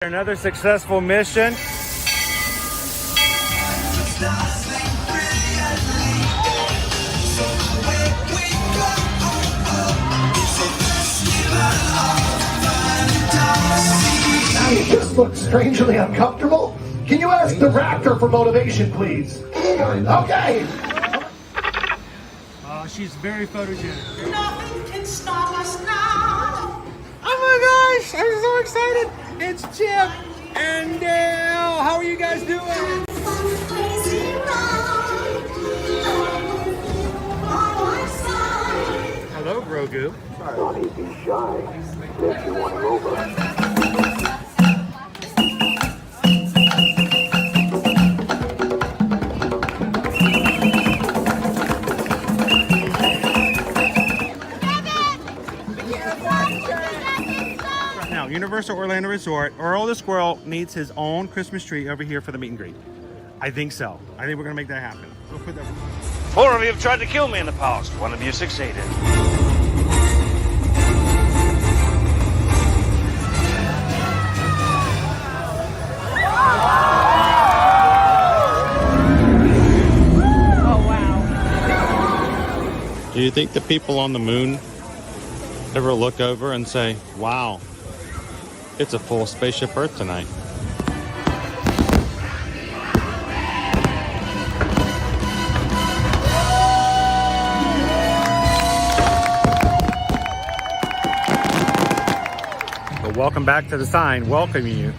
Another successful mission. Now you just look strangely uncomfortable. Can you ask the raptor for motivation, please? Okay. She's very photogenic. Nothing can stop us now. Oh my gosh, I'm so excited. It's Chip and Dale. How are you guys doing? Hello, Grogu. Don't be shy. If you want to over. Now, Universal Orlando Resort, Earl the Squirrel needs his own Christmas tree over here for the meet and greet. I think so. I think we're going to make that happen. We'll put that. 4 of you have tried to kill me in the past. 1 of you succeeded. Do you think the people on the moon ever look over and say, wow, it's a full Spaceship Earth tonight? But welcome back to the sign welcoming you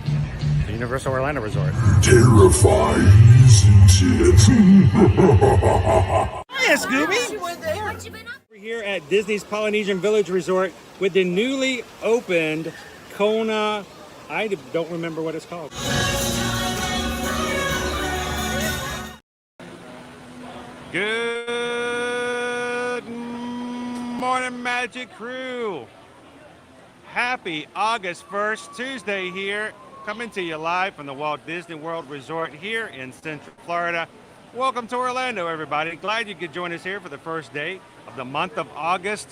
to Universal Orlando Resort. Terrifying, isn't it? Hiya, Scooby! We're here at Disney's Polynesian Village Resort with the newly opened Kona. I don't remember what it's called. Good morning, Magic Crew. Happy August 1st, Tuesday here, coming to you live from the Walt Disney World Resort here in Central Florida. Welcome to Orlando, everybody. Glad you could join us here for the first day of the month of August.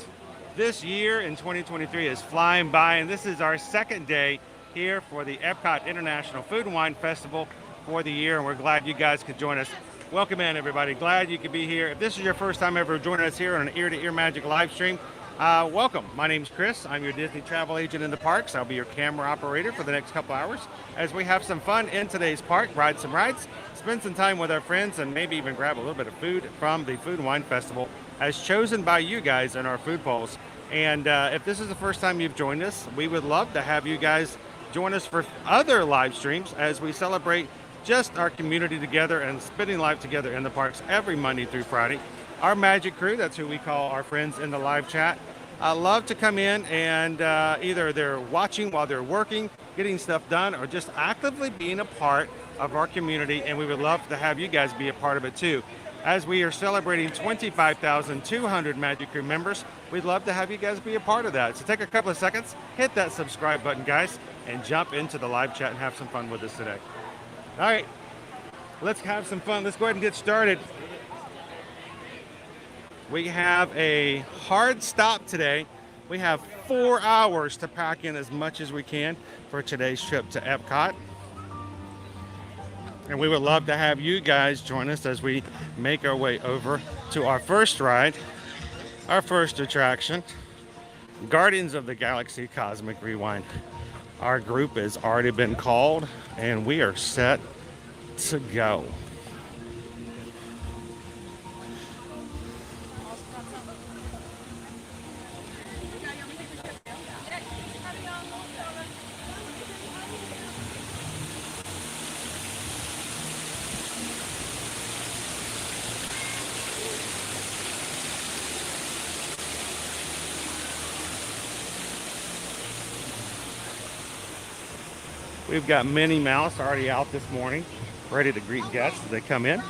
This year in 2023 is flying by, and this is our second day here for the Epcot International Food and Wine Festival for the year, and we're glad you guys could join us. Welcome in, everybody. Glad you could be here. If this is your first time ever joining us here on an Ear-to-Ear Magic live stream, welcome. My name's Chris. I'm your Disney travel agent in the parks. I'll be your camera operator for the next couple hours as we have some fun in today's park, ride some rides, spend some time with our friends, and maybe even grab a little bit of food from the Food and Wine Festival as chosen by you guys in our food polls. And if this is the first time you've joined us, we would love to have you guys join us for other live streams as we celebrate just our community together and spending life together in the parks every Monday through Friday. Our Magic Crew, that's who we call our friends in the live chat, love to come in and either they're watching while they're working, getting stuff done, or just actively being a part of our community, and we would love to have you guys be a part of it too. As we are celebrating 25,200 Magic Crew members, we'd love to have you guys be a part of that. So take a couple of seconds, hit that subscribe button, guys, and jump into the live chat and have some fun with us today. All right, let's have some fun. Let's go ahead and get started. We have a hard stop today. We have 4 hours to pack in as much as we can for today's trip to Epcot. And we would love to have you guys join us as we make our way over to our first ride, our first attraction, Guardians of the Galaxy Cosmic Rewind. Our group has already been called and we are set to go. We've got Minnie Mouse already out this morning, ready to greet guests as they come in.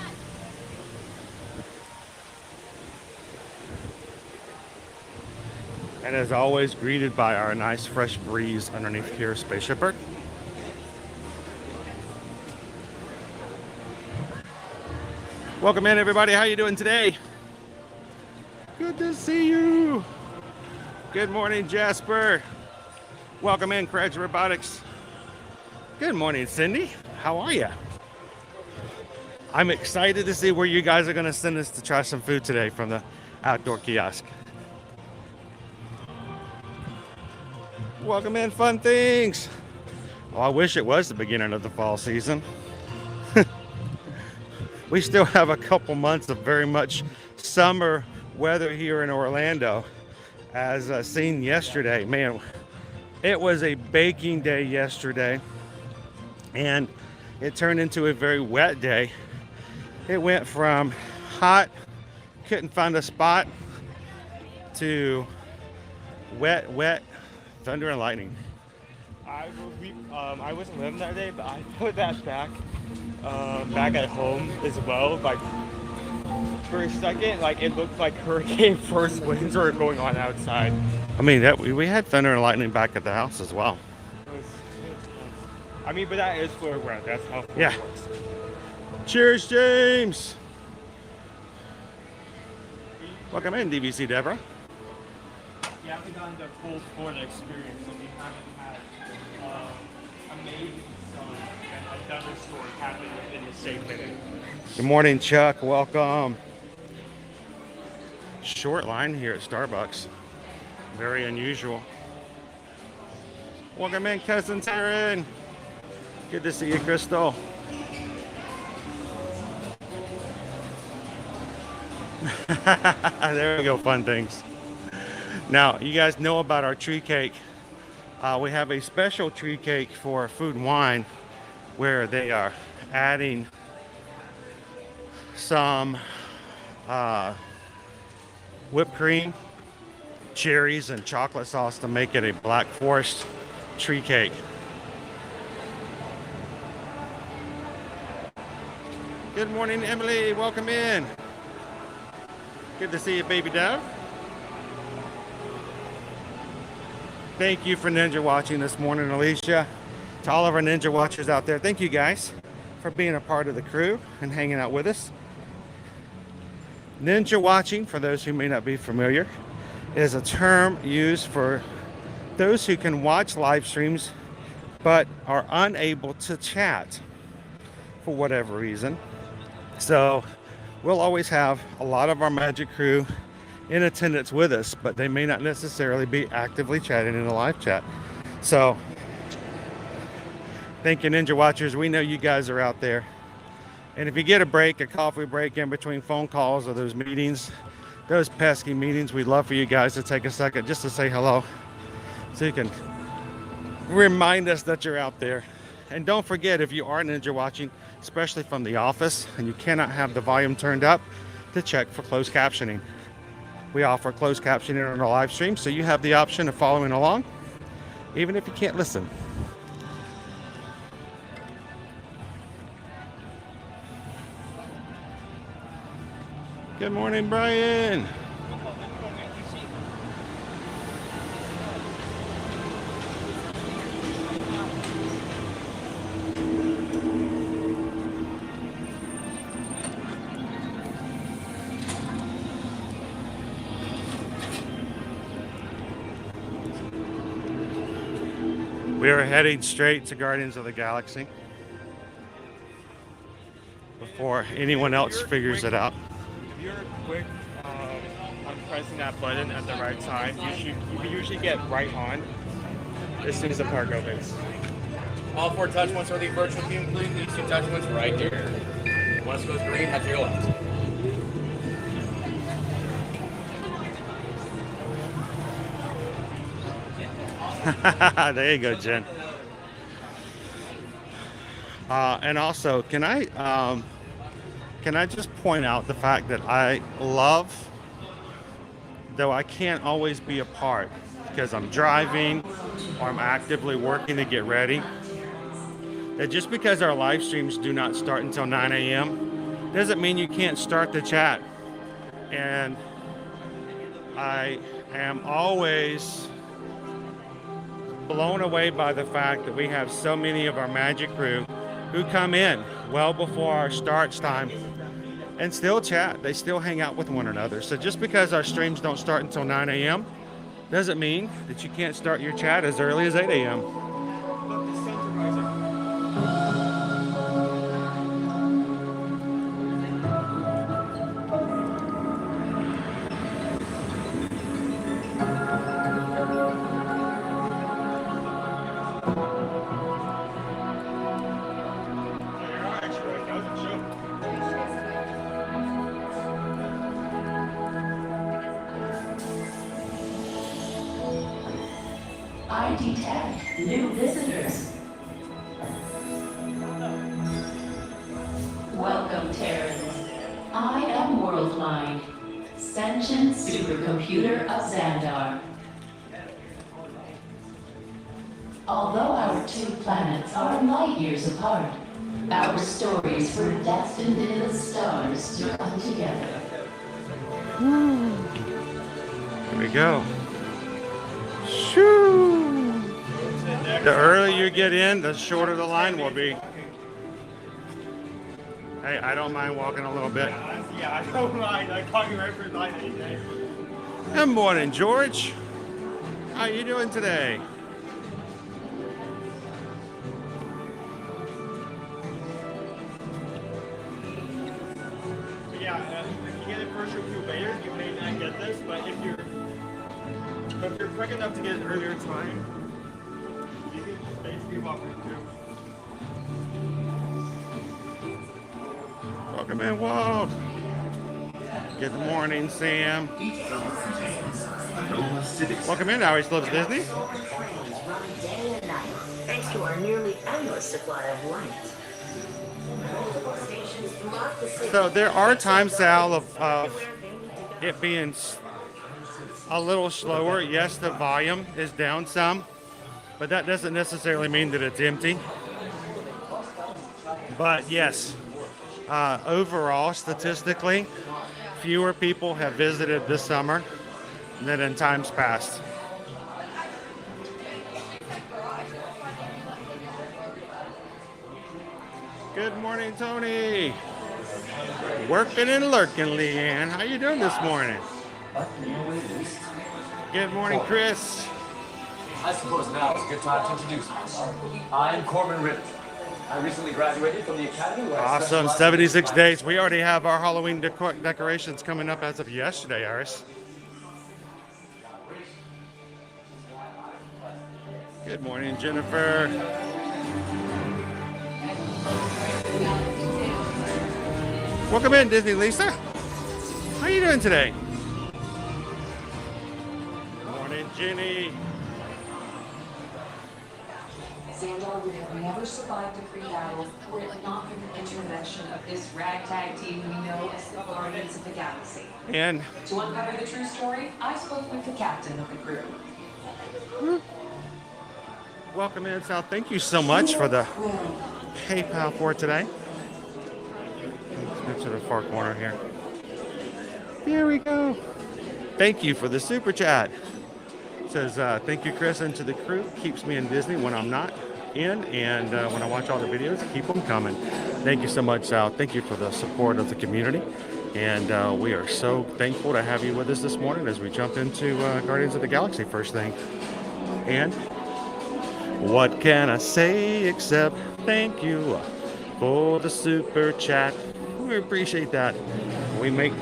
And as always, greeted by our nice fresh breeze underneath here, Spaceship Earth. Welcome in, everybody. How you doing today? Good to see you. Good morning, Jasper. Welcome in, Craig Robotics. Good morning, Cindy. How are you? I'm excited to see where you guys are going to send us to try some food today from the outdoor kiosk. Welcome in, Fun Things. Oh, I wish it was the beginning of the fall season. We still have a couple months of very much summer weather here in Orlando. As seen yesterday, man, it was a baking day yesterday, and it turned into a very wet day. It went from hot, couldn't find a spot, to wet, thunder and lightning. I wasn't living that day, but I put that back at home as well. Like for a second, like it looked like hurricane force winds were going on outside. I mean, we had thunder and lightning back at the house as well. I mean, but that is Florida weather. That's how Florida Yeah. works. Cheers, James. Welcome in, DVC Deborah. You haven't gotten the full Florida experience, and we haven't had amazing sun and a thunderstorm happen within the same minute. Good morning, Chuck. Welcome. Short line here at Starbucks. Very unusual. Welcome in, cousin Soarin. Good to see you, Crystal. There we go, Fun Things. Now, you guys know about our tree cake. We have a special tree cake for Food and Wine where they are adding some whipped cream, cherries, and chocolate sauce to make it a Black Forest tree cake. Good morning, Emily. Welcome in. Good to see you, baby dove. Thank you for Ninja watching this morning, Alicia. To all of our Ninja watchers out there, thank you guys for being a part of the crew and hanging out with us. Ninja watching, for those who may not be familiar, is a term used for those who can watch live streams but are unable to chat for whatever reason. So we'll always have a lot of our Magic crew in attendance with us, but they may not necessarily be actively chatting in a live chat. So thank you, Ninja watchers. We know you guys are out there. And if you get a break, a coffee break in between phone calls or those meetings, those pesky meetings, we'd love for you guys to take a second just to say hello so you can remind us that you're out there. And don't forget, if you are Ninja watching, especially from the office, and you cannot have the volume turned up, to check for closed captioning. We offer closed captioning on our live stream, so you have the option of following along, even if you can't listen. Good morning, Brian. We are heading straight to Guardians of the Galaxy before anyone else figures it out. If you're quick on pressing that button at the right time, you can usually get right on as soon as the park opens. All four touch points are the virtual queue, including these two touch points right here. Once it goes green, head to your left. There you go, Jen. And also, can I just point out the fact that I love, though I can't always be a part because I'm driving or I'm actively working to get ready, that just because our live streams do not start until 9 a.m. doesn't mean you can't start the chat. And I am always blown away by the fact that we have so many of our Magic crew who come in well before our starts time and still chat. They still hang out with one another. So just because our streams don't start until 9 a.m. doesn't mean that you can't start your chat as early as 8 a.m. Look, the sun's rising. detect new visitors. Welcome, Terrans. I am Worldmind, sentient supercomputer of Xandar. Although our two planets are light years apart, our stories were destined in the stars to come together. Here we go. Shoo! The earlier you get in, the shorter the line will be. Hey, I don't mind walking a little bit. Yeah, I don't mind. I caught you right for line any day. Good morning, George. How you doing today? Yeah, if you get it first or two later, you may not get this, but if you're quick enough to get it earlier time, you can basically walk it too. Welcome in, Walt. Good morning, Sam. Welcome in. Always loves Disney. Day and night, thanks to our nearly endless supply of light. Multiple stations throughout the city. So there are times, Sal, of it being a little slower. Yes, the volume is down some, but that doesn't necessarily mean that it's empty. But yes, overall, statistically, fewer people have visited this summer than in times past. Good morning, Tony. Working and lurking, Leanne. How you doing this morning? Good morning, Chris. I suppose now is a good time to introduce myself. I'm Corbin Ritter. I recently graduated from the academy. Awesome, 76 days. We already have our Halloween decorations coming up as of yesterday, Iris. Good morning, Jennifer. Welcome in, Disney Lisa. How you doing today? Morning, Genie. Xandar would have never survived a pre-battle were it not for the intervention of this ragtag team we know as the Guardians of the Galaxy. And To uncover the true story, I spoke with the captain of the crew. welcome in, Sal. Thank you so much for the PayPal for today. Let's move to the far corner here. Here we go. Thank you for the super chat. It says, thank you, Chris, and to the crew. Keeps me in Disney when I'm not in, and when I watch all the videos, keep them coming. Thank you so much, Sal. Thank you for the support of the community. And we are so thankful to have you with us this morning as we jump into Guardians of the Galaxy first thing. And what can I say except thank you for the super chat. We appreciate that. We make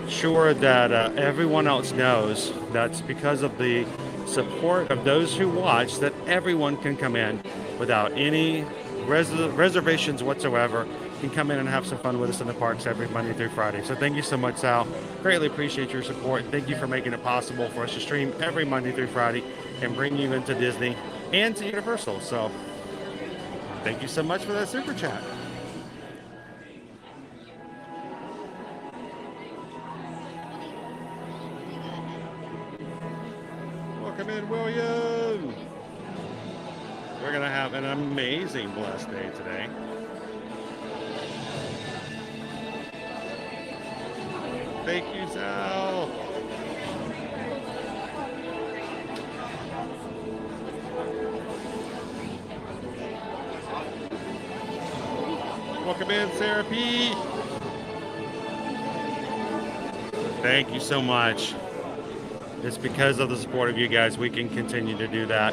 sure that everyone else knows that's because of the support of those who watch that everyone can come in without any reservations whatsoever. Can come in and have some fun with us in the parks every Monday through Friday. So thank you so much, Sal. Greatly appreciate your support. Thank you for making it possible for us to stream every Monday through Friday and bring you into Disney and to Universal. So thank you so much for that super chat. Welcome in, William. We're going to have an amazing blessed day today. Thank you, Sal. Welcome in, Sarah P. Thank you so much. It's because of the support of you guys we can continue to do that.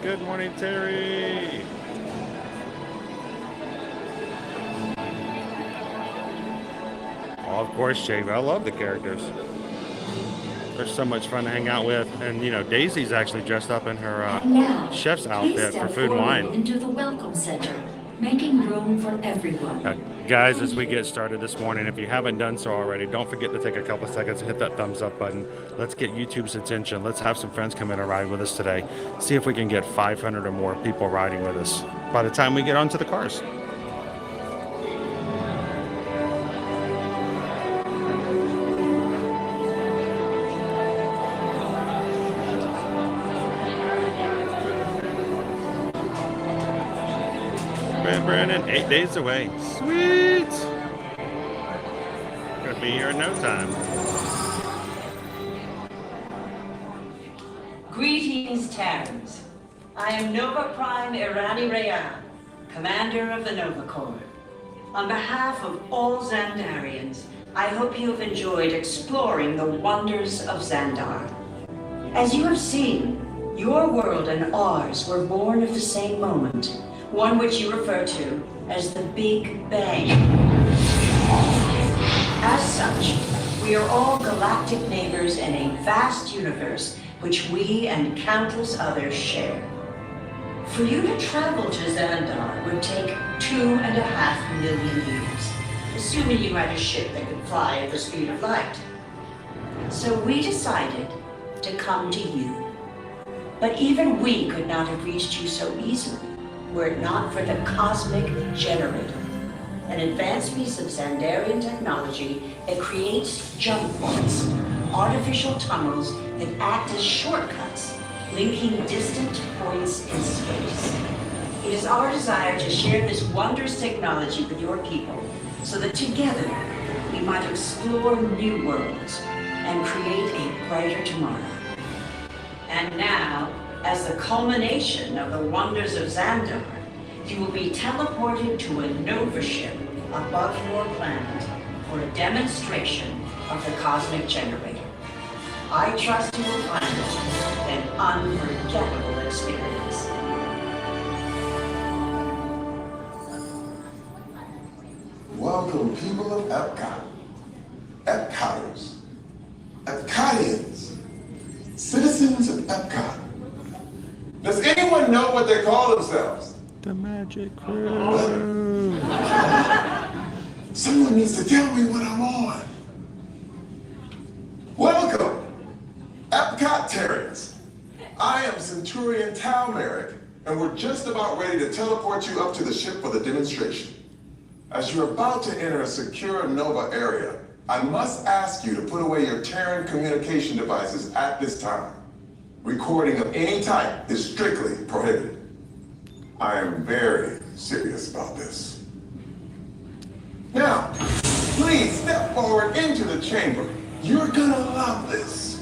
Good morning, Terry. Oh, of course, Jake. I love the characters. They're so much fun to hang out with. And, you know, Daisy's actually dressed up in her chef's outfit for food and wine. Into the Welcome Center, making room for everyone. Guys, as we get started this morning, if you haven't done so already, don't forget to take a couple of seconds and hit that thumbs up button. Let's get YouTube's attention. Let's have some friends come in and ride with us today. See if we can get 500 or more people riding with us by the time we get onto the cars. Brandon, 8 days away. Sweet. Gonna be here in no time. Greetings, Terrans. I am Nova Prime Irani Rayan, commander of the Nova Corps. On behalf of all Xandarians, I hope you have enjoyed exploring the wonders of Xandar. As you have seen, your world and ours were born of the same moment. One which you refer to as the Big Bang. As such, we are all galactic neighbors in a vast universe which we and countless others share. For you to travel to Xandar would take 2.5 million years, assuming you had a ship that could fly at the speed of light. So we decided to come to you. But even we could not have reached you so easily were it not for the Cosmic Generator, an advanced piece of Xandarian technology that creates jump points, artificial tunnels that act as shortcuts, linking distant points in space. It is our desire to share this wondrous technology with your people, so that together we might explore new worlds and create a brighter tomorrow. And now, as the culmination of the wonders of Xandar, you will be teleported to a Nova ship above your planet for a demonstration of the Cosmic Generator. I trust you will find it an unforgettable experience. Welcome, people of Epcot. Epcoters. Epcotians. Citizens of Epcot. Does anyone know what they call themselves? The Magic Crew. Someone needs to tell me what I'm on. Welcome, Epcot Terrans. I am Centurion Tal Merrick, and we're just about ready to teleport you up to the ship for the demonstration. As you're about to enter a secure Nova area, I must ask you to put away your Terran communication devices at this time. Recording of any type is strictly prohibited. I am very serious about this. Now, please step forward into the chamber. You're gonna love this.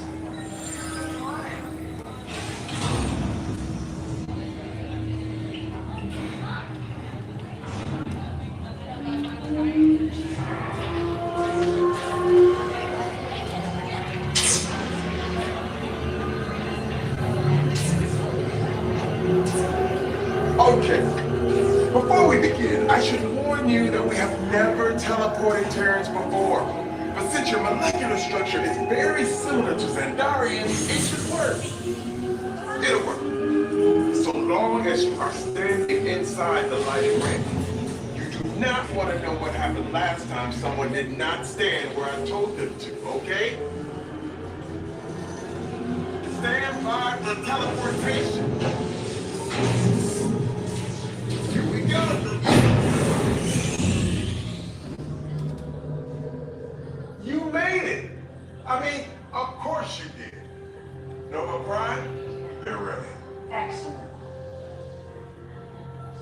Okay, before we begin, I should warn you that we have never teleported Terrans before. But since your molecular structure is very similar to Xandarians, it should work. It'll work. So long as you are standing inside the lighted ring. You do not want to know what happened last time someone did not stand where I told them to, okay? Stand by for teleportation. Here we go. You made it. I mean, of course you did. Nova Prime, they're ready. Excellent.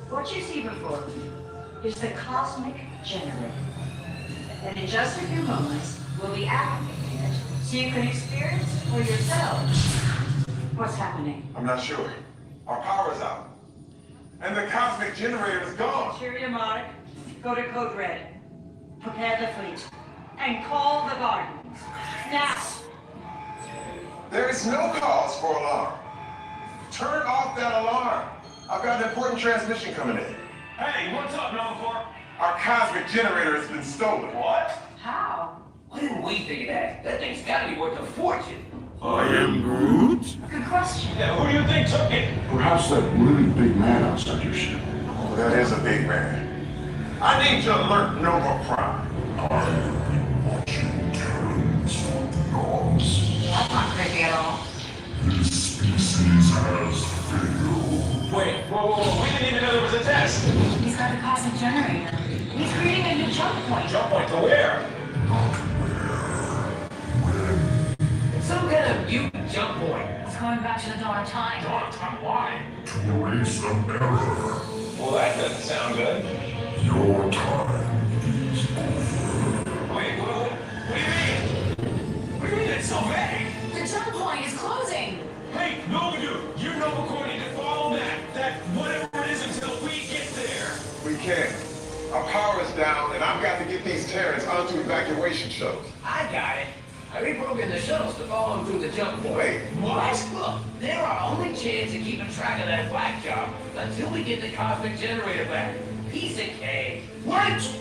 What you see before you is the Cosmic Generator. And in just a few moments, we'll be activating it so you can experience for yourselves what's happening. I'm not sure. Our power's out. And the Cosmic Generator is gone. Interior Monarch, go to Code Red. Prepare the fleet. And call the Guardians. Now! There is no cause for alarm. Turn off that alarm. I've got an important transmission coming in. Hey, what's up, Nova? Our Cosmic Generator has been stolen. What? How? Why didn't we think of that? That thing's gotta be worth a fortune. I am Groot. Good question. Yeah, who do you think took it? Perhaps that really big man outside your ship. that is a big man. I need to alert Nova Prime. That's not creepy at all. This species has failed. Wait, whoa, we didn't even know there was a test. He's got a cosmic generator. He's creating a new jump point. Jump point to where? Not where. When. Some kind of mutant jump point. It's going back to the dawn of time. Dawn of time, why? To erase an error. Well, that doesn't sound good. Your time is over. Wait, what do you mean? What do you mean it's so vague? The jump point is closing. Hey, Nova Dude, you know we're going to follow that whatever it is until we get there. We can't. Our power is down, and I've got to get these Terrans onto evacuation shuttles. I got it. I reprogrammed the shuttles to follow them through the jump point. Wait, what? Look, they're our only chance of keeping track of that black job until we get the cosmic generator back. Piece of cake. Wait!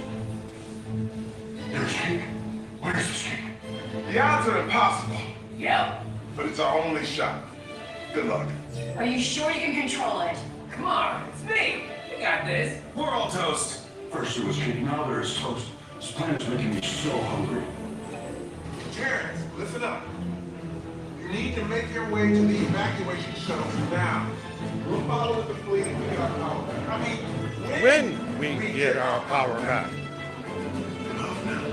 There's King. Where's the King? The odds are impossible, Yep. but it's our only shot. Good luck. Are you sure you can control it? Come on, it's me. You got this. We're all toast. First it was King, now there's toast. This planet's making me so hungry. Terrans, listen up. You need to make your way to the evacuation shuttles now. We'll follow with the fleet and we get our power back. I mean, When we get our power back. Enough now.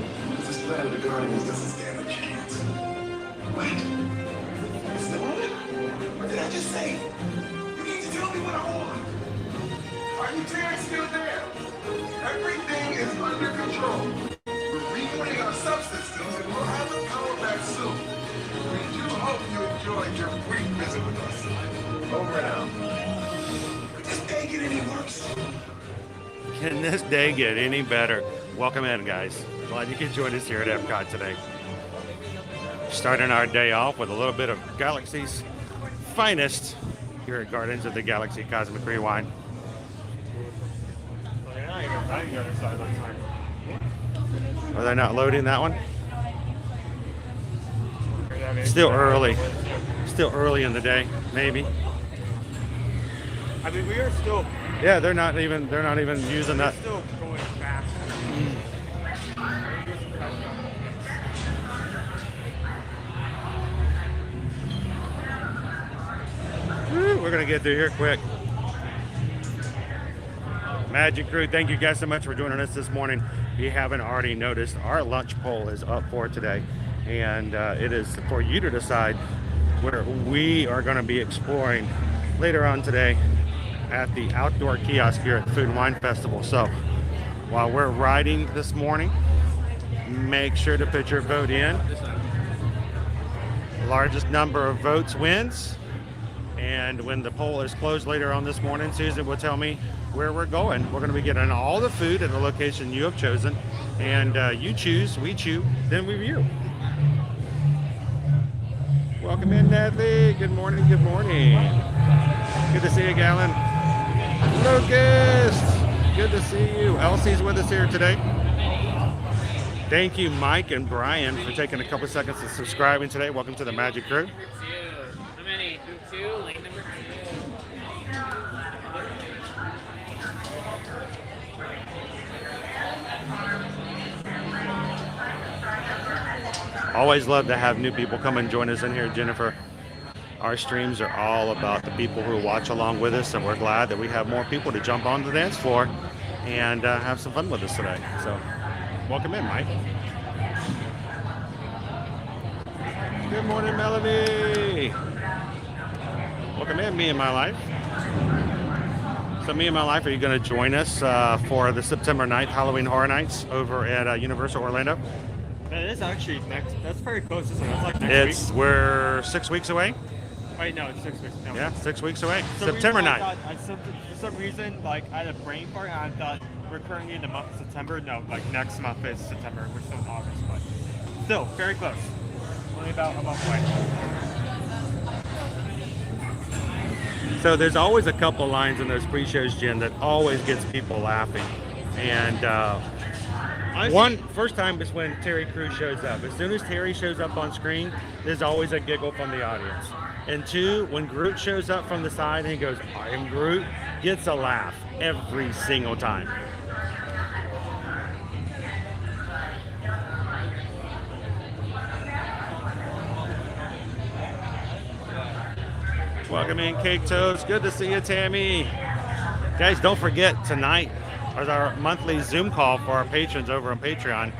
This planet of the Guardians doesn't stand a chance. Wait. Is it on it? What did I just say? You need to tell me what I want. Are you Terrans still there? Everything is under control. We're reclaiming our subsystems and we'll have the power back soon. We do hope you enjoyed your brief visit with us. Over and out. Could this day get any worse? Can this day get any better? Welcome in, guys. Glad you could join us here at Epcot today. Starting our day off with a little bit of Galaxy's finest here at Guardians of the Galaxy Cosmic Rewind. Are they not loading that one? Still early. Still early in the day, maybe. I mean, we are still. Yeah, they're not even using that. Still going fast. Woo, we're gonna get through here quick. Magic Crew, thank you guys so much for joining us this morning. If you haven't already noticed, our lunch poll is up for today, and it is for you to decide where we are going to be exploring later on today at the outdoor kiosk here at the Food and Wine Festival. So while we're riding this morning, make sure to put your vote in. The largest number of votes wins. And when the poll is closed later on this morning, Susan will tell me where we're going. We're going to be getting all the food at the location you have chosen. And you choose, we chew, then we review. Welcome in, Natalie. Good morning, good morning. Good to see you, Galen. Locust, good to see you. Elsie's with us here today. Thank you, Mike and Brian, for taking a couple seconds to subscribing today. Welcome to the Magic Crew. How many? Two, lane number 2. Always love to have new people come and join us in here, Jennifer. Our streams are all about the people who watch along with us, and we're glad that we have more people to jump on the dance floor and have some fun with us today. So, welcome in, Mike. Good morning, Melody. Welcome in, Me and My Life. So, Me and My Life, are you going to join us for the September 9th Halloween Horror Nights over at Universal Orlando? It is actually next. That's very close, isn't it? It's like next week. We're 6 weeks away. Wait, no, it's 6 weeks. No. Yeah, 6 weeks away. For September 9th. For some reason, like, I had a brain fart, and I thought we're currently in the month of September. No, like, next month is September. We're still in August, but still, very close. Only about a month away. So there's always a couple lines in those pre-shows, Jen, that always gets people laughing. And first time is when Terry Crews shows up. As soon as Terry shows up on screen, there's always a giggle from the audience. And 2, when Groot shows up from the side and he goes, I am Groot, gets a laugh every single time. Welcome in, Cake Toast. Good to see you, Tammy. Guys, don't forget, tonight is our monthly Zoom call for our patrons over on Patreon.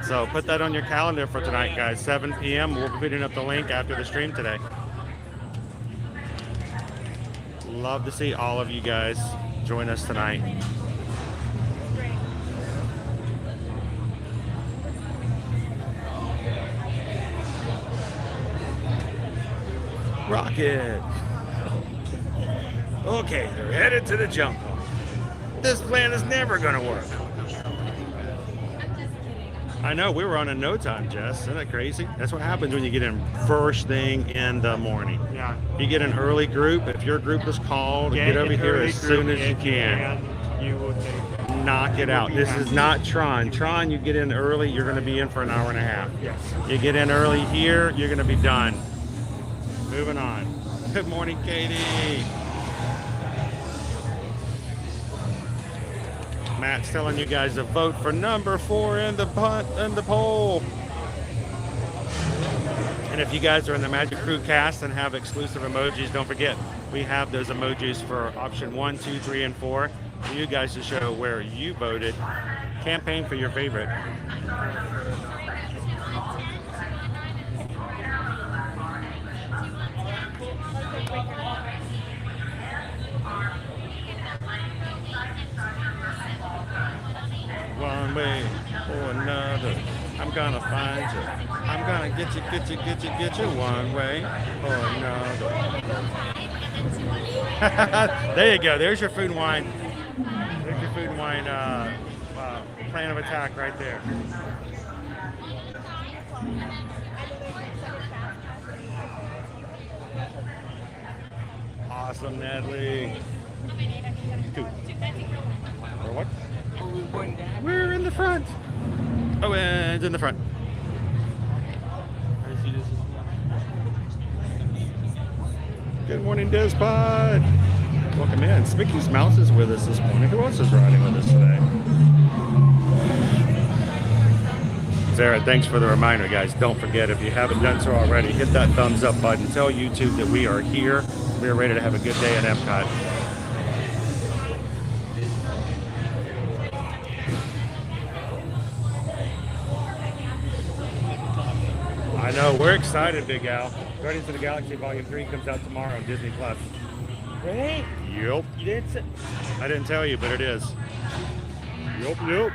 So put that on your calendar for tonight, guys. 7 p.m. We'll be putting up the link after the stream today. Love to see all of you guys join us tonight. Rocket. Okay, they're headed to the jump. This plan is never going to work. I know, we were on in no time, Jess. Isn't that crazy? That's what happens when you get in first thing in the morning. Yeah. You get an early group. If your group is called, get over here as soon as you can. You will take. Knock it out. This is not Tron. Tron, you get in early, you're going to be in for an hour and a half. Yes. You get in early here, you're going to be done. Moving on. Good morning, Katie. Matt's telling you guys to vote for number 4 in the poll. And if you guys are in the Magic Crew cast and have exclusive emojis, don't forget, we have those emojis for option 1, 2, 3, and 4 for you guys to show where you voted. Campaign for your favorite. One way or another, I'm gonna find you. I'm gonna get you one way or another. There you go. There's your food and wine. There's your food and wine plan of attack right there. Awesome, Natalie. 2. Or what? We're in the front. Oh, and in the front. Good morning, Despot. Welcome in. Mickey's Mouse is with us this morning. Who else is riding with us today? Sarah, thanks for the reminder, guys. Don't forget, if you haven't done so already, hit that thumbs up button. Tell YouTube that we are here. We are ready to have a good day at Epcot. I know, we're excited, Big Al. Guardians of the Galaxy Volume 3 comes out tomorrow on Disney+. Really? Yep. You didn't say? I didn't tell you, but it is. Yep. Come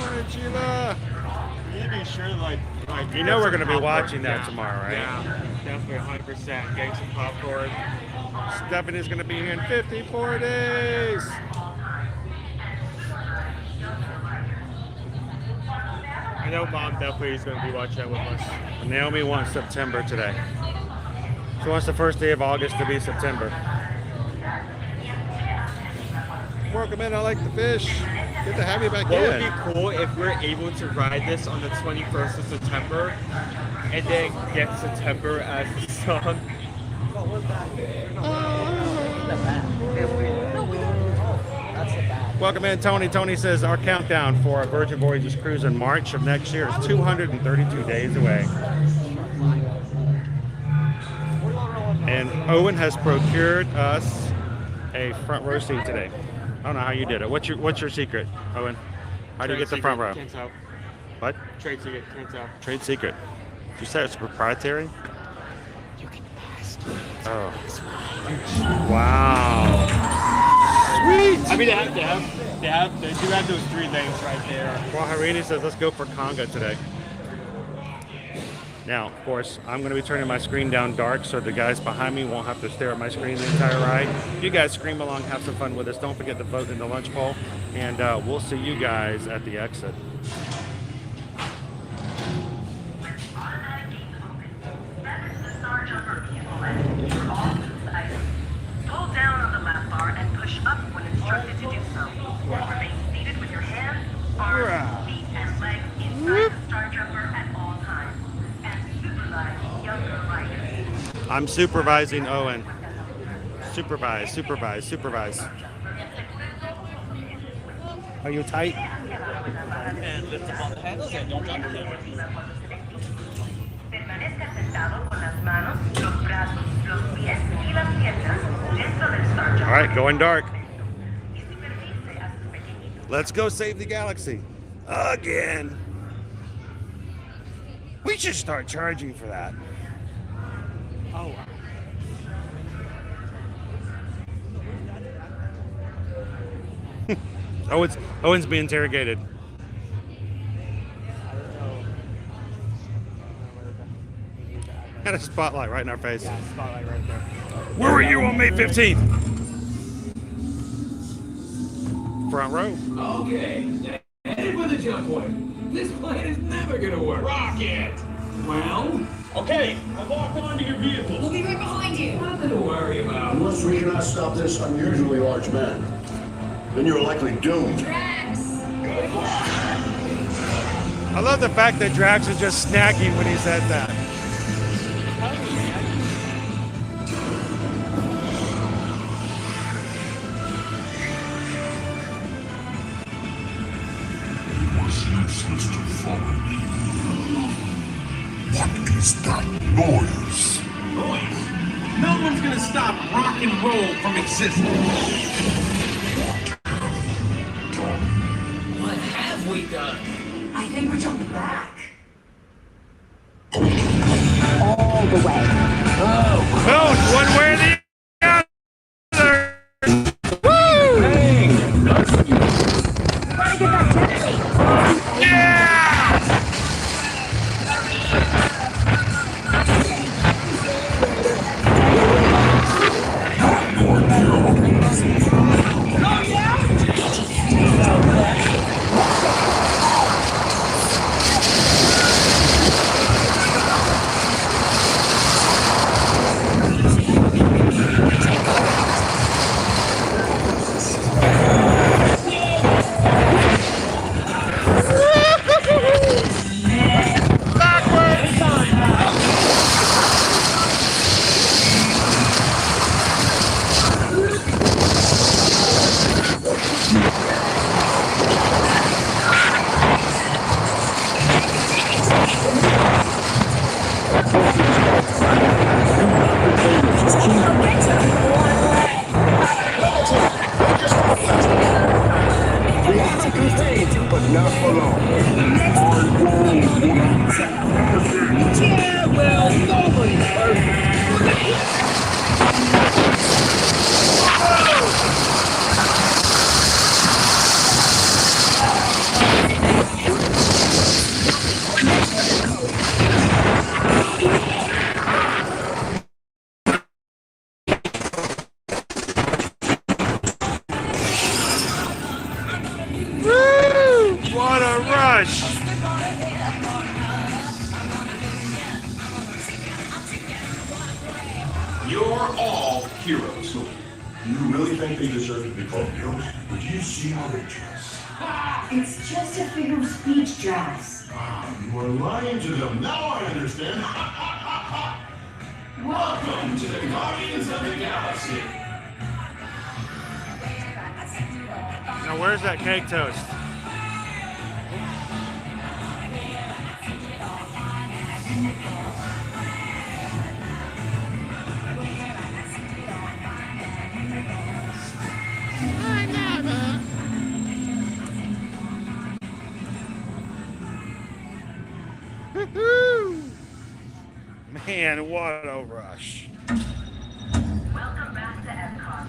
on, Sheila. You need to be sure, like you know we're going to be watching that tomorrow, right? Yeah, definitely 100%. Getting some popcorn. Stephanie's going to be here in 54 days. I know Mom definitely is going to be watching that with us. Naomi wants September today. She wants the first day of August to be September. Welcome in, I like the fish. Good to have you back in. What would be cool if we're able to ride this on the 21st of September and then get September as the song? What was that? Welcome in, Tony. Tony says our countdown for our Virgin Voyages cruise in March of next year is 232 days away. And Owen has procured us a front row seat today. I don't know how you did it. What's your secret, Owen? How do you get the front row? Can't tell. What? Trade secret. Can't tell. Trade secret. You said it's proprietary? You can ask. Oh. Wow. Sweet. I mean, they do have those 3 lanes right there. Well, Harini says let's go for Conga today. Now, of course, I'm going to be turning my screen down dark so the guys behind me won't have to stare at my screen the entire ride. You guys scream along, have some fun with us. Don't forget to vote in the lunch poll, and we'll see you guys at the exit. Pull down on the lap bar and push up when instructed to do so. Remain seated with your hands, arms, feet, and legs inside the Star Jumper at all times. And supervise young I'm supervising Owen. Supervise, supervise, supervise. Are you tight? And lift up on the handles and don't jump too. Permanezca sentado con las manos, los brazos, los pies y las piernas dentro del Star Jumper. All right, going dark. Let's go save the galaxy. Again. We should start charging for that. Oh. Owen's being interrogated. Got a spotlight right in our face. Yeah, spotlight right there. Where were you on May 15th? Front row. Okay, headed for the jump point. This plane is never gonna work. Rocket! Well? Okay, I've locked onto your vehicle. We'll be right behind you. Nothing to worry about. Unless we cannot stop this unusually large man, then you're likely doomed. Drax! I love the fact that Drax was just snacking when he said that. Useless to follow me. What is that noise? Noise? No one's gonna stop rock and roll from existing. What have we done? I think we jumped back. All the way. Oh, Both, one way or the other. Woo! dang! Gotta get that taxi. Yeah! What a rush! You're all heroes. Do you really think they deserve to be called heroes? Did you see how they dress? It's just a figure of speech, Drax. You are lying to them. Now I understand. Welcome to the Guardians of the Galaxy. Now where's that cake toast? Man, what a rush. Welcome back to Epcot.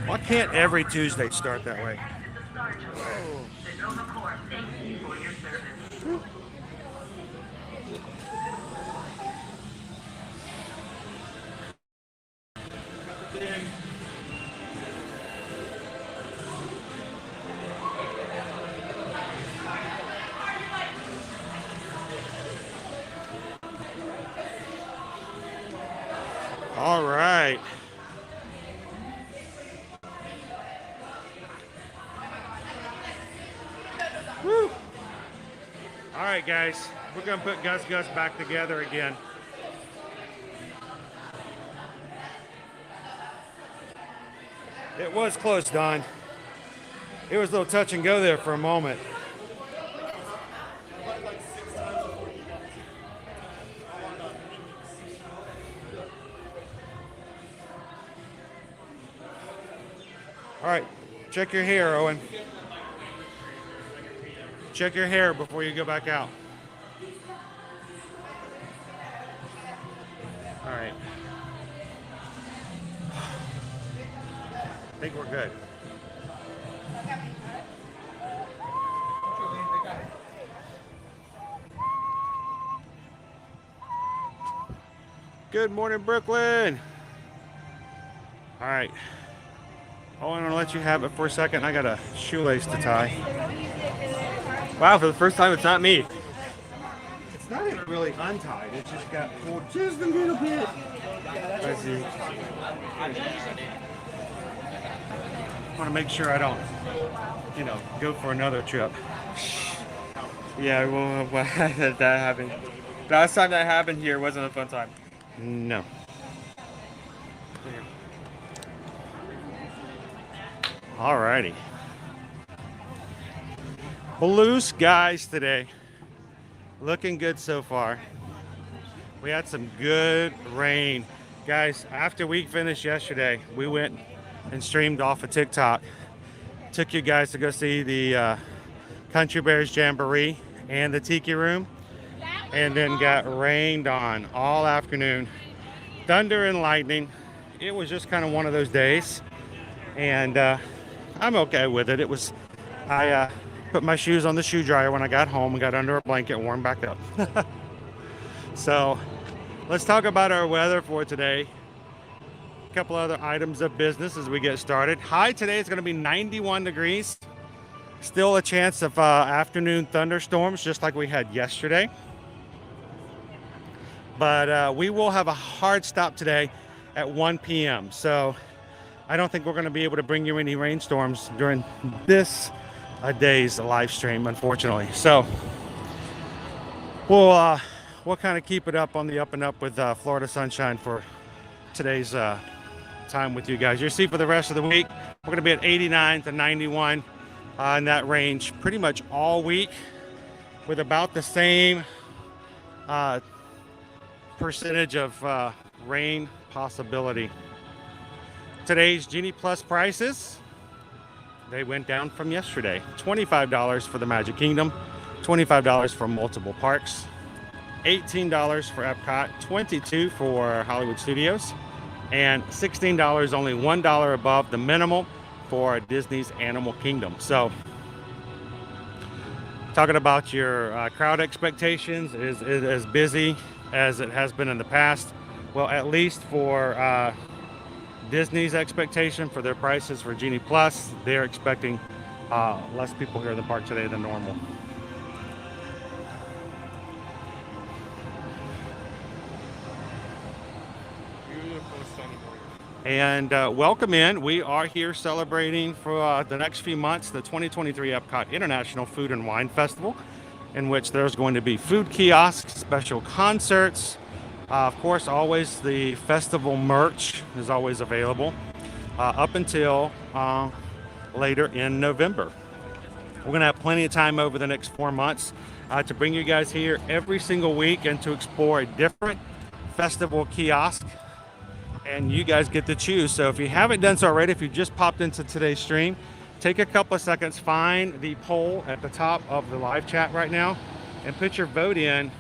Why can't every Tuesday start that way? The Star Jumper. The Nova Corps thanks you for your service. All right. Woo. All right, guys. We're going to put Gus back together again. It was close, Don. It was a little touch and go there for a moment. All right, check your hair, Owen. Check your hair before you go back out. All right. I think we're good. Good morning, Brooklyn. All right. Oh, I'm gonna let you have it for a second. I got a shoelace to tie. Wow, for the first time, it's not me. It's not even really untied. It just got pulled just a little bit. I see. I want to make sure I don't, go for another trip. Yeah, well, that happened. Last time that happened here wasn't a fun time. No. Alrighty. Blue skies today. Looking good so far. We had some good rain. Guys, after we finished yesterday, we went and streamed off of TikTok. Took you guys to go see the Country Bears Jamboree and the Tiki Room. And then got rained on all afternoon. Thunder and lightning. It was just kind of one of those days. And I'm okay with it. I put my shoes on the shoe dryer when I got home and got under a blanket and warmed back up. So let's talk about our weather for today. A couple other items of business as we get started. High today is going to be 91 degrees. Still a chance of afternoon thunderstorms just like we had yesterday. But we will have a hard stop today at 1 p.m. So I don't think we're going to be able to bring you any rainstorms during this day's live stream, unfortunately. So we'll kind of keep it up on the up and up with Florida sunshine for today's time with you guys. You'll see for the rest of the week, we're going to be at 89 to 91 in that range pretty much all week with about the same percentage of rain possibility. Today's Genie Plus prices, they went down from yesterday. $25 for the Magic Kingdom, $25 for multiple parks, $18 for Epcot, $22 for Hollywood Studios, and $16, only $1 above the minimal for Disney's Animal Kingdom. So talking about your crowd expectations, is as busy as it has been in the past. Well, at least for Disney's expectation for their prices for Genie Plus, they're expecting less people here in the park today than normal. And welcome in. We are here celebrating for the next few months the 2023 Epcot International Food and Wine Festival, in which there's going to be food kiosks, special concerts. Of course, always the festival merch is always available up until later in November. We're going to have plenty of time over the next 4 months to bring you guys here every single week and to explore a different festival kiosk. And you guys get to choose. So if you haven't done so already, if you just popped into today's stream, take a couple of seconds, find the poll at the top of the live chat right now and put your vote in.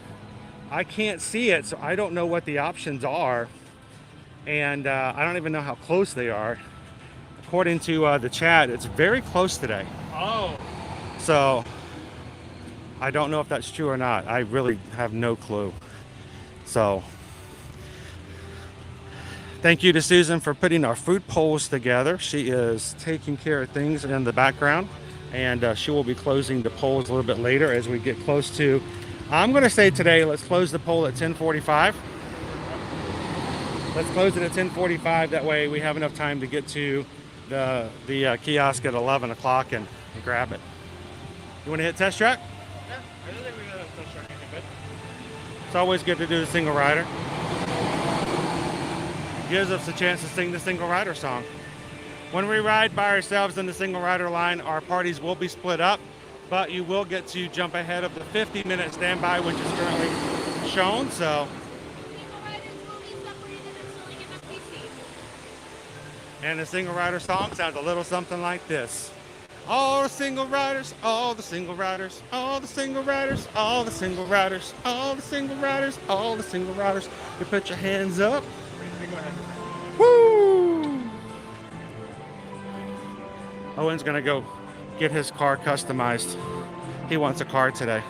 I can't see it, so I don't know what the options are. And I don't even know how close they are. According to the chat, it's very close today. Oh. So I don't know if that's true or not. I really have no clue. So thank you to Susan for putting our food polls together. She is taking care of things in the background, and she will be closing the polls a little bit later as we get close to, I'm going to say today, let's close the poll at 10:45. Let's close it at 10:45. That way we have enough time to get to the kiosk at 11 o'clock and grab it. You want to hit test track? Yeah, I don't think we're going to test track anything good. It's always good to do the single rider. Gives us a chance to sing the single rider song. When we ride by ourselves in the single rider line, our parties will be split up, but you will get to jump ahead of the 50-minute standby, which is currently shown. So, and the single rider song sounds a little something like this. All the single riders, all the single riders, all the single riders, all the single riders, all the single riders, all the single riders. You put your hands up. Woo! Owen's gonna go get his car customized. He wants a car today.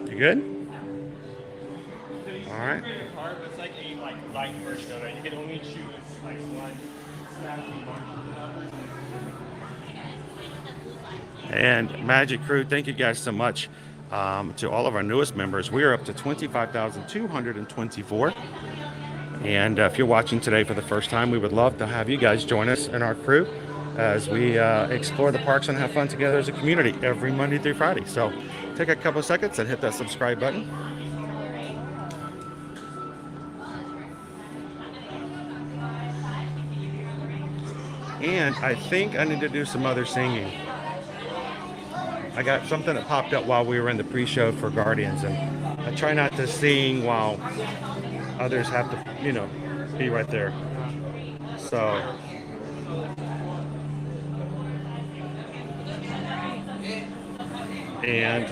You good? All right. It's like a light version of it. You can only choose like one. And Magic Crew, thank you guys so much to all of our newest members. We are up to 25,224. And if you're watching today for the first time, we would love to have you guys join us in our crew as we explore the parks and have fun together as a community every Monday through Friday. So take a couple of seconds and hit that subscribe button. And I think I need to do some other singing. I got something that popped up while we were in the pre-show for Guardians, and I try not to sing while others have to, you know, be right there. So. And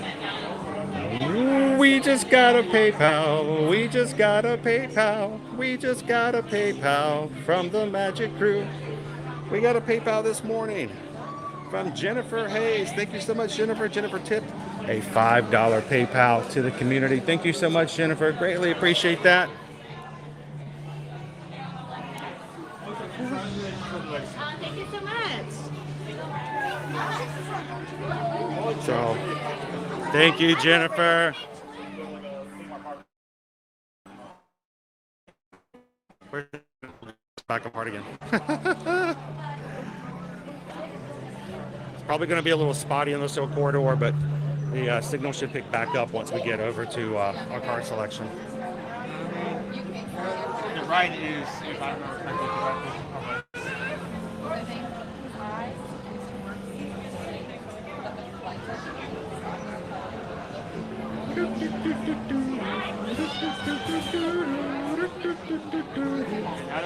we just got a PayPal, we just got a PayPal, we just got a PayPal from the Magic Crew. We got a PayPal this morning from Jennifer Hayes. Thank you so much, Jennifer. Jennifer tipped a $5 PayPal to the community. Thank you so much, Jennifer. Greatly appreciate that. Thank you so much. So, thank you, Jennifer. Where's back apart again? It's probably going to be a little spotty in this little corridor, but the signal should pick back up once we get over to our card selection. The right is, if I remember correctly,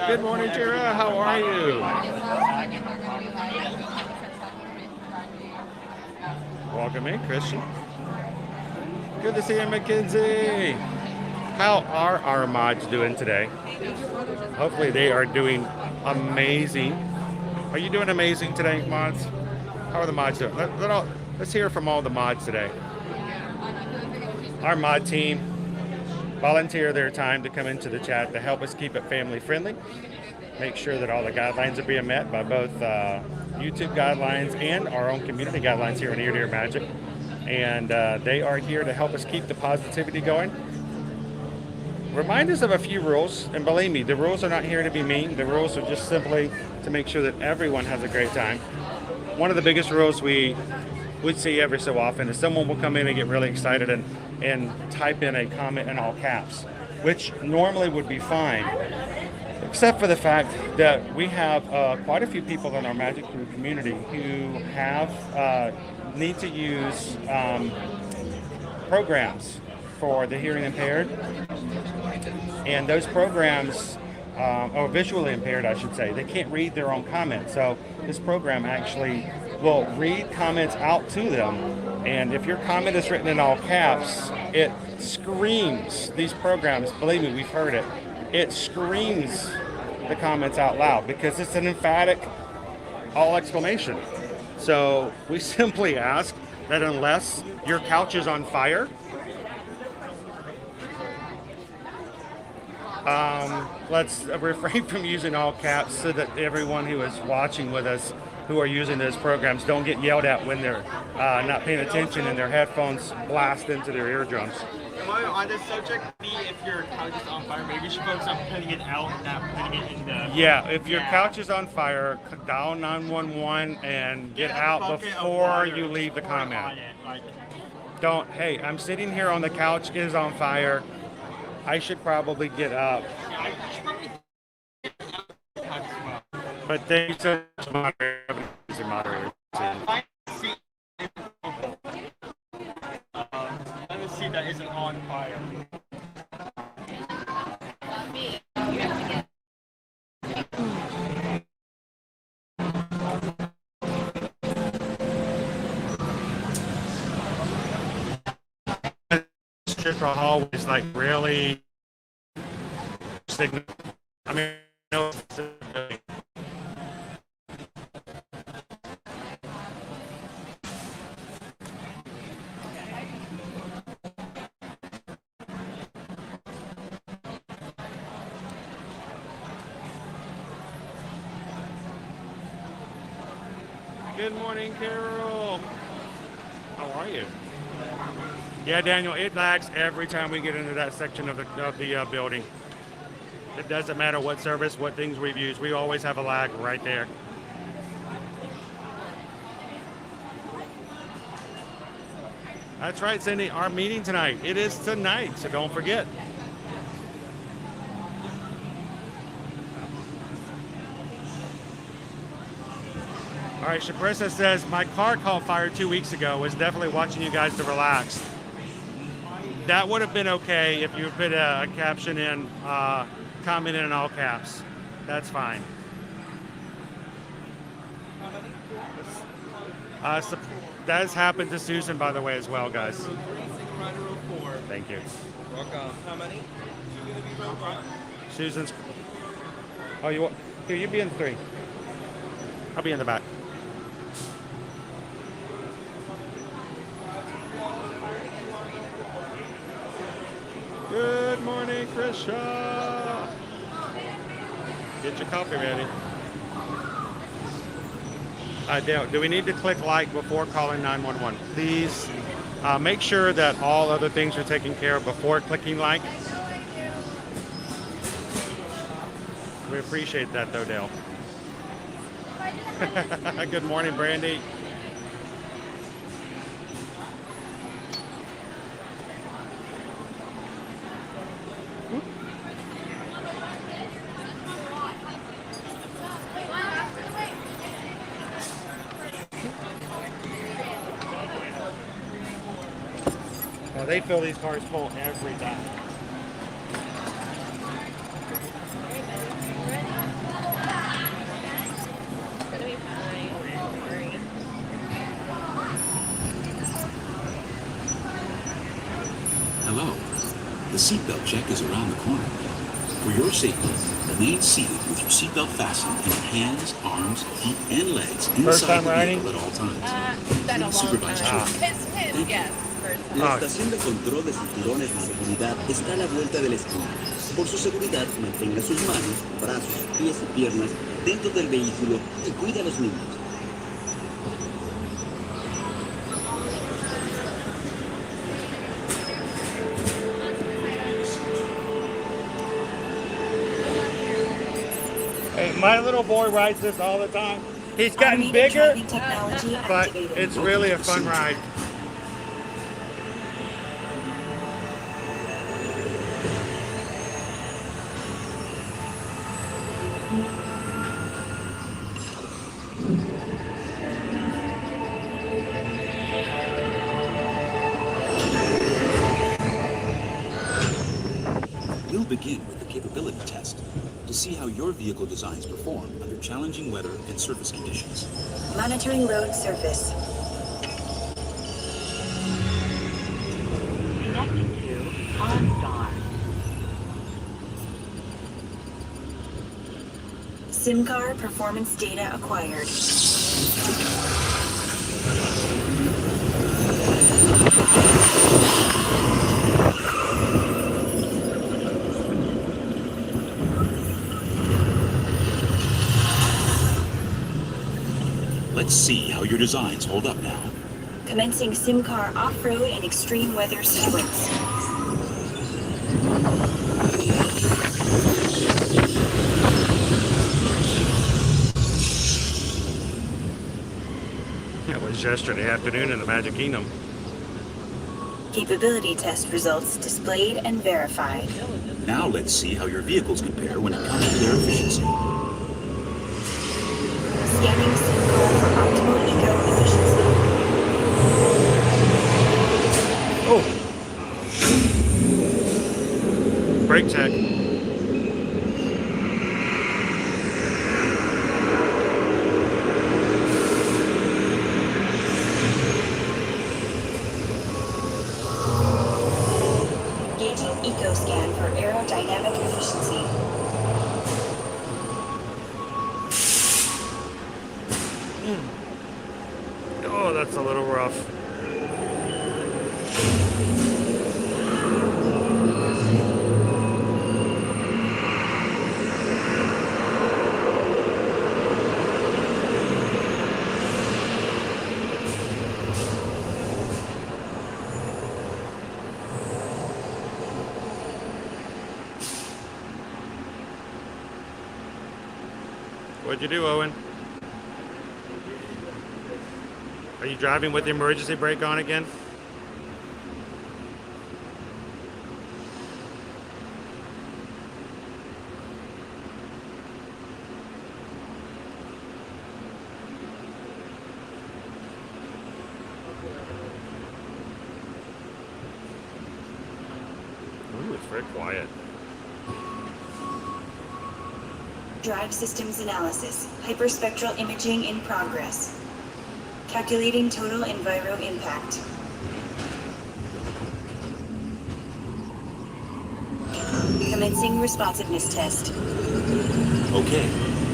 Good morning, Tara. How are you? Welcome in, Christian. Good to see you, Mackenzie. How are our mods doing today? Hopefully they are doing amazing. Are you doing amazing today, mods? How are the mods doing? Let's hear from all the mods today. Our mod team volunteer their time to come into the chat to help us keep it family friendly. Make sure that all the guidelines are being met by both YouTube guidelines and our own community guidelines here in Ear to Ear Magic. And they are here to help us keep the positivity going. Remind us of a few rules, and believe me, the rules are not here to be mean. The rules are just simply to make sure that everyone has a great time. One of the biggest rules we would see every so often is someone will come in and get really excited and type in a comment in all caps, which normally would be fine, except for the fact that we have quite a few people in our Magic Crew community who have need to use programs for the hearing impaired, and those programs or visually impaired, I should say. They can't read their own comments, so this program actually will read comments out to them, and if your comment is written in all caps, it screams. These programs, believe me, we've heard it. It screams the comments out loud because it's an emphatic all exclamation. So we simply ask that unless your couch is on fire, let's refrain from using all caps so that everyone who is watching with us who are using those programs don't get yelled at when they're not paying attention and their headphones blast into their eardrums. While on this subject, if your couch is on fire, maybe you should focus on putting it out, not putting it in the... Yeah, if your couch is on fire, dial 911 and get out before you leave the comment. Don't, hey, I'm sitting here on the couch, it is on fire. I should probably get up. But they said moderator. Let me see that isn't on fire. Just always like really signal. I mean, no. Good morning, Carol. How are you? Yeah, Daniel, it lags every time we get into that section of the building. It doesn't matter what service, what things we've used. We always have a lag right there. That's right, Cindy. Our meeting tonight. It is tonight, so don't forget. All right, Shaprissa says, my car caught fire 2 weeks ago. Was definitely watching you guys to relax. That would have been okay if you put a caption in, comment in all caps. That's fine. So that has happened to Susan, by the way, as well, guys. Thank you. Welcome. How many? Susan's. Oh, you want? Here, you be in 3. I'll be in the back. Good morning, Chris Shaw. Get your coffee ready. Dale, do we need to click like before calling 911? Please make sure that all other things are taken care of before clicking like. We appreciate that, though, Dale. Good morning, Brandy. Now, they fill these cars full every time. Hello. The seatbelt check is around the corner. For your safety, remain seated with your seatbelt fastened in your hands, arms, feet, and legs inside the vehicle at all times. Supervise children. Yes. La estación de control de cinturones de seguridad está a la vuelta de la esquina. Por su seguridad, mantenga sus manos, brazos, pies y piernas dentro del vehículo y cuide a los niños. Hey, my little boy rides this all the time. He's gotten bigger, but it's really a fun ride. We'll begin with the capability test to see how your vehicle designs perform under challenging weather and surface conditions. Monitoring road surface. Connecting to OnStar. SIM-car performance data acquired. Let's see how your designs hold up now. Commencing SIM-car off-road and extreme weather sequence. It was yesterday afternoon in the Magic Kingdom. Capability test results displayed and verified. Now let's see how your vehicles compare when it comes to their efficiency. Scanning SimCar for optimal eco efficiency. Oh! Brake check. Gauging EcoScan for aerodynamic efficiency. Oh, that's a little rough. What'd you do, Owen? Are you driving with the emergency brake on again? Ooh, it's very quiet. Drive systems analysis. Hyperspectral imaging in progress. Calculating total enviro impact. Commencing responsiveness test. Okay,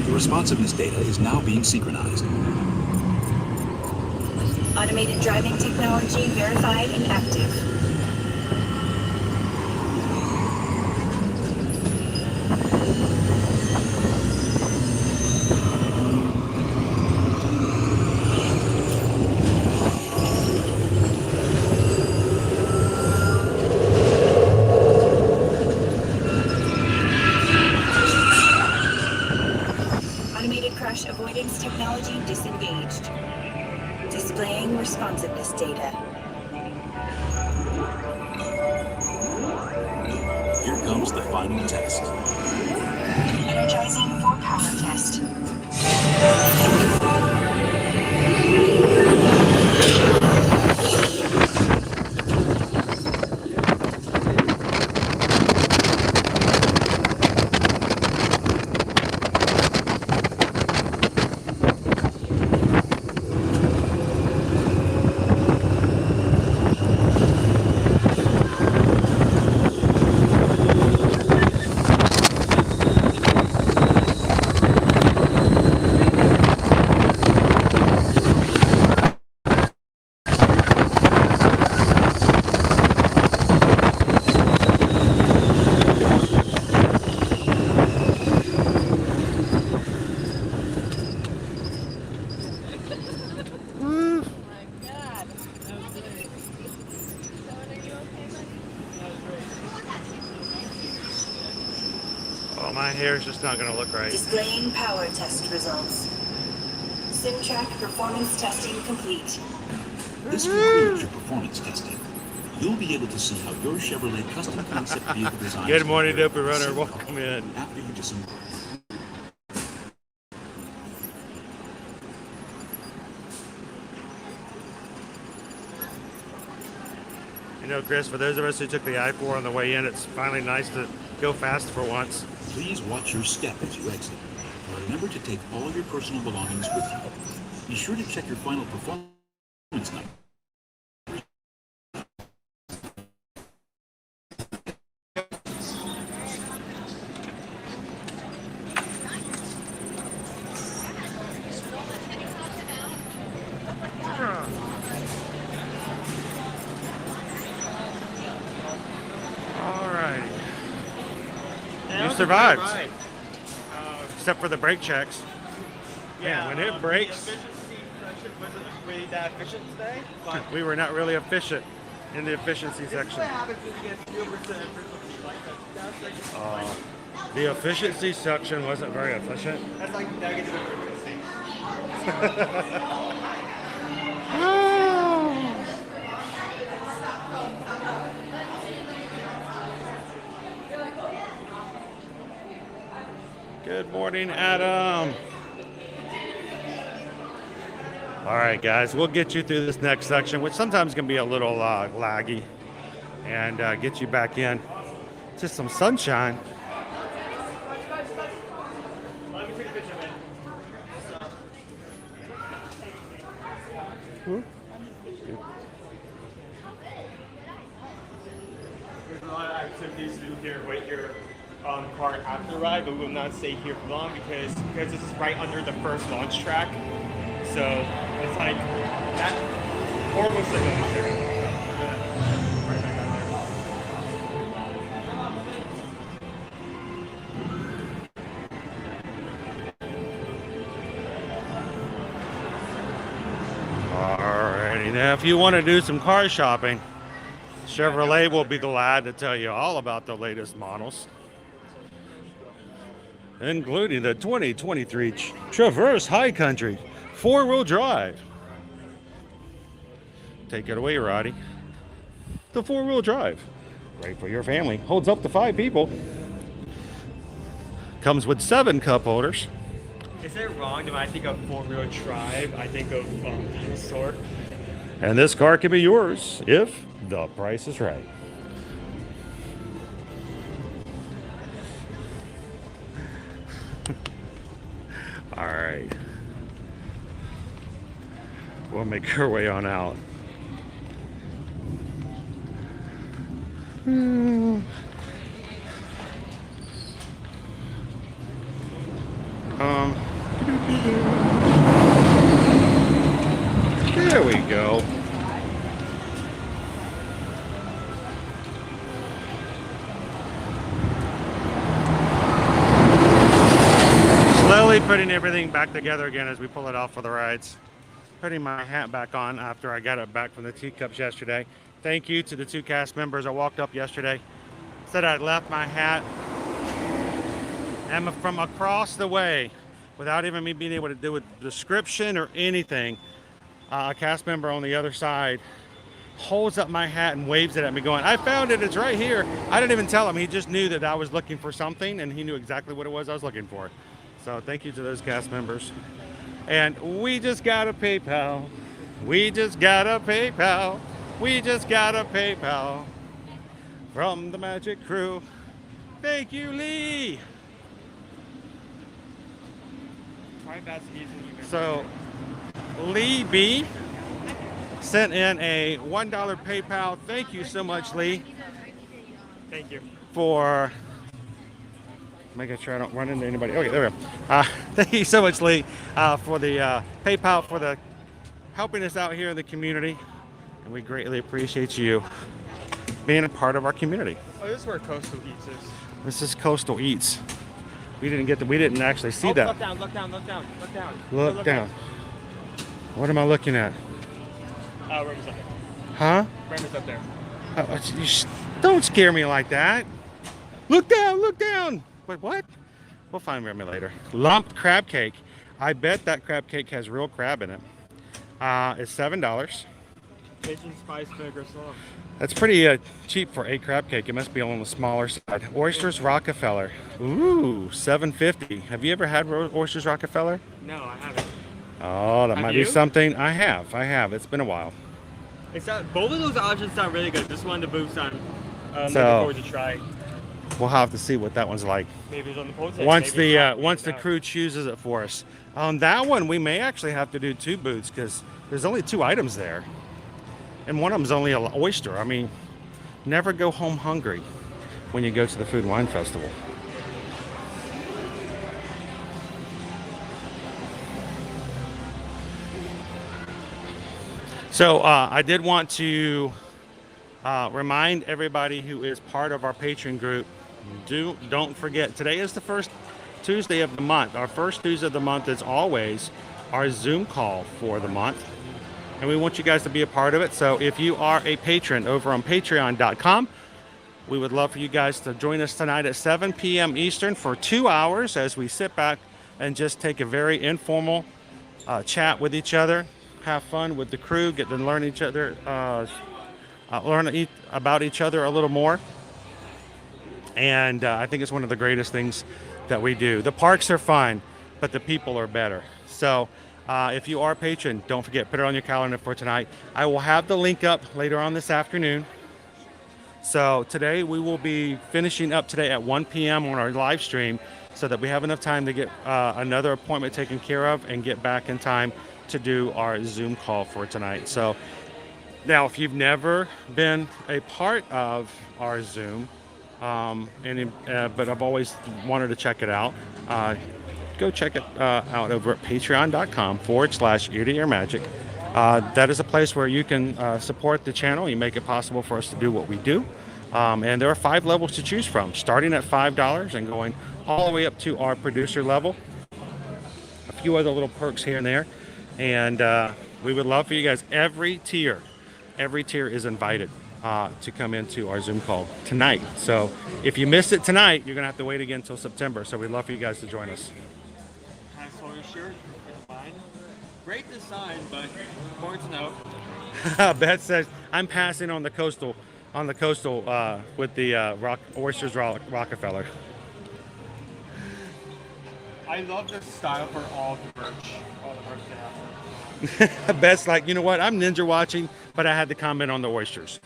the responsiveness data is now being synchronized. Automated driving technology verified and active. Avoidance technology disengaged. Displaying responsiveness data. Here comes the final test. Energizing for power test. My hair is just not going to look right. Displaying power test results. SimTrack performance testing complete. This concludes your performance testing. You'll be able to see how your Chevrolet custom concept vehicle design. Good morning, Dopey Runner. Welcome in. After you disassemble. You know, Chris, for those of us who took the I-4 on the way in, it's finally nice to go fast for once. Please watch your step as you exit. Remember to take all your personal belongings with you. Be sure to check your final performance night. Survived. Except for the brake checks. Yeah, man, when it breaks. The efficiency wasn't really that efficient today. But we were not really efficient. in the efficiency section. The efficiency section wasn't very efficient. That's like negative efficiency. Good morning, Adam. All right, guys, we'll get you through this next section, which sometimes can be a little laggy, and get you back in to some sunshine. There's a lot of activities to do here. Wait your car after the ride, but we will not stay here for long because this is right under the first launch track. So it's like that horrible signal there. Alrighty, now if you want to do some car shopping, Chevrolet will be glad to tell you all about the latest models, including the 2023 Traverse High Country 4-wheel drive. Take it away, Roddy. The 4-wheel drive, great for your family, holds up to 5 people, comes with 7 cup holders. Is it wrong that when I think of 4-wheel drive, I think of dinosaur? And this car can be yours if the price is right. All right. We'll make our way on out. There we go. Slowly putting everything back together again as we pull it off for the rides. Putting my hat back on after I got it back from the teacups yesterday. Thank you to the 2 cast members. I walked up yesterday, said I'd left my hat, and from across the way, without even me being able to do a description or anything, a cast member on the other side holds up my hat and waves it at me going, I found it, it's right here. I didn't even tell him. He just knew that I was looking for something, and he knew exactly what it was I was looking for. So thank you to those cast members. And we just got a PayPal. We just got a PayPal. We just got a PayPal from the Magic Crew. Thank you, Lee. So Lee B sent in a $1 PayPal. Thank you so much, Lee. Thank you. For making sure I don't run into anybody. Okay, there we go. Thank you so much, Lee, for the PayPal, for the helping us out here in the community. And we greatly appreciate you being a part of our community. Oh, this is where Coastal Eats is. This is Coastal Eats. We didn't actually see that. Look down, look down, look down, look down. Look down. What am I looking at? Remy's up there. Huh? Remy's up there. Don't scare me like that. Look down, look down. Wait, what? We'll find Remy later. Lump crab cake. I bet that crab cake has real crab in it. It's $7. Cajun spice vinegar sauce. That's pretty cheap for a crab cake. It must be on the smaller side. Oysters Rockefeller. Ooh, $7.50. Have you ever had Oysters Rockefeller? No, I haven't. Oh, that might be something. I have. It's been a while. Both of those options sound really good. This one, the booths, I'm looking forward to try. We'll have to see what that one's like. Maybe it's on the post. Once the crew chooses it for us. On that one, we may actually have to do 2 booths because there's only 2 items there. And one of them's only an oyster. I mean, never go home hungry when you go to the Food and Wine Festival. So I did want to remind everybody who is part of our Patreon group, don't forget, today is the first Tuesday of the month. Our first Tuesday of the month is always our Zoom call for the month. and we want you guys to be a part of it. So if you are a patron over on patreon.com, we would love for you guys to join us tonight at 7 p.m. Eastern for 2 hours as we sit back and just take a very informal chat with each other, have fun with the crew, get to learn each other, learn about each other a little more. And I think it's one of the greatest things that we do. The parks are fun, but the people are better. So if you are a patron, don't forget, put it on your calendar for tonight. I will have the link up later on this afternoon. So today we will be finishing up today at 1 p.m. on our live stream so that we have enough time to get another appointment taken care of and get back in time to do our Zoom call for tonight. So now, if you've never been a part of our Zoom, but I've always wanted to check it out, go check it out over at patreon.com/ear-to-ear magic. That is a place where you can support the channel. You make it possible for us to do what we do. And there are 5 levels to choose from, starting at $5 and going all the way up to our producer level. A few other little perks here and there. And we would love for you guys, every tier is invited to come into our Zoom call tonight. So if you missed it tonight, you're going to have to wait again until September. So we'd love for you guys to join us. I saw your shirt. It's mine. Great design, but more to know. Beth says, I'm passing on the coastal with the Oysters Rockefeller. I love this style for all the merch they have. Beth's like, you know what? I'm ninja watching, but I had to comment on the oysters.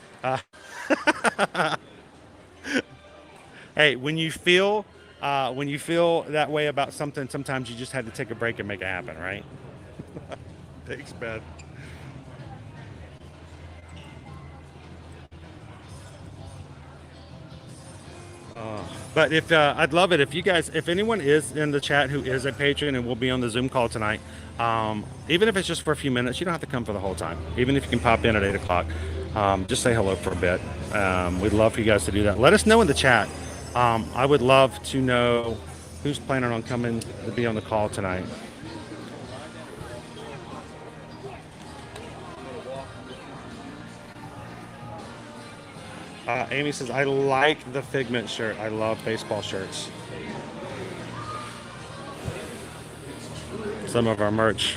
Hey, when you feel that way about something, sometimes you just had to take a break and make it happen, right? Thanks, Beth. But if I'd love it if you guys, if anyone is in the chat who is a patron and will be on the Zoom call tonight, even if it's just for a few minutes, you don't have to come for the whole time. Even if you can pop in at 8 o'clock, just say hello for a bit. We'd love for you guys to do that. Let us know in the chat. I would love to know who's planning on coming to be on the call tonight. Amy says, I like the Figment shirt. I love baseball shirts. Some of our merch.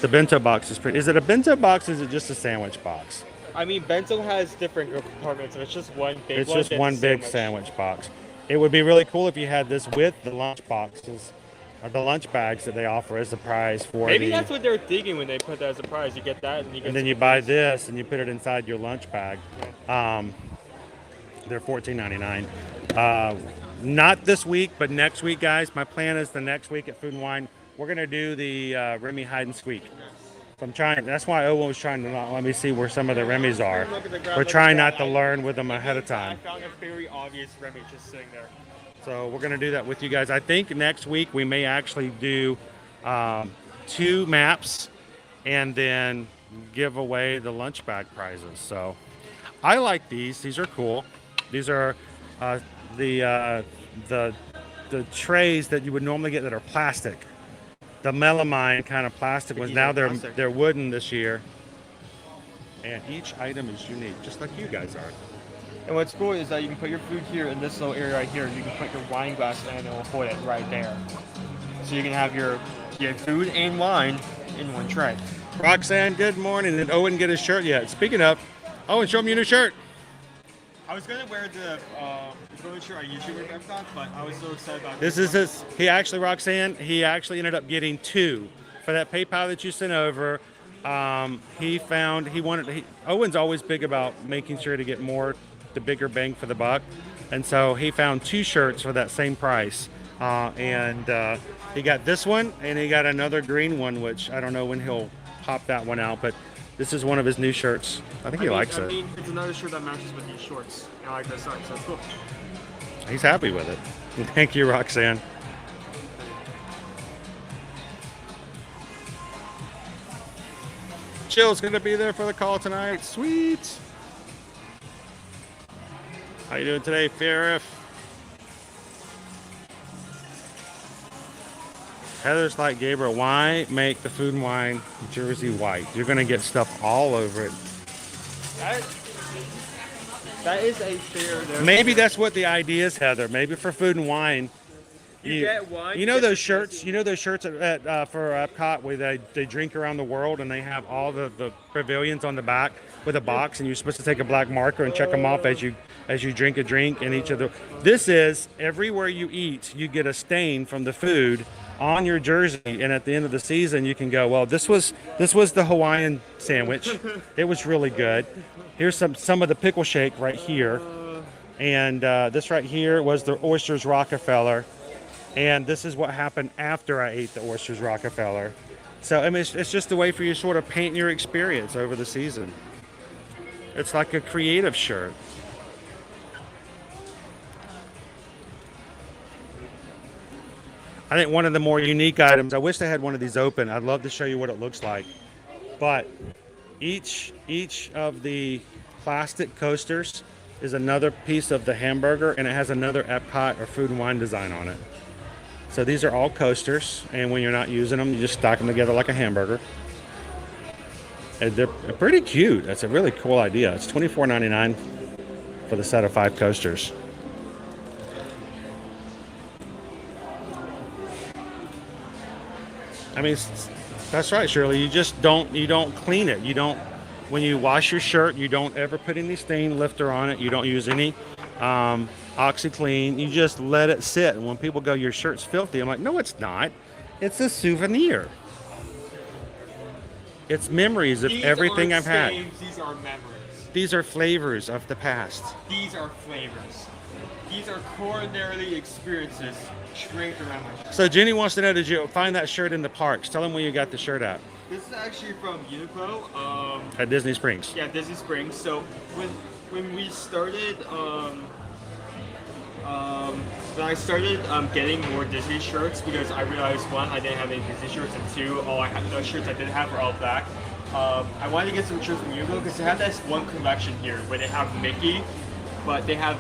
The bento box is pretty. Is it a bento box or is it just a sandwich box? I mean, bento has different compartments. If it's just one big It's one, just then one it's big sandwich box. It would be really cool if you had this with the lunch boxes, or the lunch bags that they offer as a prize for Maybe that's what they're thinking when they put that as a prize. You get that, and you get. And then you buy this and you put it inside your lunch bag. They're $14.99. Not this week, but next week, guys. My plan is the next week at Food and Wine, we're gonna do the Remy hide and squeak. So I'm trying. That's why Owen was trying to not let me see where some of the Remy's are. We're trying not to learn with them ahead of time. I found a very obvious Remy just sitting there. So we're gonna do that with you guys. I think next week we may actually do 2 maps and then give away the lunch bag prizes. So I like these. These are cool. These are the trays that you would normally get that are plastic. The melamine kind of plastic ones. Now they're wooden this year. And each item is unique, just like you guys are. And what's cool is that you can put your food here in this little area right here. You can put your wine glass and it will hold it right there. So you can have your food and wine in one tray. Roxanne, good morning. Did Owen get his shirt yet? Speaking of, Owen, show me your new shirt. I was gonna wear the shirt I usually wear at Epcot, but I was so excited about This is his. Roxanne, he actually ended up getting 2 for that PayPal that you sent over. Owen's always big about making sure to get the bigger bang for the buck, and so he found 2 shirts for that same price. And he got this one, and he got another green one, which I don't know when he'll pop that one out, but this is one of his new shirts. I think he likes it. It's another shirt that matches with these shorts. I like this sign, so it's cool. He's happy with it. Thank you, Roxanne. Chill's gonna be there for the call tonight. Sweet. How you doing today, Farif? Heather's like, Gabriel, why make the Food and Wine jersey white? You're going to get stuff all over it. That is a fair. Maybe that's what the idea is, Heather. Maybe for Food and Wine. You get wine. You know those shirts? You know those shirts at for Epcot where they drink around the world and they have all the pavilions on the back with a box and you're supposed to take a black marker and check them off as you drink a drink in each of the. This is everywhere you eat, you get a stain from the food on your jersey, and at the end of the season you can go, well, this was the Hawaiian sandwich. It was really good. Here's some of the pickle shake right here, and this right here was the Oysters Rockefeller. And this is what happened after I ate the Oysters Rockefeller. So, I mean, it's just a way for you to sort of paint your experience over the season. It's like a creative shirt. I think one of the more unique items, I wish they had one of these open. I'd love to show you what it looks like. But each of the plastic coasters is another piece of the hamburger, and it has another Epcot or Food and Wine design on it. So these are all coasters, and when you're not using them, you just stack them together like a hamburger. And they're pretty cute. That's a really cool idea. It's $24.99 for the set of 5 coasters. I mean, that's right, Shirley. You don't clean it. When you wash your shirt, you don't ever put any stain lifter on it. You don't use any OxyClean. You just let it sit. And when people go, your shirt's filthy, I'm like, no, it's not. It's a souvenir. It's memories of everything I've had. These are memories. These are flavors of the past. These are flavors. These are culinary experiences draped around my shirt. So Jenny wants to know, did you find that shirt in the parks? Tell them where you got the shirt at. This is actually from Uniqlo. At Disney Springs. Yeah, Disney Springs. So when we started, when I started getting more Disney shirts, because I realized, one, I didn't have any Disney shirts, and two, the shirts I did have were all black. I wanted to get some shirts from Uniqlo because they have this one collection here where they have Mickey, but they have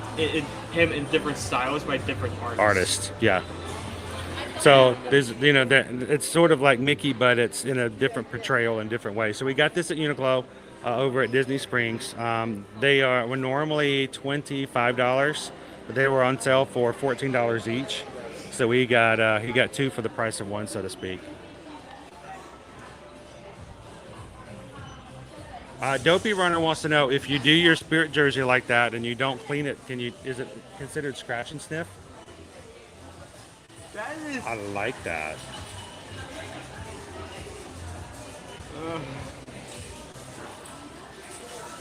him in different styles by different artists. Yeah. So there's, it's sort of like Mickey, but it's in a different portrayal in different ways. So we got this at Uniqlo over at Disney Springs. They were normally $25, but they were on sale for $14 each. So he got 2 for the price of 1, so to speak. Dopey Runner wants to know, if you do your Spirit jersey like that and you don't clean it, is it considered scratch and sniff? I like that.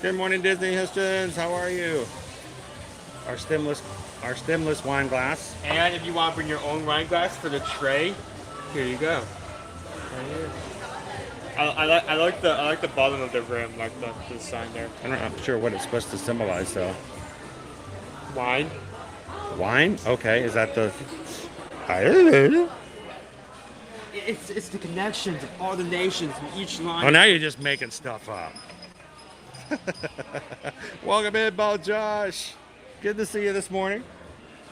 Good morning, Disney Histons. How are you? Our stemless wine glass. And if you want to bring your own wine glass for the tray, here you go. Right here. I like the bottom of the rim, like the sign there. I'm not sure what it's supposed to symbolize though. Wine. Wine? Okay, is that the? It's the connections of all the nations in each line. Oh, now you're just making stuff up. Welcome in, Ball Josh. Good to see you this morning.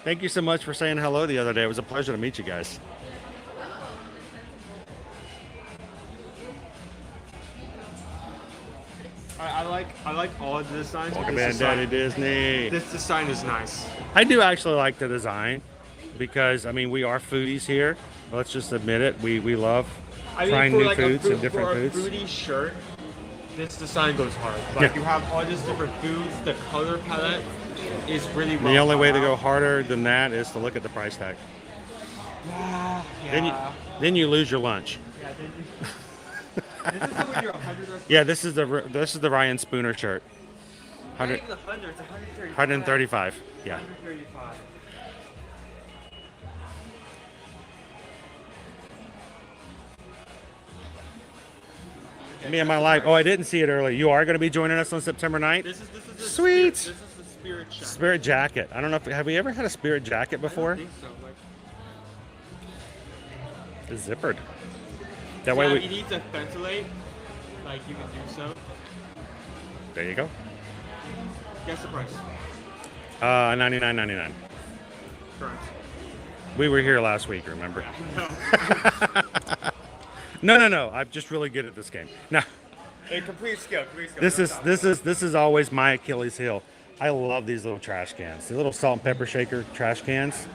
Thank you so much for saying hello the other day. It was a pleasure to meet you guys. I like all of the designs. Welcome in, Daddy Disney. This design is nice. I do actually like the design because, I mean, we are foodies here. Let's just admit it. We love trying new foods and different foods. For a foodie shirt, this design goes hard. Like, you have all these different foods. The color palette is really well. The only way to go harder than that is to look at the price tag. Yeah. Then you lose your lunch. Yeah, this is this is the Ryan Spooner shirt. 135. Yeah. 135. Me and my life. Oh, I didn't see it earlier. You are going to be joining us on September 9th? This is Sweet. This is the Spirit jacket. Spirit jacket. I don't know have we ever had a Spirit jacket before? I don't think so. It's zippered. That way if you need to ventilate, like, you can do so. There you go. Guess the price. $99.99. Correct. We were here last week, remember? No. I'm just really good at this game. No. A complete skill. This is always my Achilles heel. I love these little trash cans. The little salt and pepper shaker trash cans.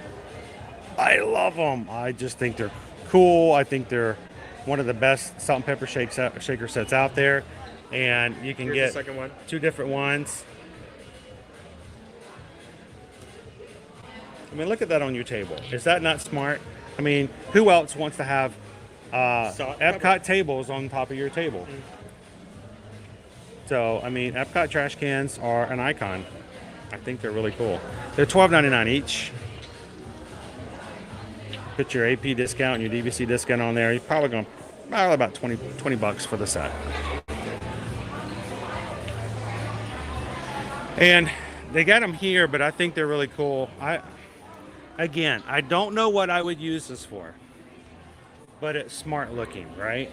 I love them. I just think they're cool. I think they're one of the best salt and pepper shaker sets out there. And you can get the second one. 2 different ones. I mean, look at that on your table. Is that not smart? I mean, who else wants to have Epcot tables on top of your table? So, I mean, Epcot trash cans are an icon. I think they're really cool. They're $12.99 each. Put your AP discount and your DVC discount on there. You're probably going to about 20 bucks for the set. And they got them here, but I think they're really cool. Again, I don't know what I would use this for, but it's smart looking, right?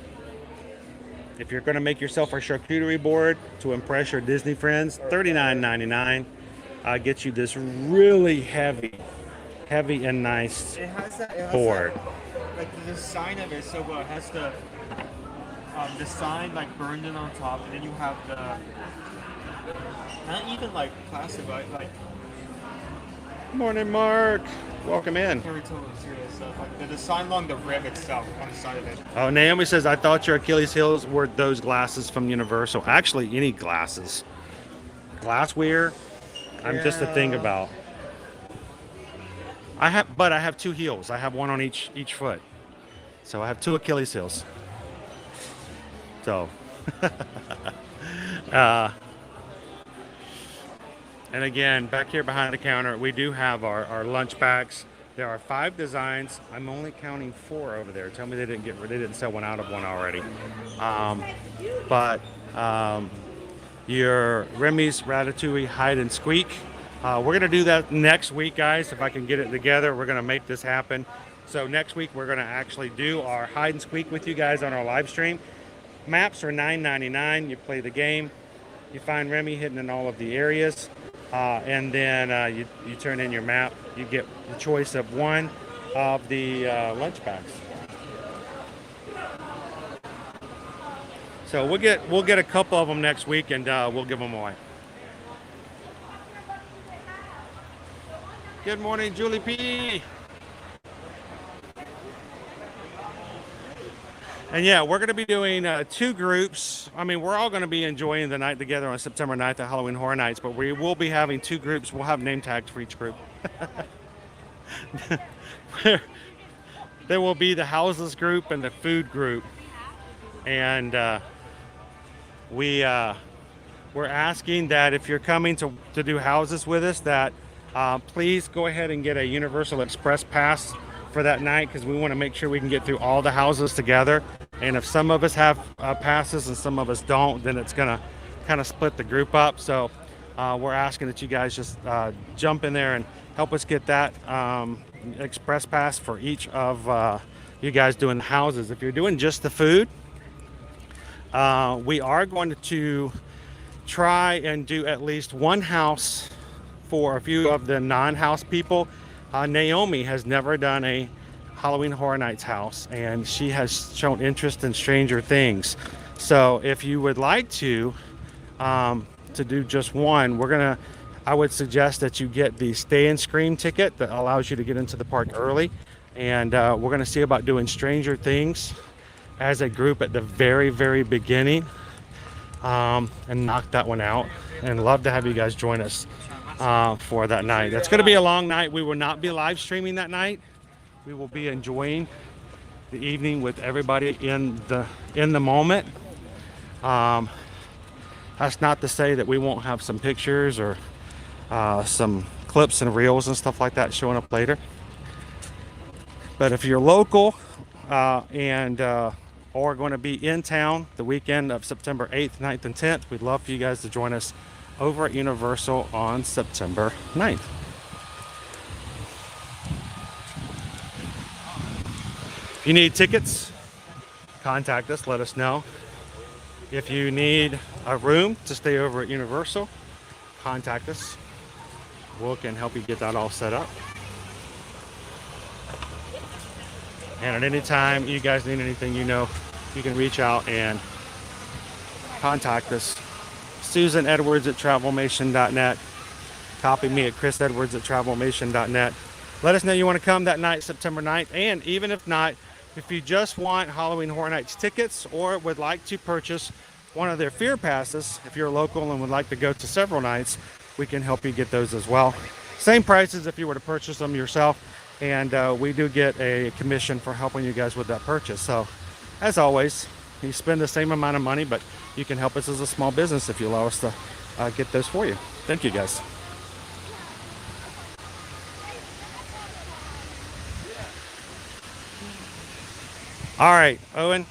If you're going to make yourself a charcuterie board to impress your Disney friends, $39.99 gets you this really heavy and nice board. Like the design of it is so well. It has the sign like burned in on top, and then you have the not even like plastic, but like. Morning, Mark. Welcome in. Like the design along the rim itself on the side of it. Oh, Naomi says, I thought your Achilles heels were those glasses from Universal. Actually, any glasses. Glassware, I'm just a thing about. I have 2 heels. I have one on each foot. So I have 2 Achilles heels. So, and again, back here behind the counter, we do have our lunch bags. There are 5 designs. I'm only counting 4 over there. Tell me they didn't sell one out of one already. Your Remy's Ratatouille Hide and Squeak. We're gonna do that next week, guys. If I can get it together, we're gonna make this happen. So next week, we're gonna actually do our Hide and Squeak with you guys on our live stream. Maps are $9.99. You play the game. You find Remy hidden in all of the areas. And then you turn in your map. You get the choice of one of the lunch bags. So we'll get a couple of them next week, and we'll give them away. Good morning, Julie P. And yeah, we're going to be doing 2 groups. I mean, we're all going to be enjoying the night together on September 9th at Halloween Horror Nights, but we will be having 2 groups. We'll have name tags for each group. There will be the houses group and the food group. And we're asking that if you're coming to do houses with us, that please go ahead and get a Universal Express pass for that night, because we want to make sure we can get through all the houses together. And if some of us have passes and some of us don't, then it's going to kind of split the group up. So we're asking that you guys just jump in there and help us get that express pass for each of you guys doing the houses. If you're doing just the food, we are going to try and do at least one house for a few of the non-house people. Naomi has never done a Halloween Horror Nights house, and she has shown interest in Stranger Things. So if you would like to do just one, I would suggest that you get the Stay and Scream ticket that allows you to get into the park early. And we're going to see about doing Stranger Things as a group at the very, very beginning, and knock that one out. And love to have you guys join us for that night. It's going to be a long night. We will not be live streaming that night. We will be enjoying the evening with everybody in the moment. That's not to say that we won't have some pictures or some clips and reels and stuff like that showing up later. But if you're local or going to be in town the weekend of September 8th, 9th, and 10th, we'd love for you guys to join us over at Universal on September 9th. If you need tickets, contact us, let us know. If you need a room to stay over at Universal, contact us. We can help you get that all set up. And at any time you guys need anything, you know, you can reach out and contact us. susanedwards@travelmation.net. Copy me at chrisedwards@travelmation.net. Let us know you want to come that night, September 9th. And even if not, if you just want Halloween Horror Nights tickets or would like to purchase one of their Fear Passes, if you're local and would like to go to several nights, we can help you get those as well. Same prices if you were to purchase them yourself. And we do get a commission for helping you guys with that purchase. So, as always, you spend the same amount of money, but you can help us as a small business if you allow us to get those for you. Thank you, guys. All right, Owen.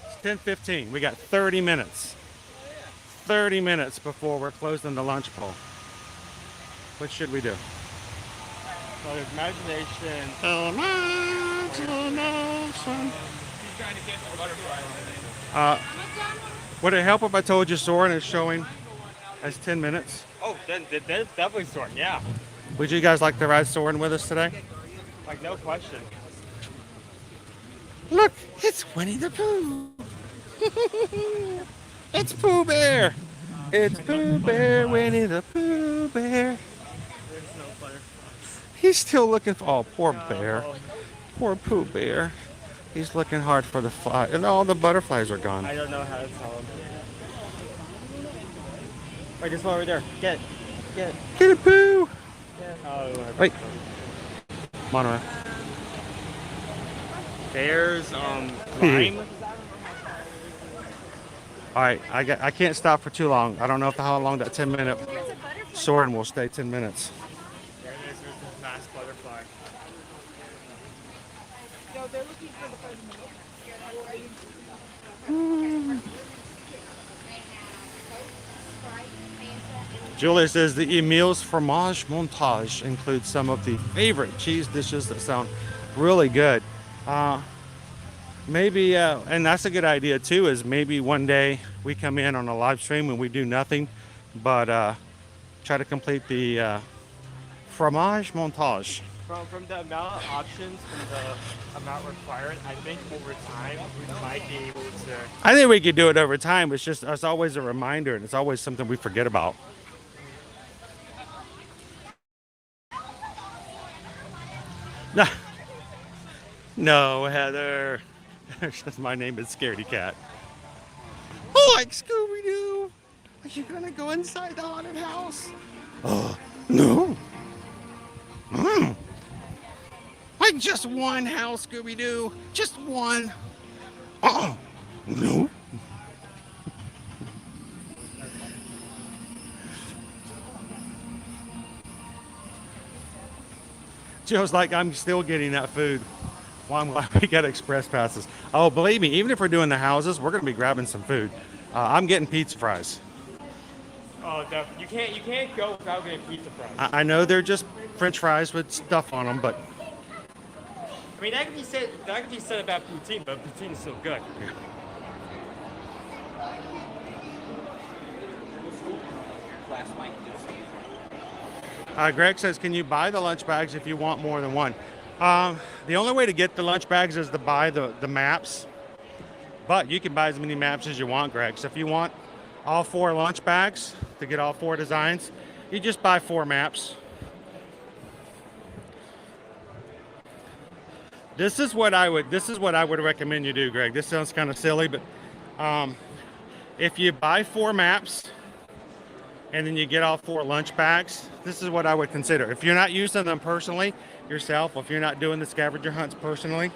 It's 10:15. We got 30 minutes. 30 minutes before we're closing the lunch bowl. What should we do? So imagination. Would it help if I told you Soarin is showing as 10 minutes? Oh, then definitely Soarin, yeah. Would you guys like to ride Soarin with us today? Like, no question. Look, it's Winnie the Pooh. It's Pooh Bear. It's Pooh Bear, Winnie the Pooh Bear. He's still looking for, oh, poor bear. Poor Pooh Bear. He's looking hard for the fly, and all the butterflies are gone. I don't know how to tell him. Wait, this one over there. Get it. Get it, Pooh. Oh, wait. Monorail. Bears, lime. All right, I can't stop for too long. I don't know how long that 10-minute Soarin will stay. 10 minutes. There it is. There's this masked butterfly. No, they're looking for the first Julia says the Emile's fromage montage includes some of the favorite cheese dishes that sound really good. Maybe, and that's a good idea too, is maybe one day we come in on a live stream and we do nothing but try to complete the fromage montage. From the amount of options, from the amount required, I think over time we might be able to. I think we could do it over time. It's always a reminder, and it's always something we forget about. No, Heather. My name is Scaredy Cat. Oh, like Scooby-Doo. Are you gonna go inside the haunted house? Oh, no. Like just one house, Scooby-Doo. Just one. Oh, no. Joe's like, I'm still getting that food. Well, I'm glad we got express passes. Oh, believe me, even if we're doing the houses, we're going to be grabbing some food. I'm getting pizza fries. Oh, you can't go without getting pizza fries. I know they're just French fries with stuff on them, but I mean, that could be said about poutine, but poutine is still good. Greg says, can you buy the lunch bags if you want more than one? The only way to get the lunch bags is to buy the maps, but you can buy as many maps as you want, Greg. So if you want all 4 lunch bags to get all 4 designs, you just buy 4 maps. This is what I would recommend you do, Greg. This sounds kind of silly, but if you buy 4 maps and then you get all 4 lunch bags, this is what I would consider. If you're not using them personally yourself, if you're not doing the scavenger hunts personally,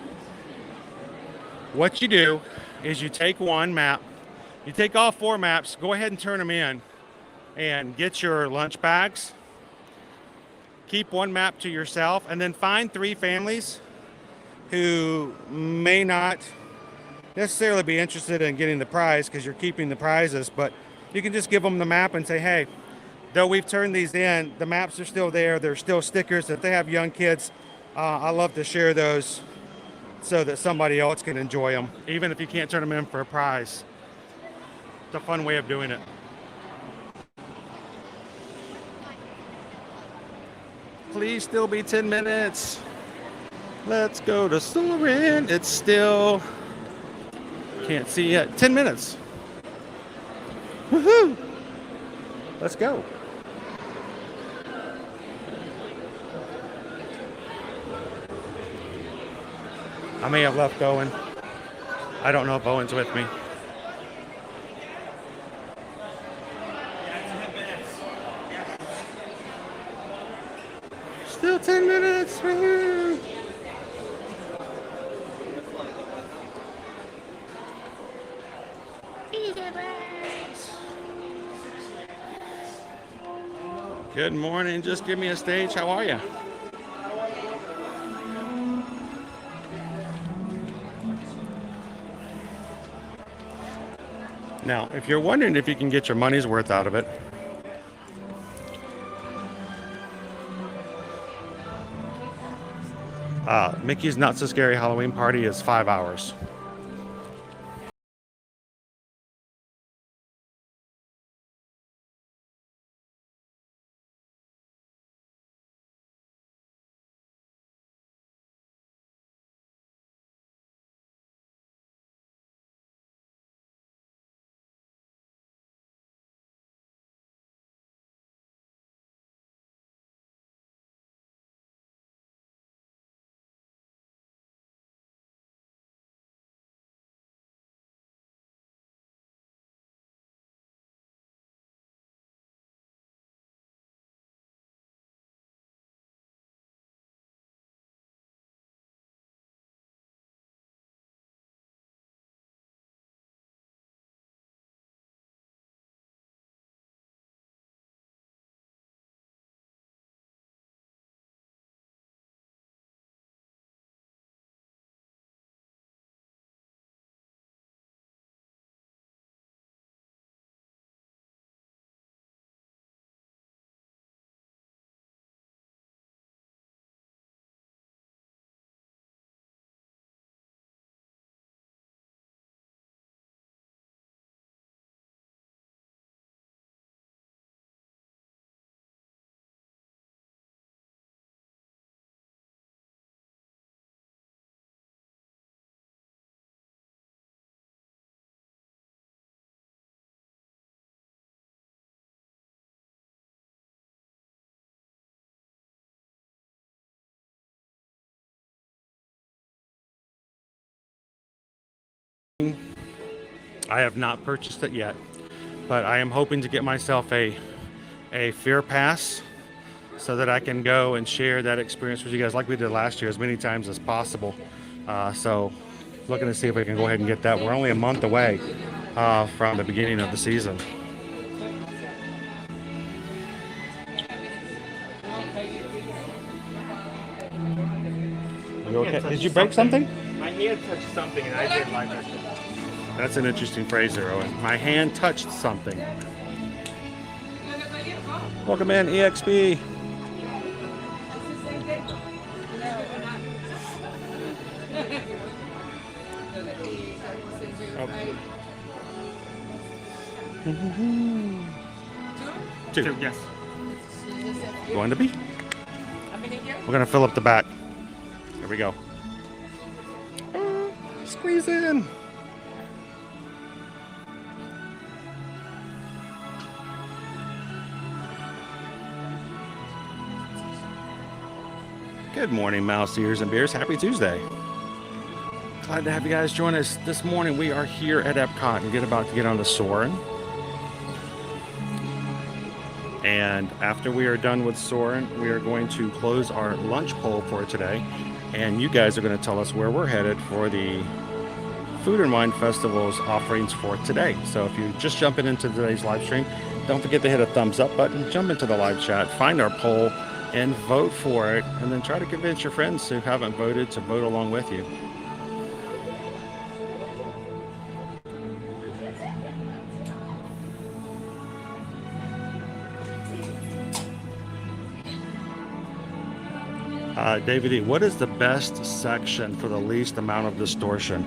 what you do is you take one map, you take all 4 maps, go ahead and turn them in and get your lunch bags. Keep 1 map to yourself, and then find 3 families who may not necessarily be interested in getting the prize because you're keeping the prizes, but you can just give them the map and say, hey, though we've turned these in, the maps are still there. There's still stickers. If they have young kids, I love to share those so that somebody else can enjoy them, even if you can't turn them in for a prize. It's a fun way of doing it. Please still be 10 minutes. Let's go to Soarin. It's still, can't see yet, 10 minutes. Woohoo! Let's go. I may have left Owen. I don't know if Owen's with me. Still 10 minutes. Woo-hoo. Good morning. Just give me a stage. How are you? Now, if you're wondering if you can get your money's worth out of it, Mickey's Not So Scary Halloween Party is 5 hours. I have not purchased it yet, but I am hoping to get myself a fear pass so that I can go and share that experience with you guys like we did last year as many times as possible. So looking to see if we can go ahead and get that. We're only a month away from the beginning of the season. You okay? Did you break something? My hand touched something and I didn't like it. That's an interesting phrase there, Owen. My hand touched something. Welcome in, EXP. Two, yes. Going to be? We're going to fill up the back. There we go. Squeeze in. Good morning, mouse ears and beers. Happy Tuesday. Glad to have you guys join us this morning. We are here at Epcot and about to get on the Soarin'. And after we are done with Soarin', we are going to close our lunch poll for today. And you guys are going to tell us where we're headed for the Food and Wine Festival's offerings for today. So if you're just jumping into today's live stream, don't forget to hit a thumbs up button, jump into the live chat, find our poll, and vote for it, and then try to convince your friends who haven't voted to vote along with you. David E., what is the best section for the least amount of distortion?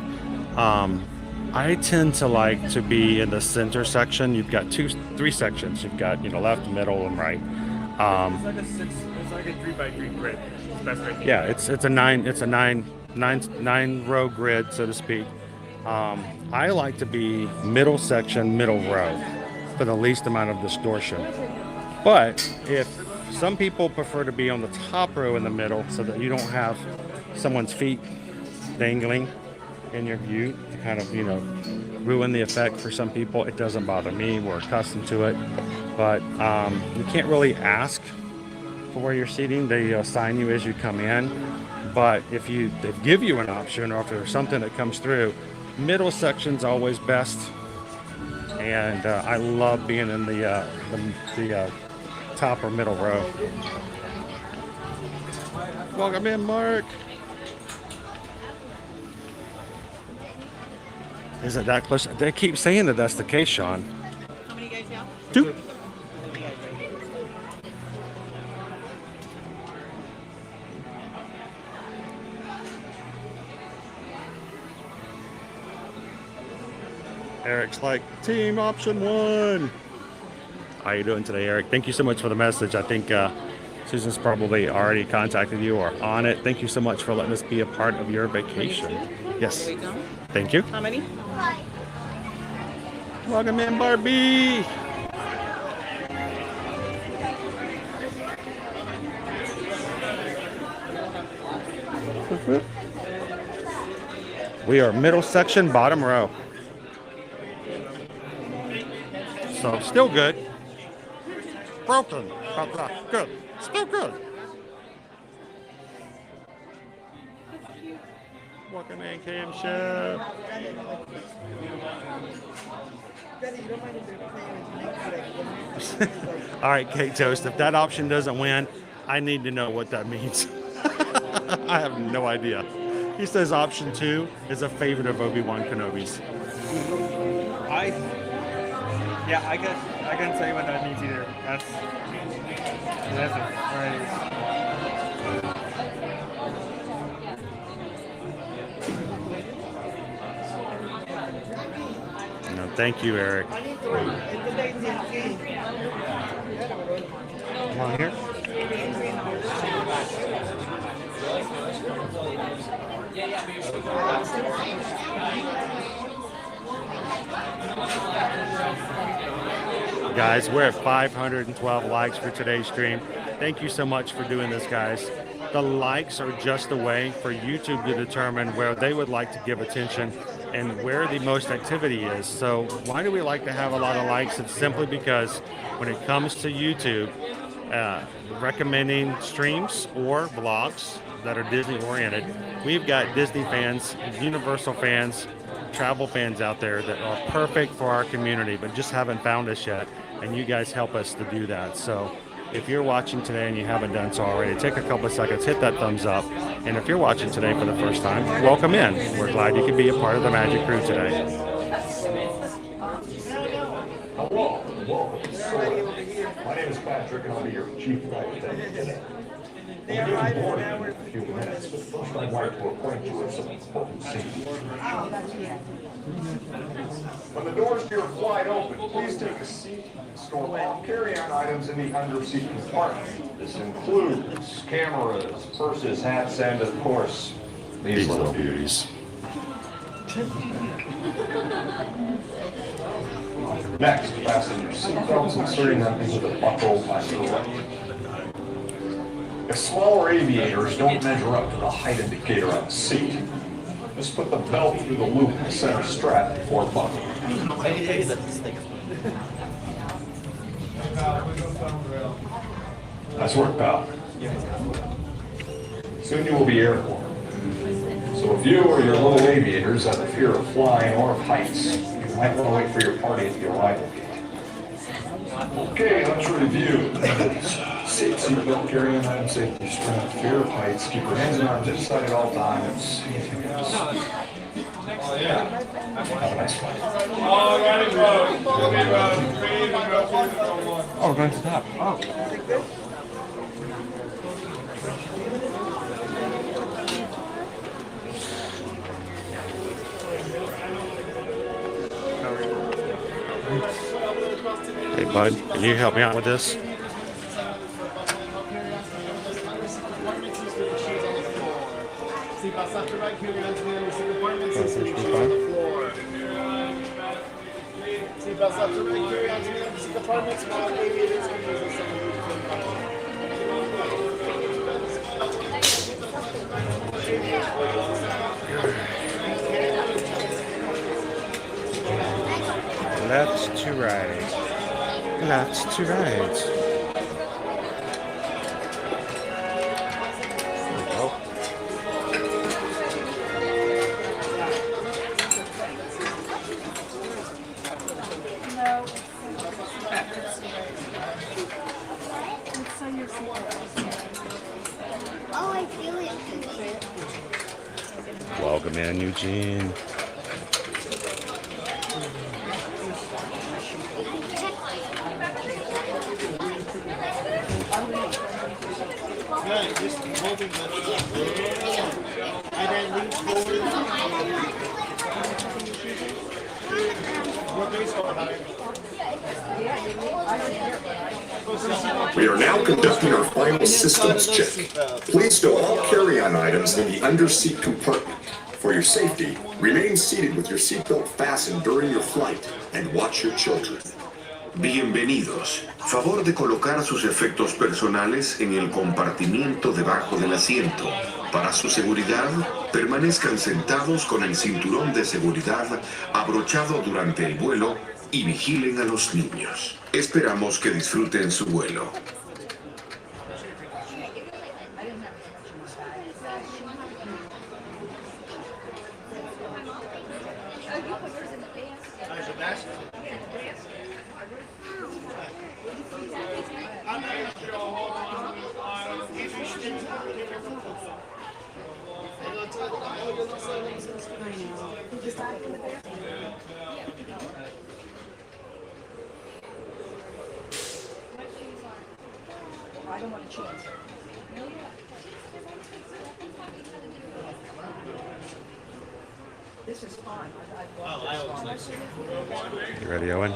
I tend to like to be in the center section. You've got three sections. You've got left, middle, and right. It's like a 3x3 grid. It's the best way to Yeah, it's a nine row grid, so to speak. I like to be middle section, middle row for the least amount of distortion. But if some people prefer to be on the top row in the middle so that you don't have someone's feet dangling in your view to kind of, ruin the effect for some people. It doesn't bother me. We're accustomed to it. But you can't really ask for where you're seating. They assign you as you come in. But if they give you an option, or if there's something that comes through, middle section's always best. And I love being in the top or middle row. Welcome in, Mark. Is it that close? They keep saying that that's the case, Sean. How many guys now? 2. Eric's like, team option 1. How you doing today, Eric? Thank you so much for the message. I think Susan's probably already contacted you or on it. Thank you so much for letting us be a part of your vacation. Yes. Thank you. How many? Welcome in, Barbie. We are middle section, bottom row. So still good. Broken, but good. Still good. Welcome in, Cam Chef. All right, Cake Toast. If that option doesn't win, I need to know what that means. I have no idea. He says option 2 is a favorite of Obi-Wan Kenobi's. I guess I couldn't tell you what that means either. That's a phrase. No, thank you, Eric. Come on here. Guys, we're at 512 likes for today's stream. Thank you so much for doing this, guys. The likes are just a way for YouTube to determine where they would like to give attention and where the most activity is. So why do we like to have a lot of likes? It's simply because when it comes to YouTube, recommending streams or vlogs that are Disney oriented, we've got Disney fans, Universal fans, travel fans out there that are perfect for our community, but just haven't found us yet. And you guys help us to do that. So if you're watching today and you haven't done so already, take a couple of seconds, hit that thumbs up. And if you're watching today for the first time, welcome in. We're glad you could be a part of the Magic Crew today. Hello. My name is Patrick, and I'll be your chief flight attendant today. We'll get board in a few minutes, but first I'd like to acquaint you with some important safety. When the doors to your flight open, please take a seat and store all carry-on items in the under-seat compartment. This includes cameras, purses, hats, and, of course, these little beauties. Next, fasten your seatbelts, inserting them into the buckle on your right. If smaller aviators don't measure up to the height indicator on the seat, just put the belt through the loop in the center strap before buckling. Nice work, pal. Soon you will be airborne. So if you or your little aviators have a fear of flying or of heights, you might want to wait for your party at the arrival gate. Okay, let's review. Seatbelt, carry-on item, safety strap, fear of heights, keep your hands and arms inside at all times. Anything else? Have a nice flight. Oh, we're going to stop. Oh. Hey, bud, can you help me out with this? Seatbelts left to right, carry on to the underseat compartments, and seat shoes on the floor. Seatbelts left to right, carry on to the underseat compartments, while aviators can use the 7 Left to right. Left to right. Welcome in, Eugene. Good, just holding the and then lean forward. We are now conducting our final systems check. Please stow all carry-on items in the under-seat compartment. For your safety, remain seated with your seatbelt fastened during your flight and watch your children. Bienvenidos. Favor de colocar sus efectos personales en el compartimiento debajo del asiento. Para su seguridad, permanezcan sentados con el cinturón de seguridad abrochado durante el vuelo y vigilen a los niños. Esperamos que disfruten su vuelo. I don't want to change. This is fun. You ready, Owen?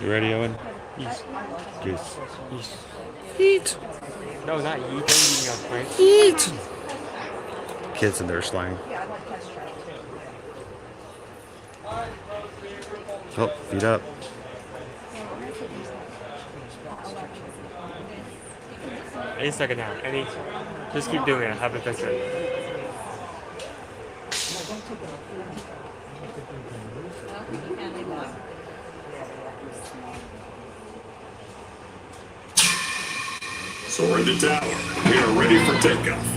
You ready, Owen? Yes. Yes. Yes. Eat. No, not eat. Don't eat up, right? Eat. Kids and their slang. Oh, feet up. Any second now. Any. Just keep doing it. Have a picture. Soarin to tower. We are ready for takeoff.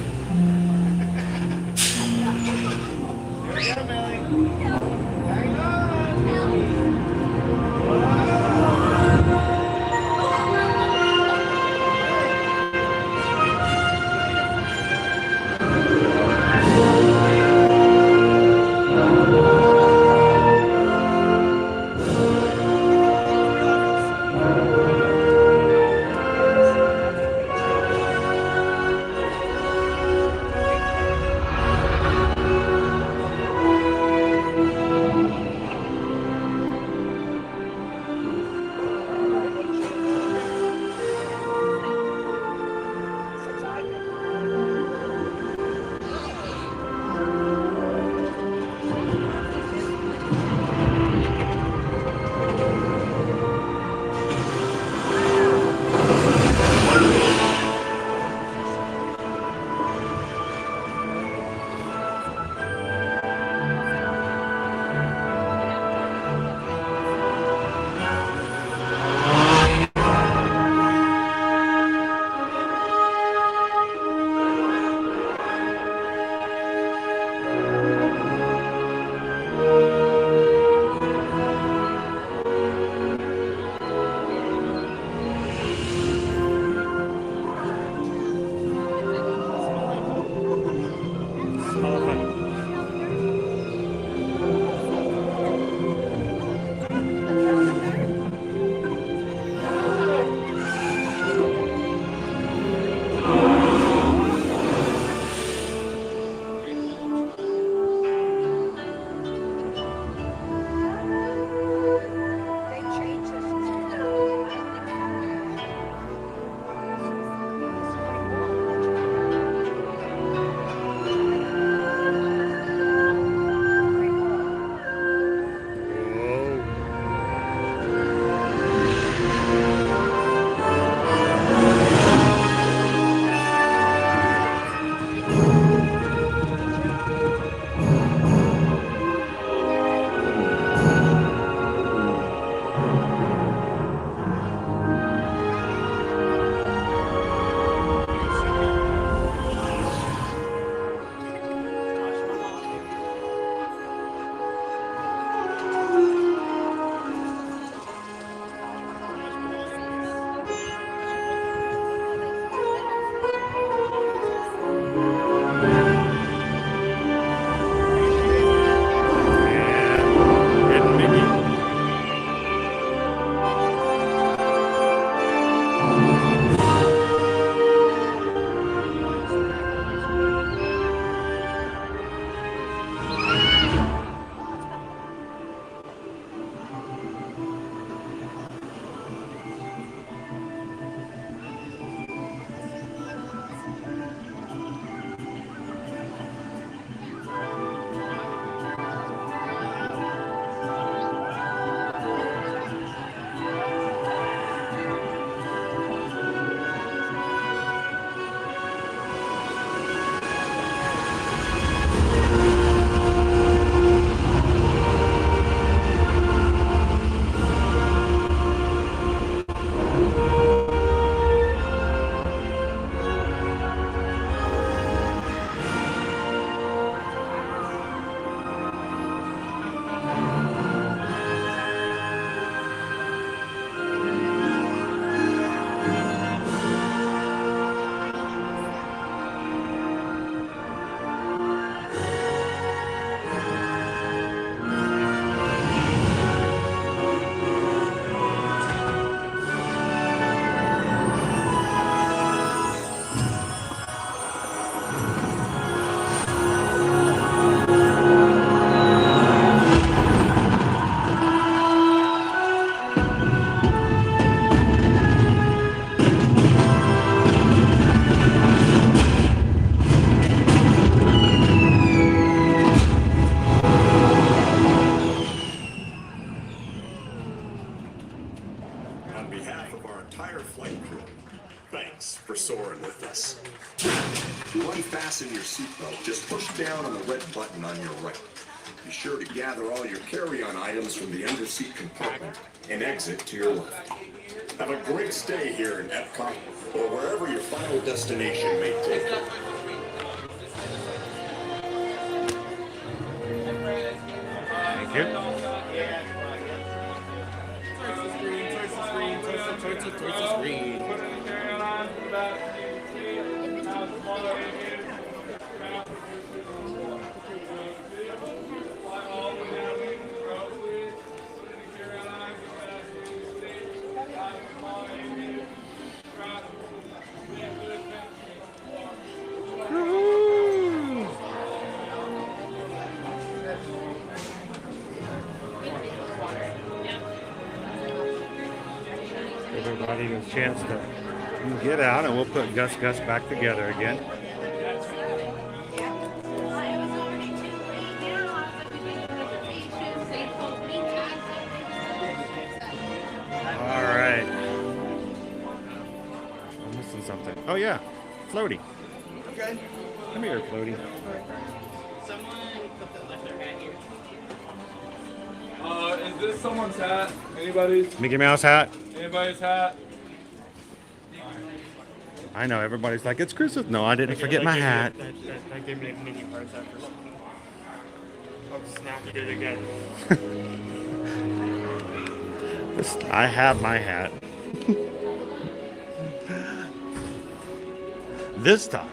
on behalf of our entire flight crew, thanks for soaring with us. To unfasten your seatbelt, just push down on the red button on your right. Be sure to gather all your carry-on items from the underseat compartment and exit to your left. Have a great stay here in Epcot or wherever your final destination may take you. Thank you. Everybody a chance to get out, and we'll put Gus back together again. All right. I'm missing something. Oh yeah, Floaty. Okay. Come here, Floaty. Is this someone's hat? Anybody's? Mickey Mouse hat. Anybody's hat? I know, everybody's like, it's Chris's. No, I didn't forget my hat. That gave me a mini heart attack for something. Oh, snapped it again. I have my hat. This time.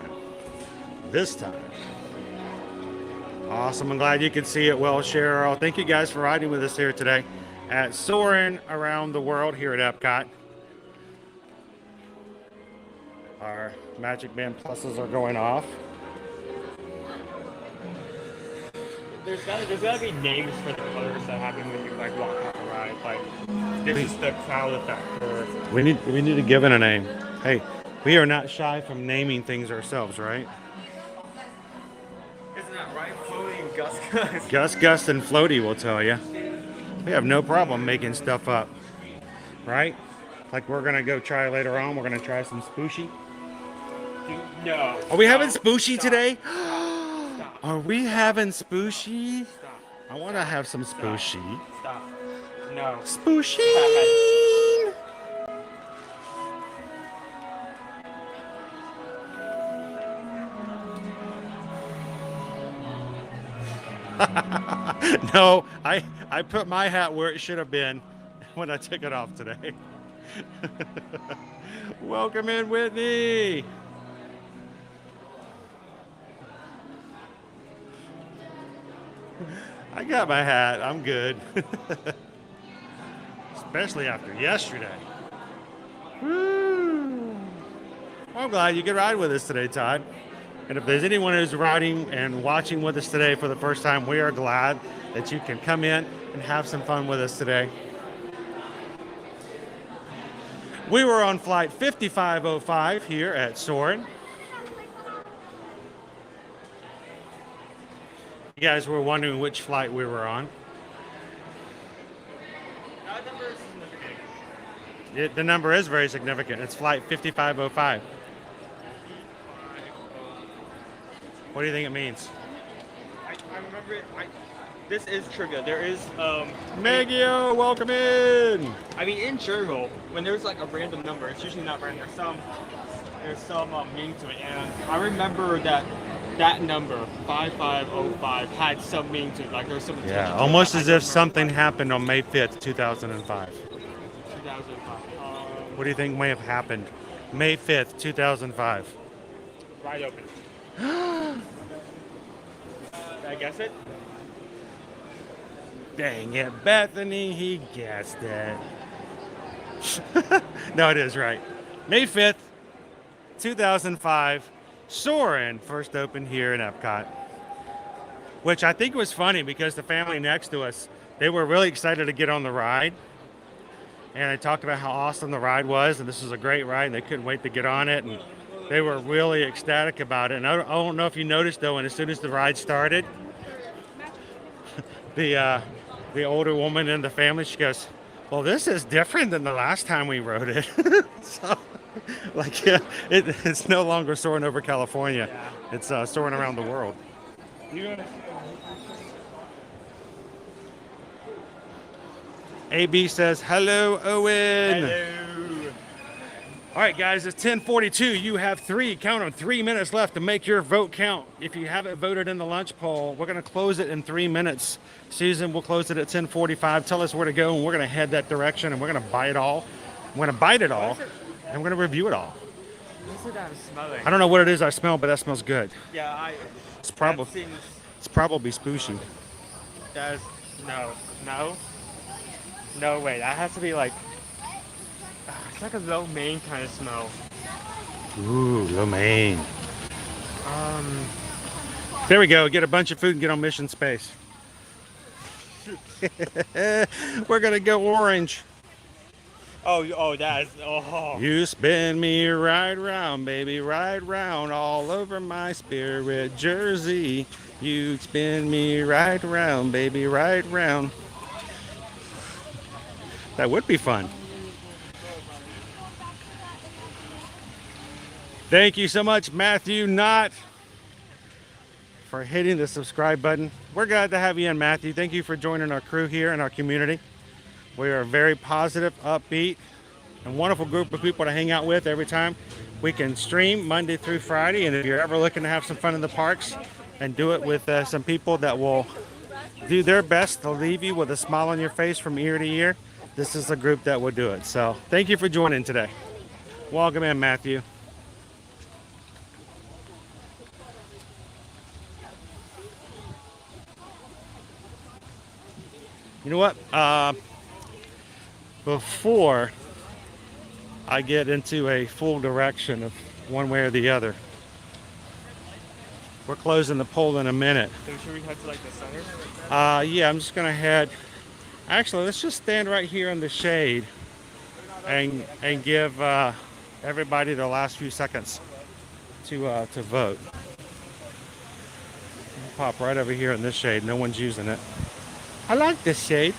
Awesome. I'm glad you can see it well, Cheryl. Thank you guys for riding with us here today at Soarin' Around the World here at Epcot. Our Magic Band Pluses are going off. There's gotta be names for the colors that happen when you like walk on the ride. Like this is the cloud effect. Or We need to give it a name. Hey, we are not shy from naming things ourselves, right? isn't that right? Floating Gus. Gus, and Floaty will tell you. We have no problem making stuff up, right? Like we're gonna go try later on. We're gonna try some spooshy. No. Are we having spooshy today? Are we having spooshy? I want to have some spooshy. Stop. No. Spooshy. No, I put my hat where it should have been when I took it off today. Welcome in, Whitney. I got my hat. I'm good. Especially after yesterday. Woo. I'm glad you could ride with us today, Todd. And if there's anyone who's riding and watching with us today for the first time, we are glad that you can come in and have some fun with us today. We were on flight 5505 here at Soarin'. You guys were wondering which flight we were on. That number is significant. The number is very significant. It's flight 5505. What do you think it means? I remember it. This is trivia. There is Magio, welcome in. I mean, in general, when there's like a random number, it's usually not random. There's some meaning to it, and I remember that number 5505 had some meaning to it. Like there was some. Yeah, almost as if something happened on May 5th, 2005. 2005. What do you think may have happened? May 5th, 2005. Right open. Did I guess it? Dang it, Bethany, he guessed it. No, it is right. May 5th, 2005, Soarin' first opened here in Epcot. Which I think was funny because the family next to us, they were really excited to get on the ride. And they talked about how awesome the ride was, and this was a great ride, and they couldn't wait to get on it. And they were really ecstatic about it. And I don't know if you noticed, though, and as soon as the ride started, the older woman in the family, she goes, Well, this is different than the last time we rode it. So, like, yeah, it's no longer soaring over California. It's soaring around the world. AB says, hello, Owen. Hello. All right, guys, it's 10:42. You have count on 3 minutes left to make your vote count. If you haven't voted in the lunch poll, we're going to close it in 3 minutes. Susan will close it at 10:45. Tell us where to go, and we're going to head that direction, and we're going to buy it all. We're going to bite it all, and we're going to review it all. What's it I'm smelling? I don't know what it is I smell, but that smells good. Yeah, It's probably spooshy. No way. That has to be like, it's like a lo mein kind of smell. Ooh, lo mein. There we go. Get a bunch of food and get on mission space. We're gonna go orange. Oh, You spin me right round, baby, right round, all over my spirit jersey. You spin me right round, baby, right round. That would be fun. Thank you so much, Matthew Knott, for hitting the subscribe button. We're glad to have you in, Matthew. Thank you for joining our crew here in our community. We are a very positive, upbeat, and wonderful group of people to hang out with every time. We can stream Monday through Friday, and if you're ever looking to have some fun in the parks and do it with some people that will do their best to leave you with a smile on your face from ear to ear, this is a group that will do it. So thank you for joining today. Welcome in, Matthew. You know what? Before I get into a full direction of one way or the other, we're closing the poll in a minute. So should we head to like the center? Yeah, I'm just gonna head. Actually, let's just stand right here in the shade and give everybody the last few seconds to vote. Pop right over here in this shade. No one's using it. I like this shade.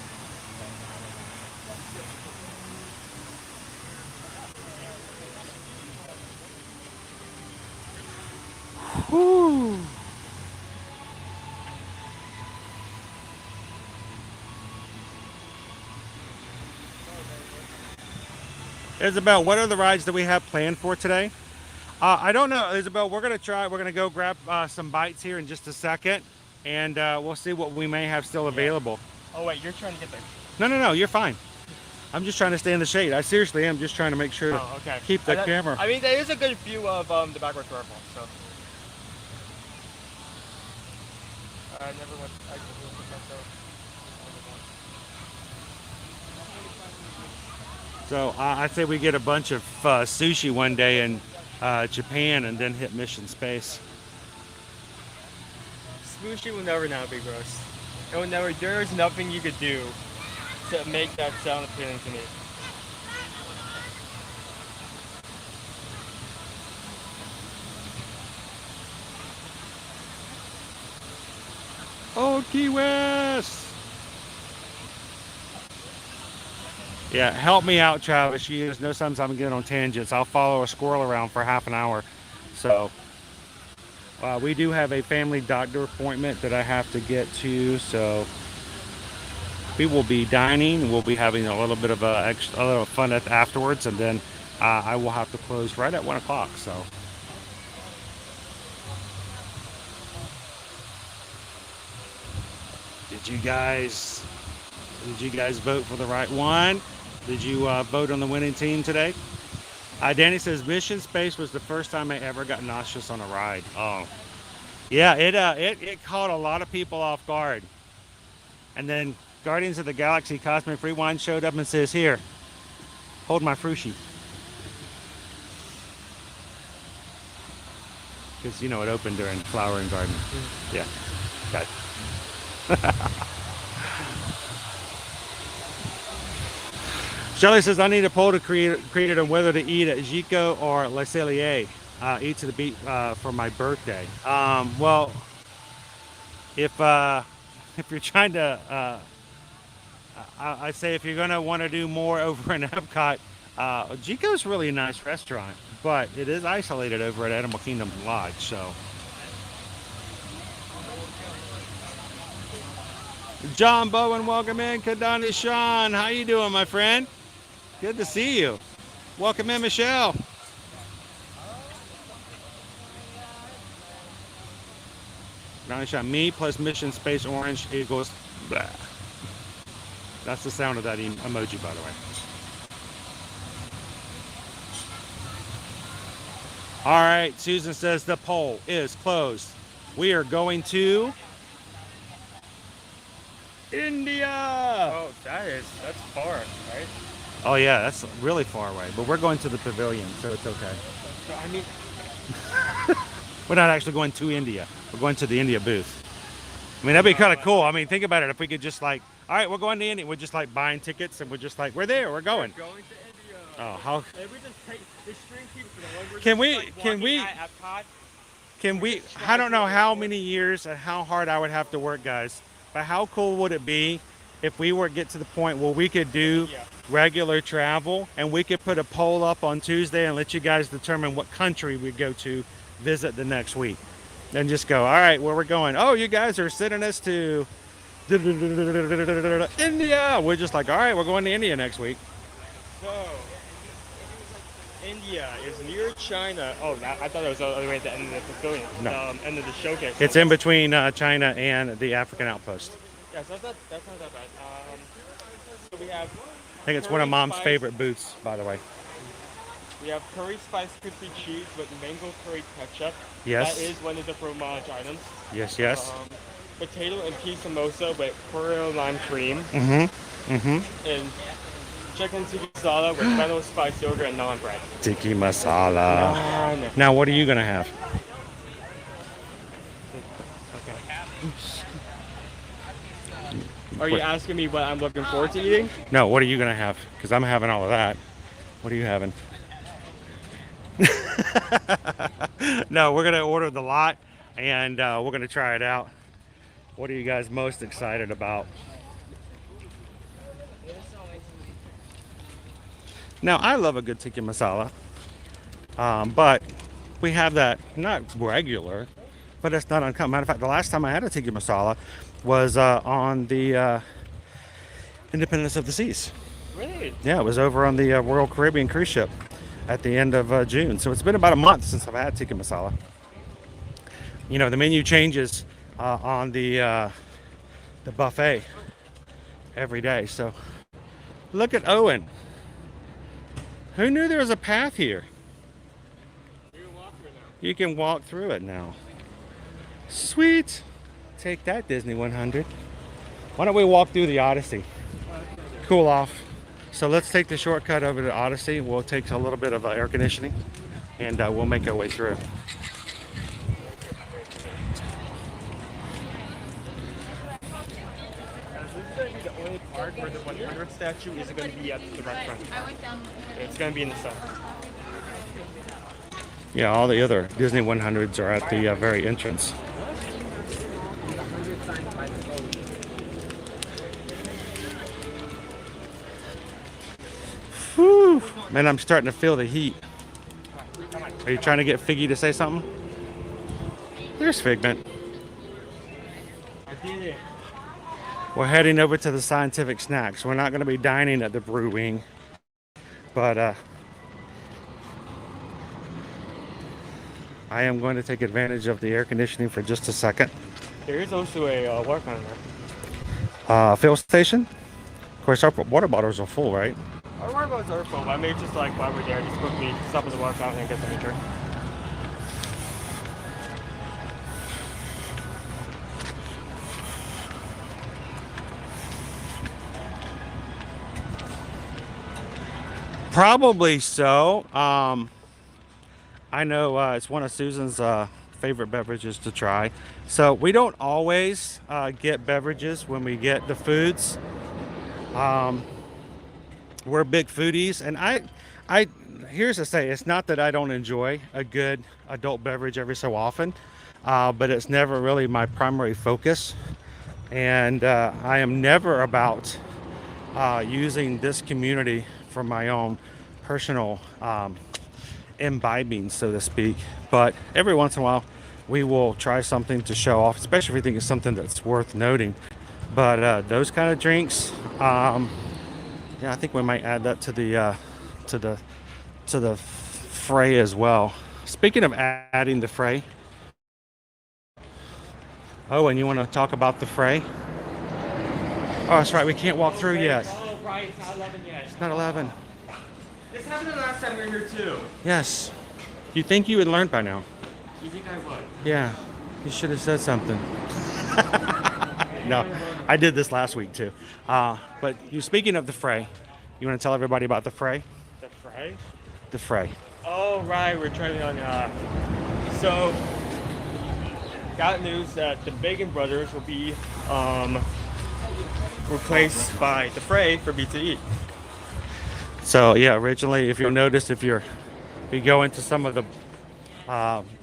Whew. Isabel, what are the rides that we have planned for today? I don't know, Isabel. We're going to go grab some bites here in just a second, and we'll see what we may have still available. Oh, wait, you're trying to get there. No, you're fine. I'm just trying to stay in the shade. I seriously am just trying to make sure to keep the camera. I mean, there is a good view of the backwards waterfall, so. I never went. So I'd say we get a bunch of sushi one day in Japan and then hit mission space. Sushi will never not be gross. It will never. There is nothing you could do to make that sound appealing to me. Oh, Key West! Yeah, help me out, Travis. You know sometimes I'm getting on tangents. I'll follow a squirrel around for half an hour. So we do have a family doctor appointment that I have to get to. So we will be dining. We'll be having a little bit of a little fun afterwards, and then I will have to close right at 1 o'clock. So. Did you guys vote for the right one? Did you vote on the winning team today? Danny says Mission Space was the first time I ever got nauseous on a ride. Oh, yeah, it caught a lot of people off guard. And then Guardians of the Galaxy Cosmic Rewind showed up and says, "Here, hold my frushi." Because you know it opened during Flower and Garden. Yeah, okay. Shelley says, I need a poll to create on whether to eat at Gico or Le Cellier, eat to the beat for my birthday. Well, if you're trying to, I'd say if you're gonna want to do more over in Epcot, Jico's really a nice restaurant, but it is isolated over at Animal Kingdom Lodge. So, John Bowen, welcome in. Kadani Sean, how you doing, my friend? Good to see you. Welcome in, Michelle. Kadani Sean, me plus Mission Space Orange equals blah. That's the sound of that emoji, by the way. All right, Susan says the poll is closed. We are going to India. Oh, that's far, right? Oh yeah, that's really far away. But we're going to the pavilion, so it's okay. So, I mean, we're not actually going to India. We're going to the India booth. I mean, that'd be kind of cool. I mean, think about it. If we could just like, all right, we're going to India. We're just like buying tickets, and we're just like, we're there. We're going. We're going to India. Oh, how? If we just take the string keeps going. Can we? I don't know how many years and how hard I would have to work, guys. But how cool would it be if we were to get to the point where we could do regular travel and we could put a poll up on Tuesday and let you guys determine what country we go to visit the next week? Then just go, all right, where we're going. Oh, you guys are sending us to India. We're just like, all right, we're going to India next week. So, India is near China. Oh, I thought it was all the way at the end of the pavilion. No. End of the showcase. It's in between China and the African outpost. Yeah, so that's not that bad. So we have. I think it's one of Mom's favorite booths, by the way. We have curry spice crispy cheese with mango curry ketchup. Yes. That is one of the fromage items. Yes, yes. Potato and pea samosa with Oreo lime cream. Mm-hmm. Mm-hmm. And chicken tikka masala with fennel spice yogurt and naan bread. Tikka masala. Naan. Now, what are you gonna have? Are you asking me what I'm looking forward to eating? No, what are you gonna have? Because I'm having all of that. What are you having? No, we're gonna order the lot and we're gonna try it out. What are you guys most excited about? Now, I love a good tikka masala, but we have that not regular, but it's not uncommon. Matter of fact, the last time I had a tikka masala was on the Independence of the Seas. Really? Yeah, it was over on the Royal Caribbean cruise ship at the end of June. So it's been about a month since I've had tikka masala. You know, the menu changes on the buffet every day. So look at Owen. Who knew there was a path here? You can walk through it now. Sweet. Take that, Disney 100. Why don't we walk through the Odyssey? Cool off. So let's take the shortcut over to Odyssey. We'll take a little bit of air conditioning and we'll make our way through. The only part where the 100 statue is going to be at the right front. It's going to be in the center. Yeah, all the other Disney 100s are at the very entrance. Whew. Man, I'm starting to feel the heat. Are you trying to get Figgy to say something? There's Figment. We're heading over to the Scientific Snacks. We're not going to be dining at the Brew Wing, but I am going to take advantage of the air conditioning for just a second. There is also a water fountain there. Fill station? Of course, our water bottles are full, right? Our water bottles are full, but maybe just like while we're there, just quickly stop at the water fountain and get some drink. Probably so. I know it's one of Susan's favorite beverages to try. So we don't always get beverages when we get the foods. We're big foodies, and I here's to say, it's not that I don't enjoy a good adult beverage every so often, but it's never really my primary focus. And I am never about using this community for my own personal imbibing, so to speak. But every once in a while, we will try something to show off, especially if we think it's something that's worth noting. But those kind of drinks, yeah, I think we might add that to the fray as well. Speaking of adding the fray, oh, and you want to talk about the fray? Oh, that's right. We can't walk through yet. Oh, right. It's not 11 yet. It's not 11. This happened the last time we were here, too. Yes. You think you would learn by now? You think I would? Yeah. You should have said something. No, I did this last week too. But you, speaking of the fray, you want to tell everybody about the fray? The fray? The fray. Oh, right. We're trying on. So, got news that the Bacon Brothers will be replaced by the fray for B2E. So yeah, originally, if you'll notice, if you go into some of the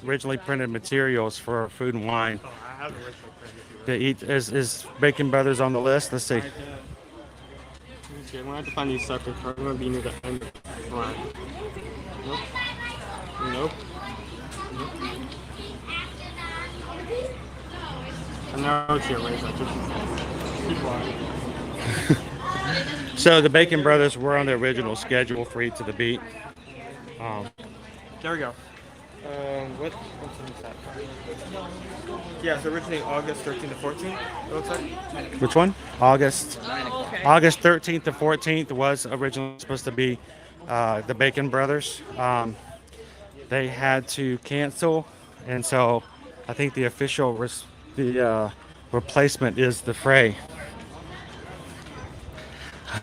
originally printed materials for Food and Wine, Oh, I have the original print. to eat is Bacon Brothers on the list. Let's see. Okay, I'm gonna have to find these suckers. I'm gonna be near the end of the line. Nope. Nope. I know it's your race. I just keep walking. So the Bacon Brothers were on the original schedule for Eat to the Beat. There we go. What's that? Yeah, it's originally August 13th to 14th, it looks like. Which one? August. Oh, okay. August 13th to 14th was originally supposed to be the Bacon Brothers. They had to cancel, and so I think the official replacement is the fray.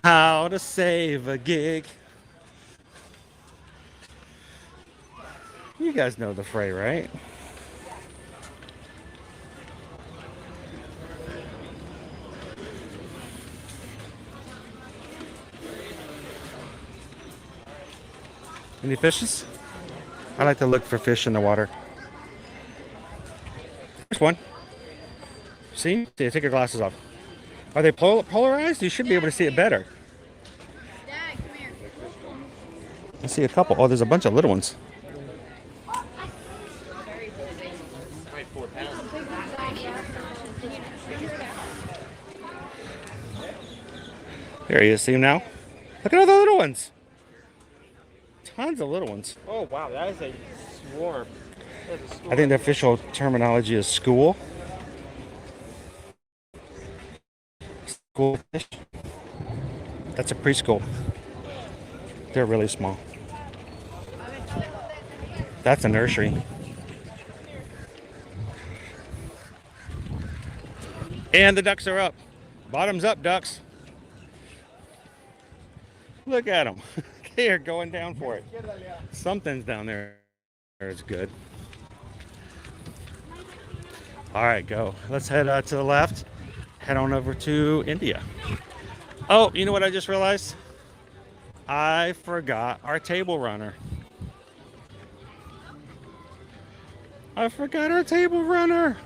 How to save a gig. You guys know the fray, right? Any fishes? I like to look for fish in the water. There's one. See? Take your glasses off. Are they polarized? You should be able to see it better. Dad, come here. I see a couple. Oh, there's a bunch of little ones. There he is. See him now? Look at all the little ones. Tons of little ones. Oh, wow, that is a swarm. That is a swarm. I think the official terminology is school. School fish. That's a preschool. They're really small. That's a nursery. And the ducks are up. Bottoms up, ducks. Look at them. They are going down for it. Something's down there. It's good. All right, go. Let's head to the left. Head on over to India. Oh, you know what I just realized? I forgot our table runner. I forgot our table runner.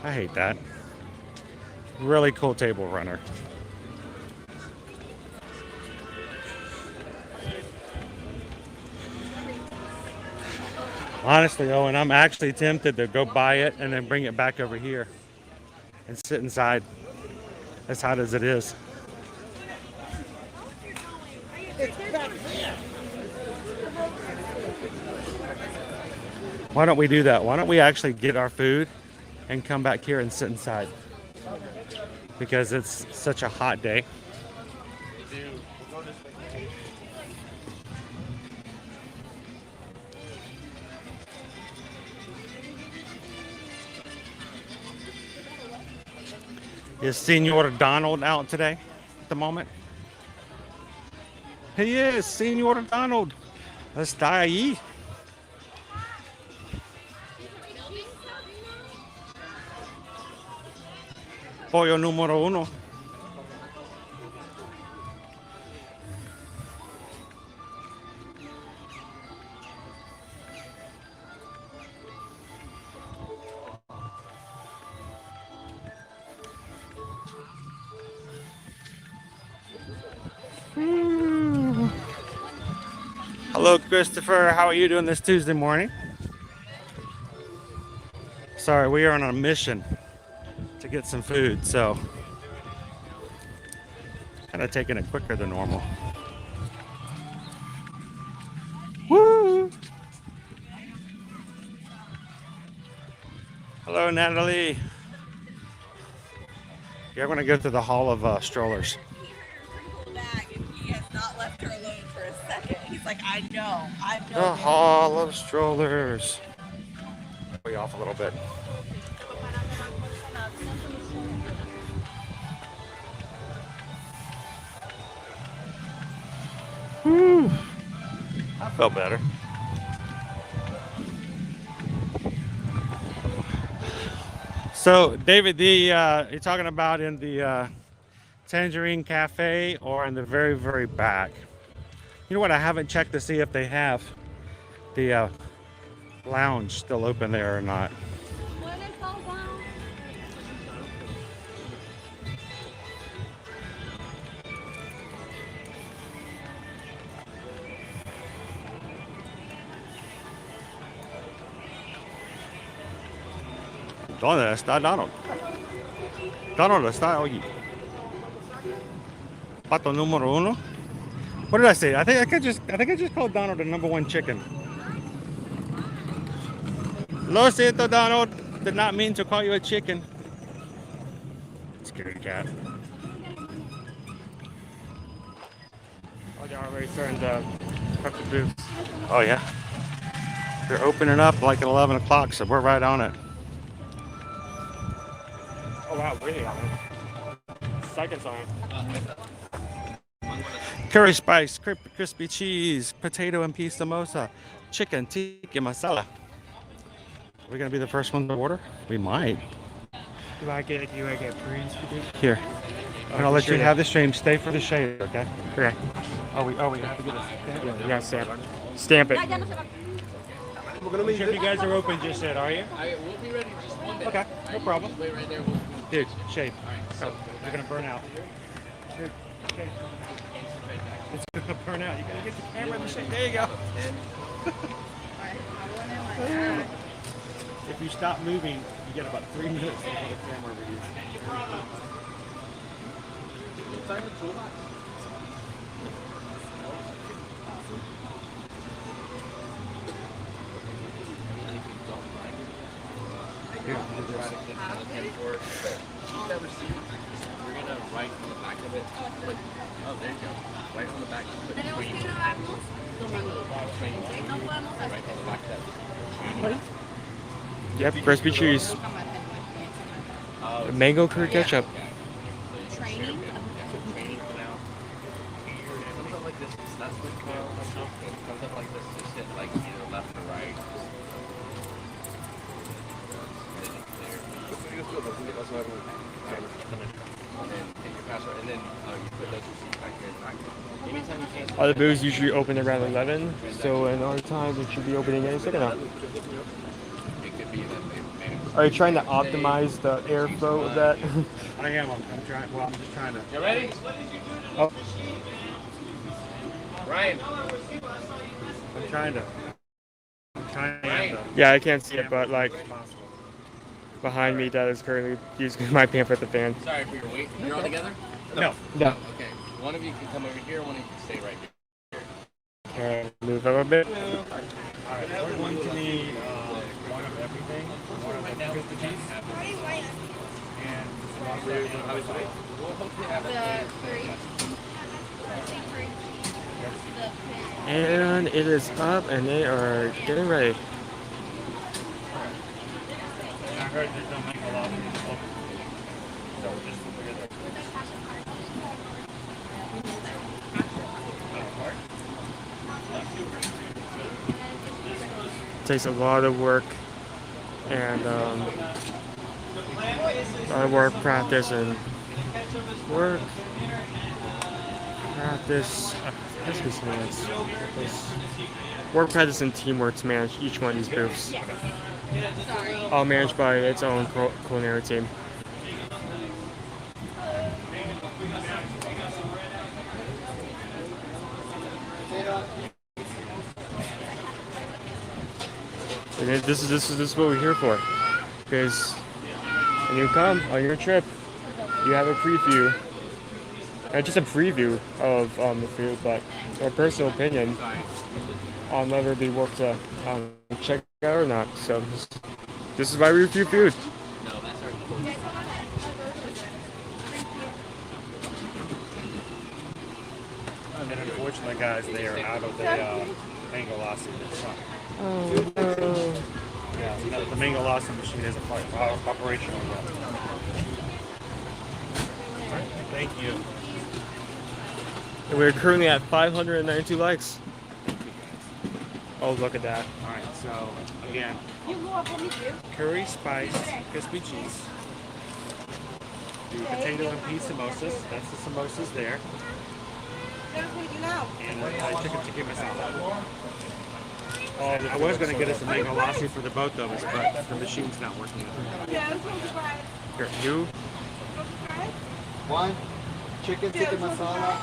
I hate that. Really cool table runner. Honestly, Owen, I'm actually tempted to go buy it and then bring it back over here and sit inside, as hot as it is. Why don't we do that? Why don't we actually get our food and come back here and sit inside? Because it's such a hot day. Is Senor Donald out today at the moment? He is, Senor Donald. Está ahí. Pollo número uno. Hello, Christopher. How are you doing this Tuesday morning? Sorry, we are on a mission to get some food, so kind of taking it quicker than normal. Woo! Hello, Natalie. Yeah, I'm gonna go to the Hall of Strollers. He has not left her alone for a second. He's like, I know. The Hall of Strollers. Way off a little bit. Whew. I felt better. So, David, you're talking about in the Tangerine Cafe or in the very, very back? You know what? I haven't checked to see if they have the lounge still open there or not. ¿Dónde está Donald? Donald está allí. Pato número uno. What did I say? I think I just called Donald the #1 chicken. Lo siento, Donald. Did not mean to call you a chicken. Scaredy cat. Oh, they're already starting to prep the booths. Oh yeah. They're opening up like at 11 o'clock, so we're right on it. Oh wow, really on it. Seconds on it. Curry spice, crispy cheese, potato and peas samosa, chicken tikka masala. Are we gonna be the first one to order? We might. Do I get greens for this? Here. I'm gonna let you have the stream. Stay for the shade, okay? Okay. Oh, we have to get a stamp. Yeah, stamp it. Stamp it. We're gonna make sure you guys are open just yet, are you? We'll be ready just one minute. Okay, no problem. Wait right there. Dude, shade. All right. You're gonna burn out. Dude, shade. It's gonna burn out. You gotta get the camera in the shade. There you go. If you stop moving, you get about 3 minutes to get the camera ready. We're gonna write on the back of it. Oh, there you go. Right on the back. Right on the back of that. Yep, crispy cheese. Mango curry ketchup. Training. Comes up like this. That's what it comes up like this. Just hit like either left or right. And then take your password, and then you put those receipts back here in the back. Anytime you cancel. Other booths usually open around 11, so in our time it should be opening any second now. It could be that Are you trying to optimize the airflow of that? I am. I'm trying. Well, I'm just trying to. You ready? Oh. Ryan. I'm trying to. Yeah, I can't see it, but like behind me, that is currently using my pan for the fan. Sorry for your wait. You're all together? No. Okay. One of you can come over here. One of you can stay right here. Okay, move a little bit. Alright, we're going to need one of everything. One of the crispy cheese. And And it is up, and they are getting ready. I heard they don't make a lot of people. So just forget It takes a lot of work and a lot of work, practice, and work, practice. Work, practice, and teamwork to manage each one of these booths. All managed by its own culinary team. And this is what we're here for. Because when you come on your trip, you have a preview. Not just a preview of the food, but our personal opinion on whether it'd be worth to check out or not. So this is why we review food. And unfortunately, guys, they are out of the mango lassi. Oh no. Yeah, the mango lassi machine isn't operational yet. All right, thank you. We're currently at 592 likes. Oh, look at that. All right, so again, curry spiced crispy cheese. The potato and pea samosas. That's the samosas there. And chicken tikka masala. I was going to get us a mango lassi for the both of us, but the machine's not working. Here, you. One chicken tikka masala,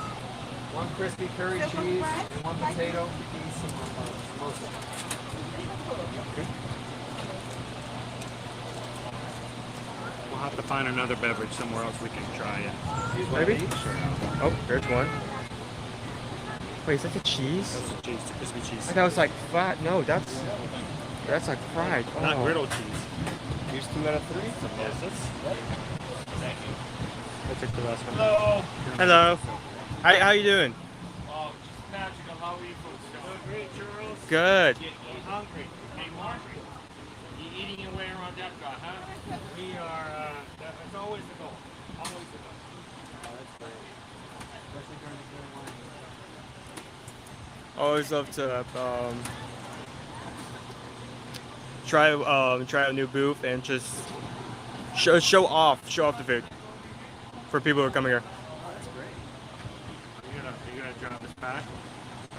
one crispy curry cheese, and one potato pea samosa. We'll have to find another beverage somewhere else we can try it. Maybe? Oh, there's one. Wait, is that the cheese? That's the cheese, the crispy cheese. That was like flat. No, that's like fried. Oh. Not griddle cheese. Here's 2 out of 3. Thank you. I'll take the last one. Hello. Hello. How you doing? Oh, just magical. How are you folks doing? Great, churros. Good. You hungry? Hey, Mark. You eating your way around Epcot, huh? We are. That's always the goal. Always the goal. Oh, that's great. Especially during the good wine. Always love to try a new booth and just show off the food for people who are coming here. Oh, that's great. Are you gonna drive us back?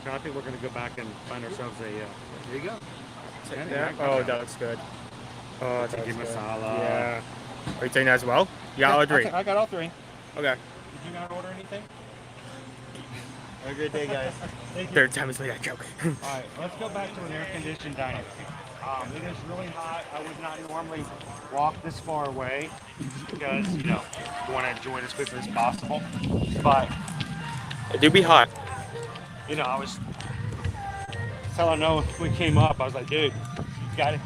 Okay, I think we're gonna go back and find ourselves a. There you go. Yeah. Oh, that looks good. Oh, that looks good. Masala. Yeah. Are you taking that as well? You got all 3. I got all 3. Okay. Did you not order anything? Have a great day, guys. Thank you. Third time has made that joke. All right, let's go back to an air-conditioned dining room. It is really hot. I would not normally walk this far away because, you know, you want to enjoy it as quickly as possible. But it do be hot. You know, I was telling Noah when we came up, I was like, dude, you got it.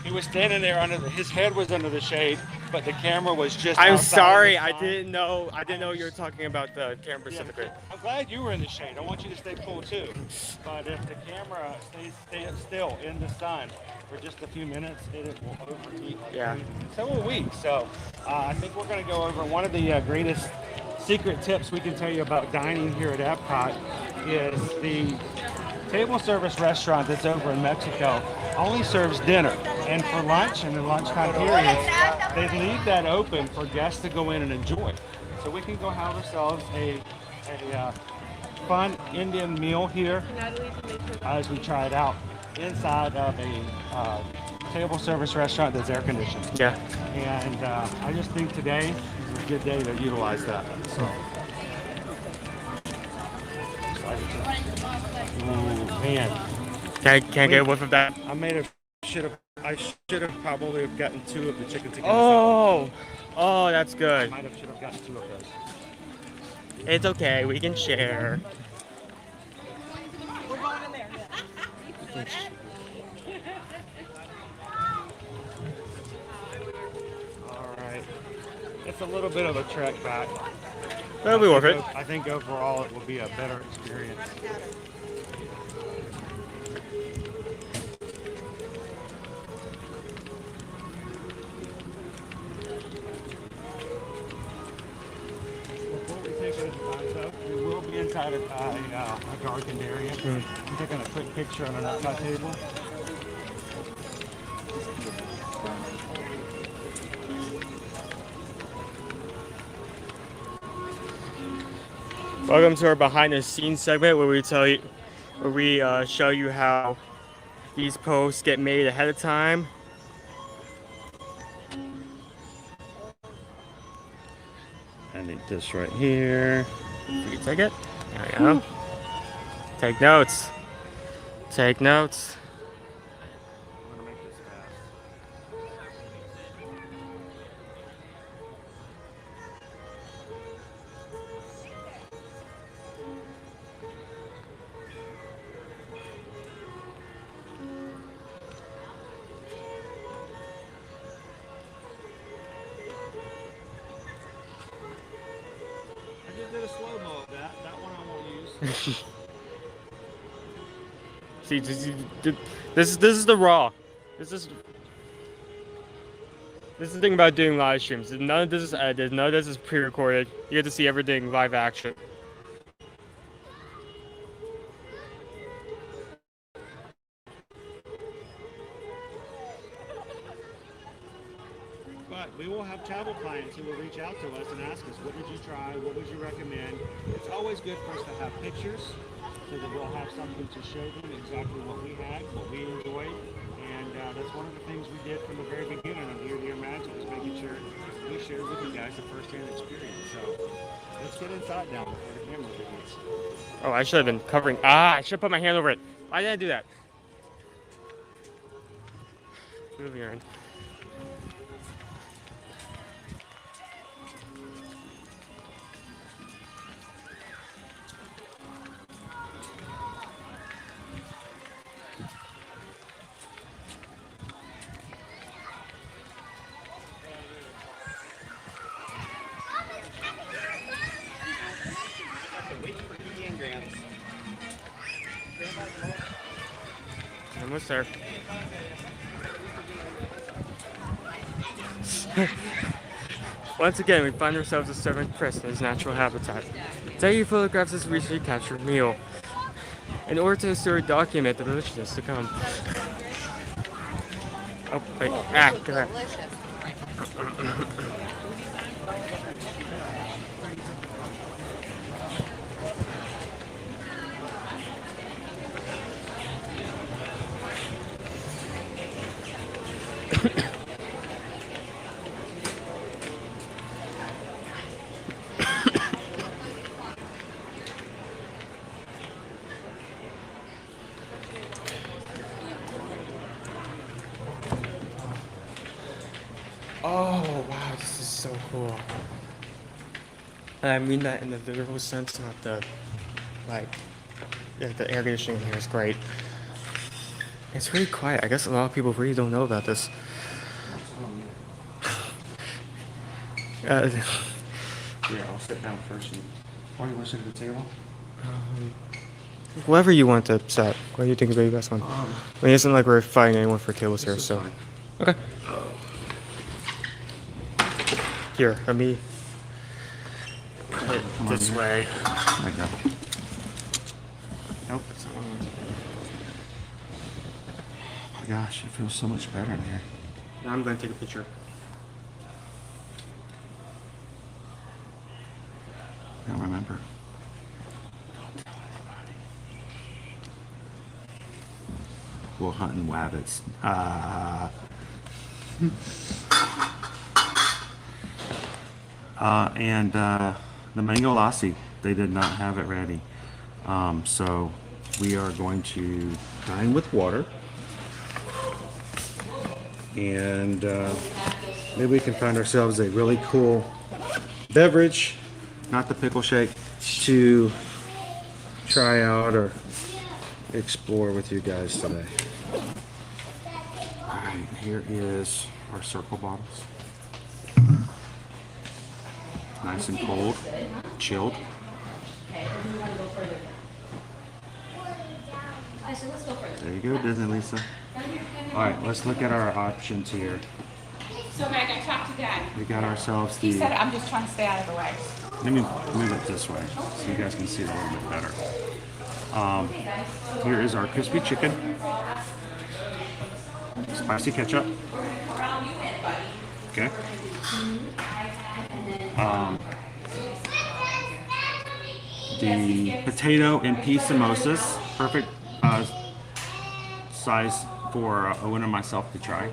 He was standing there his head was under the shade, but the camera was just I'm outside sorry, of the I sign. didn't know you were talking about the camera specifically. I'm glad you were in the shade. I want you to stay cool too. But if the camera stays still in the sun for just a few minutes, it will overheat. Yeah. So will we. So I think we're going to go over one of the greatest secret tips we can tell you about dining here at Epcot is the table service restaurant that's over in Mexico only serves dinner. And for lunch and the lunchtime periods, they leave that open for guests to go in and enjoy. So we can go have ourselves a fun Indian meal here as we try it out inside of a table service restaurant that's air conditioned. Yeah. And I just think today is a good day to utilize that. So. Ooh, man. Can't get a whiff of that. I should have probably gotten 2 of the chicken tikka. Oh, that's good. Should have gotten 2 of those. It's okay, we can share. We're going in there. All right. It's a little bit of a trek back. That'll be worth it. I think overall it will be a better experience. We will be inside of a darkened area. I'm taking a quick picture on an outside table. Welcome to our behind the scenes segment where we show you how these posts get made ahead of time. I need this right here. You take it? There we go. Take notes. Take notes. I'm gonna make this See, this is the raw. This is the thing about doing live streams. None of this is edited. None of this is pre-recorded. You get to see everything live action. But we will have travel clients who will reach out to us and ask us, what did you try? What would you recommend? It's always good for us to have pictures so that we'll have something to show them exactly what we had, what we enjoyed. And that's one of the things we did from the very beginning of Year to Year Magic, is making sure we shared with you guys a first-hand experience. So let's get inside now before the camera begins. Oh, I should have been covering. I should have put my hand over it. Why did I do that? Move your hand. Almost there. Once again, we find ourselves disturbing Chris in his natural habitat. Today he photographs his recently captured meal in order to historically document the deliciousness to come. Oh, wait. Go ahead. Oh wow, this is so cool. And I mean that in the literal sense, not the the air conditioning here is great. It's really quiet. I guess a lot of people really don't know about this. Yeah, I'll sit down first. Why do you want to sit at the table? Whatever you want to set. What do you think would be the best one? I mean, it isn't like we're fighting anyone for tables here, so. Fine. Okay. Here, let me put it this way. There you go. Nope, that's not one. Oh my gosh, it feels so much better in here. Now I'm going to take a picture. I don't remember. We're hunting wabbits. And the mango lassi, they did not have it ready. So we are going to dine with water. And maybe we can find ourselves a really cool beverage, not the pickle shake, to try out or explore with you guys today. Alright, here is our circle bottles. Nice and cold, chilled. There you go, Disney Lisa. Alright, let's look at our options here. So Meg, I talked to Dad. We got ourselves the... He said I'm just trying to stay out of the way. Let me move it this way so you guys can see it a little bit better. Here is our crispy chicken. Spicy ketchup. Okay. The potato and pea samosas. Perfect size for Owen and myself to try.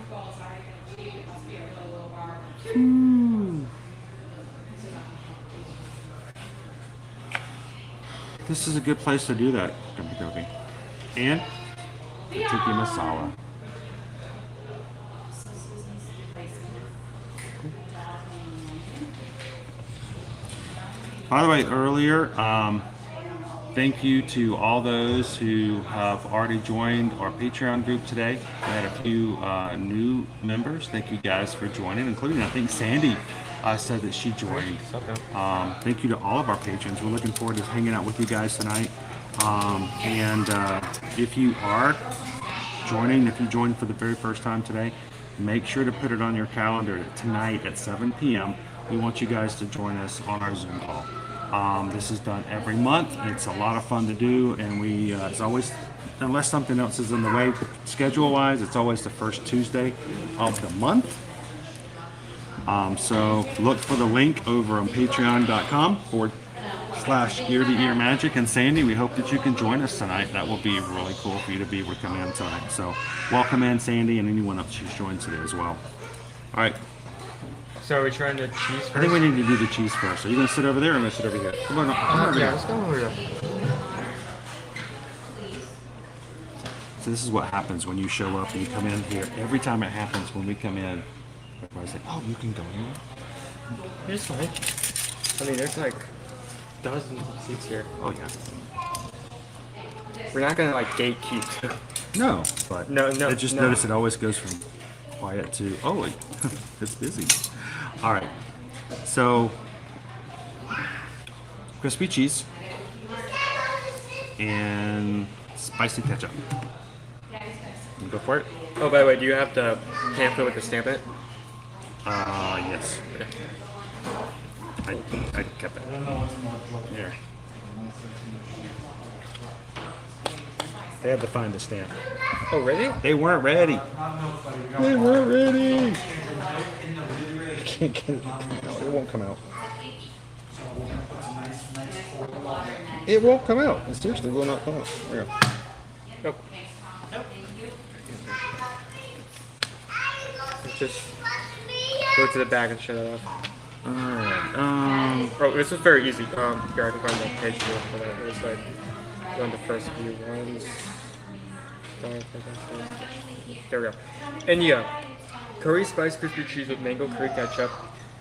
This is a good place to do that, Gummy. And the tikka masala. By the way, earlier, thank you to all those who have already joined our Patreon group today. We had a few new members. Thank you guys for joining, including, I think, Sandy said that she joined. Thank you to all of our patrons. We're looking forward to hanging out with you guys tonight. If you are joining, if you joined for the very first time today, make sure to put it on your calendar tonight at 7 p.m. We want you guys to join us on our Zoom call. This is done every month. It's a lot of fun to do, and it's always, unless something else is in the way, schedule-wise, it's always the first Tuesday of the month. So look for the link over on patreon.com/Ear to Ear Magic. And Sandy, we hope that you can join us tonight. That will be really cool for you to be able to come in tonight. So welcome in, Sandy, and anyone else who's joined today as well. All right. So are we trying the cheese first? I think we need to do the cheese first. Are you going to sit over there or am I going to sit over here? Come on, come over here. Let's go over there. So this is what happens when you show up and you come in here. Every time it happens when we come in, everybody's like, oh, you can go in. It's fine. I mean, there's like dozens of seats here. Oh, yeah. We're not going to like gatekeep. No, but no. I just noticed it always goes from quiet to, oh, it's busy. All right. So, crispy cheese and spicy ketchup. You go for it. Oh, by the way, do you have the pamphlet with the stamp in it? Yes. Okay. I kept it. Here. They had to find the stamp. Oh, really? They weren't ready. They weren't ready. I can't get it. No, it won't come out. It won't come out. It seriously will not come out. There you go. Oh. Just go to the back and shut it off. Alright. Oh, this is very easy. Here, I can find the page here for that. It's like one of the first few ones. There we go. And yeah, curry spice crispy cheese with mango curry ketchup,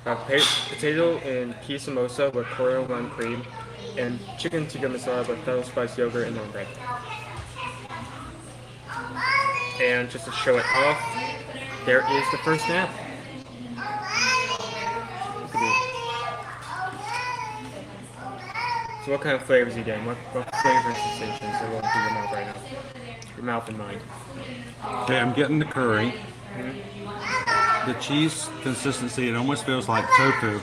potato and pea samosa with Oreo lime cream, and chicken tikka masala with kettle spice yogurt and naan bread. And just to show it off, there is the first nap. So what kind of flavors are you getting? What flavor and sensations are going through your mouth right now? Your mouth and mind. Okay, I'm getting the curry. The cheese consistency, it almost feels like tofu.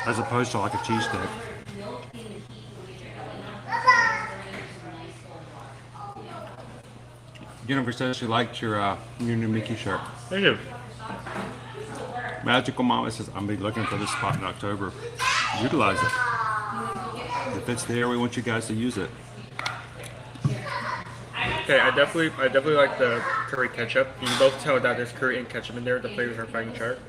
As opposed to like a cheese stick. Jennifer says she liked your new Mickey shirt. Thank you. Magical Mama says, I'm be looking for this spot in October. Utilize it. If it's there, we want you guys to use it. Okay, I definitely like the curry ketchup. You can both tell that there's curry and ketchup in there. The flavors are fighting each other.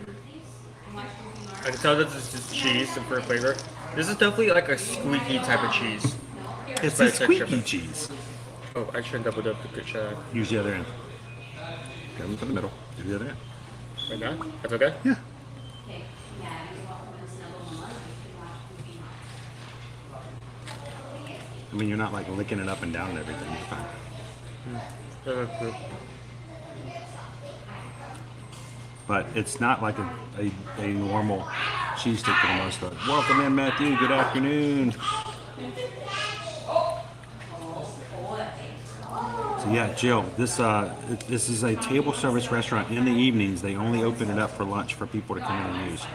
I can tell that this is cheese for flavor. This is definitely like a squeaky type of cheese. It's a squeaky cheese. Oh, I shouldn't double dip the good shot. Use the other end. Come from the middle. Do the other end. Like that? That's okay? Yeah. I mean, you're not like licking it up and down and everything. You're fine. But it's not like a normal cheese stick for the most part. Welcome in, Matthew. Good afternoon. So yeah, Jill, this is a table service restaurant. In the evenings, they only open it up for lunch for people to come in and use.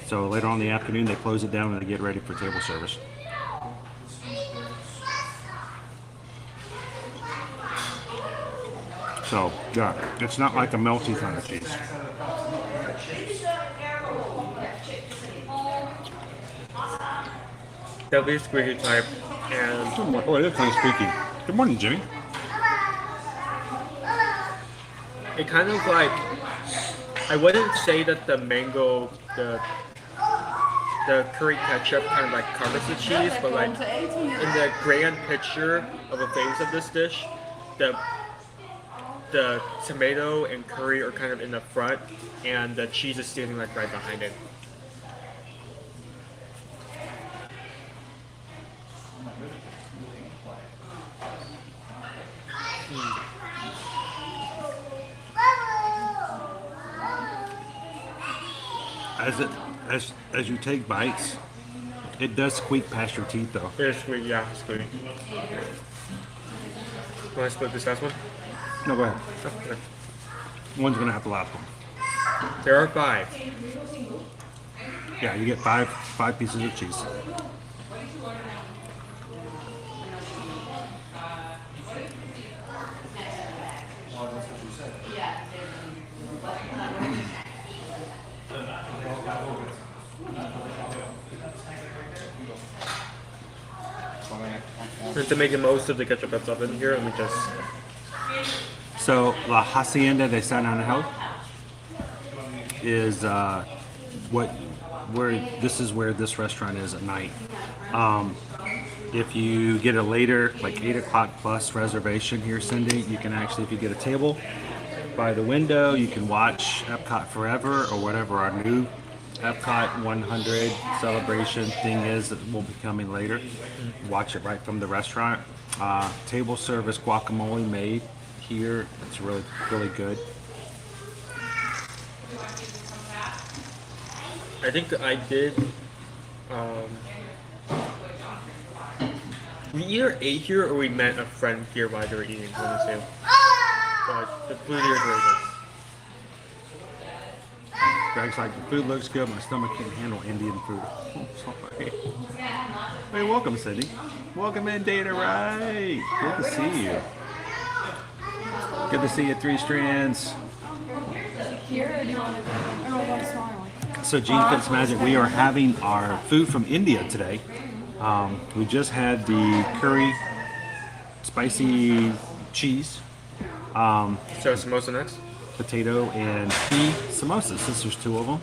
So later on in the afternoon, they close it down and they get ready for table service. So, yeah, it's not like a melty kind of cheese. Definitely squeaky type, and oh, it is kind of squeaky. Good morning, Jimmy. It kind of like, I wouldn't say that the mango, the curry ketchup kind of like covers the cheese, but like in the grand picture of the face of this dish, the tomato and curry are kind of in the front, and the cheese is standing like right behind it. As you take bites, it does squeak past your teeth though. It's sweet, yeah, it's sweet. Want to split this last one? No, go ahead. Oh, okay. One's gonna have the last one. There are 5. Yeah, you get five pieces of cheese. And to make the most of the ketchup that's up in here, let me just... So, La Hacienda de San Angel is this is where this restaurant is at night. If you get a later, like 8 o'clock plus reservation here, Cindy, you can actually, if you get a table by the window, you can watch Epcot Forever or whatever our new Epcot 100 celebration thing is that will be coming later. Watch it right from the restaurant. Table service guacamole made here. It's really, really good. I think I did. We either ate here or we met a friend here while they were eating. One of the two. But the food here is really good. Greg's like, the food looks good, my stomach can't handle Indian food. Oh, sorry. Hey, welcome, Cindy. Welcome in, Data Right. Good to see you. Good to see you, Three Strands. Here, or do you want to go? Or we'll go to smaller one? So, Gene Fits Magic, we are having our food from India today. We just had the curry, spicy cheese. So, samosa next? Potato and tea samosas, since there's 2 of them.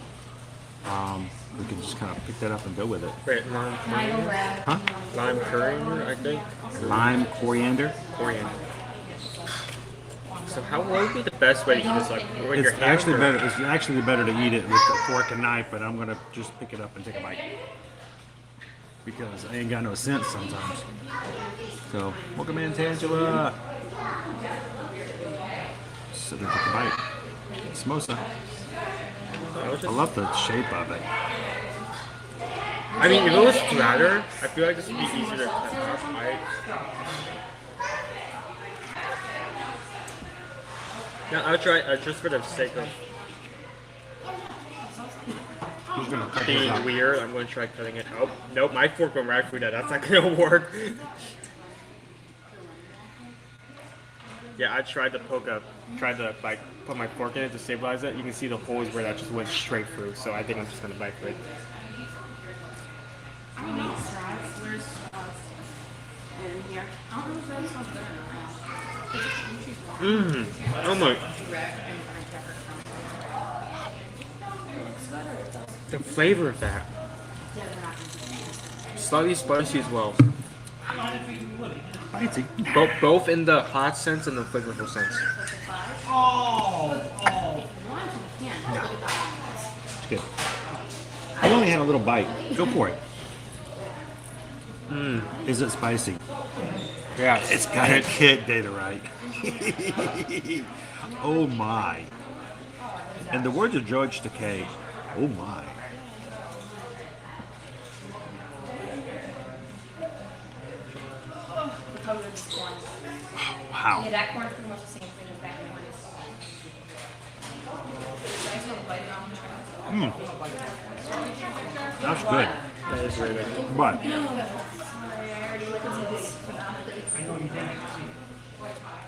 We can just kind of pick that up and go with it. Wait, lime coriander? Huh? Lime coriander, I think. Lime coriander. Coriander. So how would be the best way to eat this? Like with your It's hand actually or- better. It's actually better to eat it with a fork and knife, but I'm gonna just pick it up and take a bite because I ain't got no sense sometimes. So welcome in, Tangela. Sit and take a bite. Samosa. I love the shape of it. I mean, if it was flatter, I feel like this would be easier to cut up, right? Yeah, I'll try just for the sake of Who's gonna cut this being out? weird. I'm going to try cutting it. Oh, nope, my fork went right through that. That's not going to work. Yeah, I tried to like put my fork in it to stabilize it. You can see the holes where that just went straight through. So I think I'm just going to bite through it. We need straws. Where's straws? In here. I don't know if that sounds good or not. Oh my. The flavor of that. Slightly spicy as well. Spicy. Both in the hot sense and the flavorful sense. It's good. I only had a little bite. Go for it. Is it spicy? Yeah. It's got a kid data right. Oh my. And the words of George Takei. Oh my. Wow. Yeah, that corn's pretty much the same thing as that one. That's good. That is really good.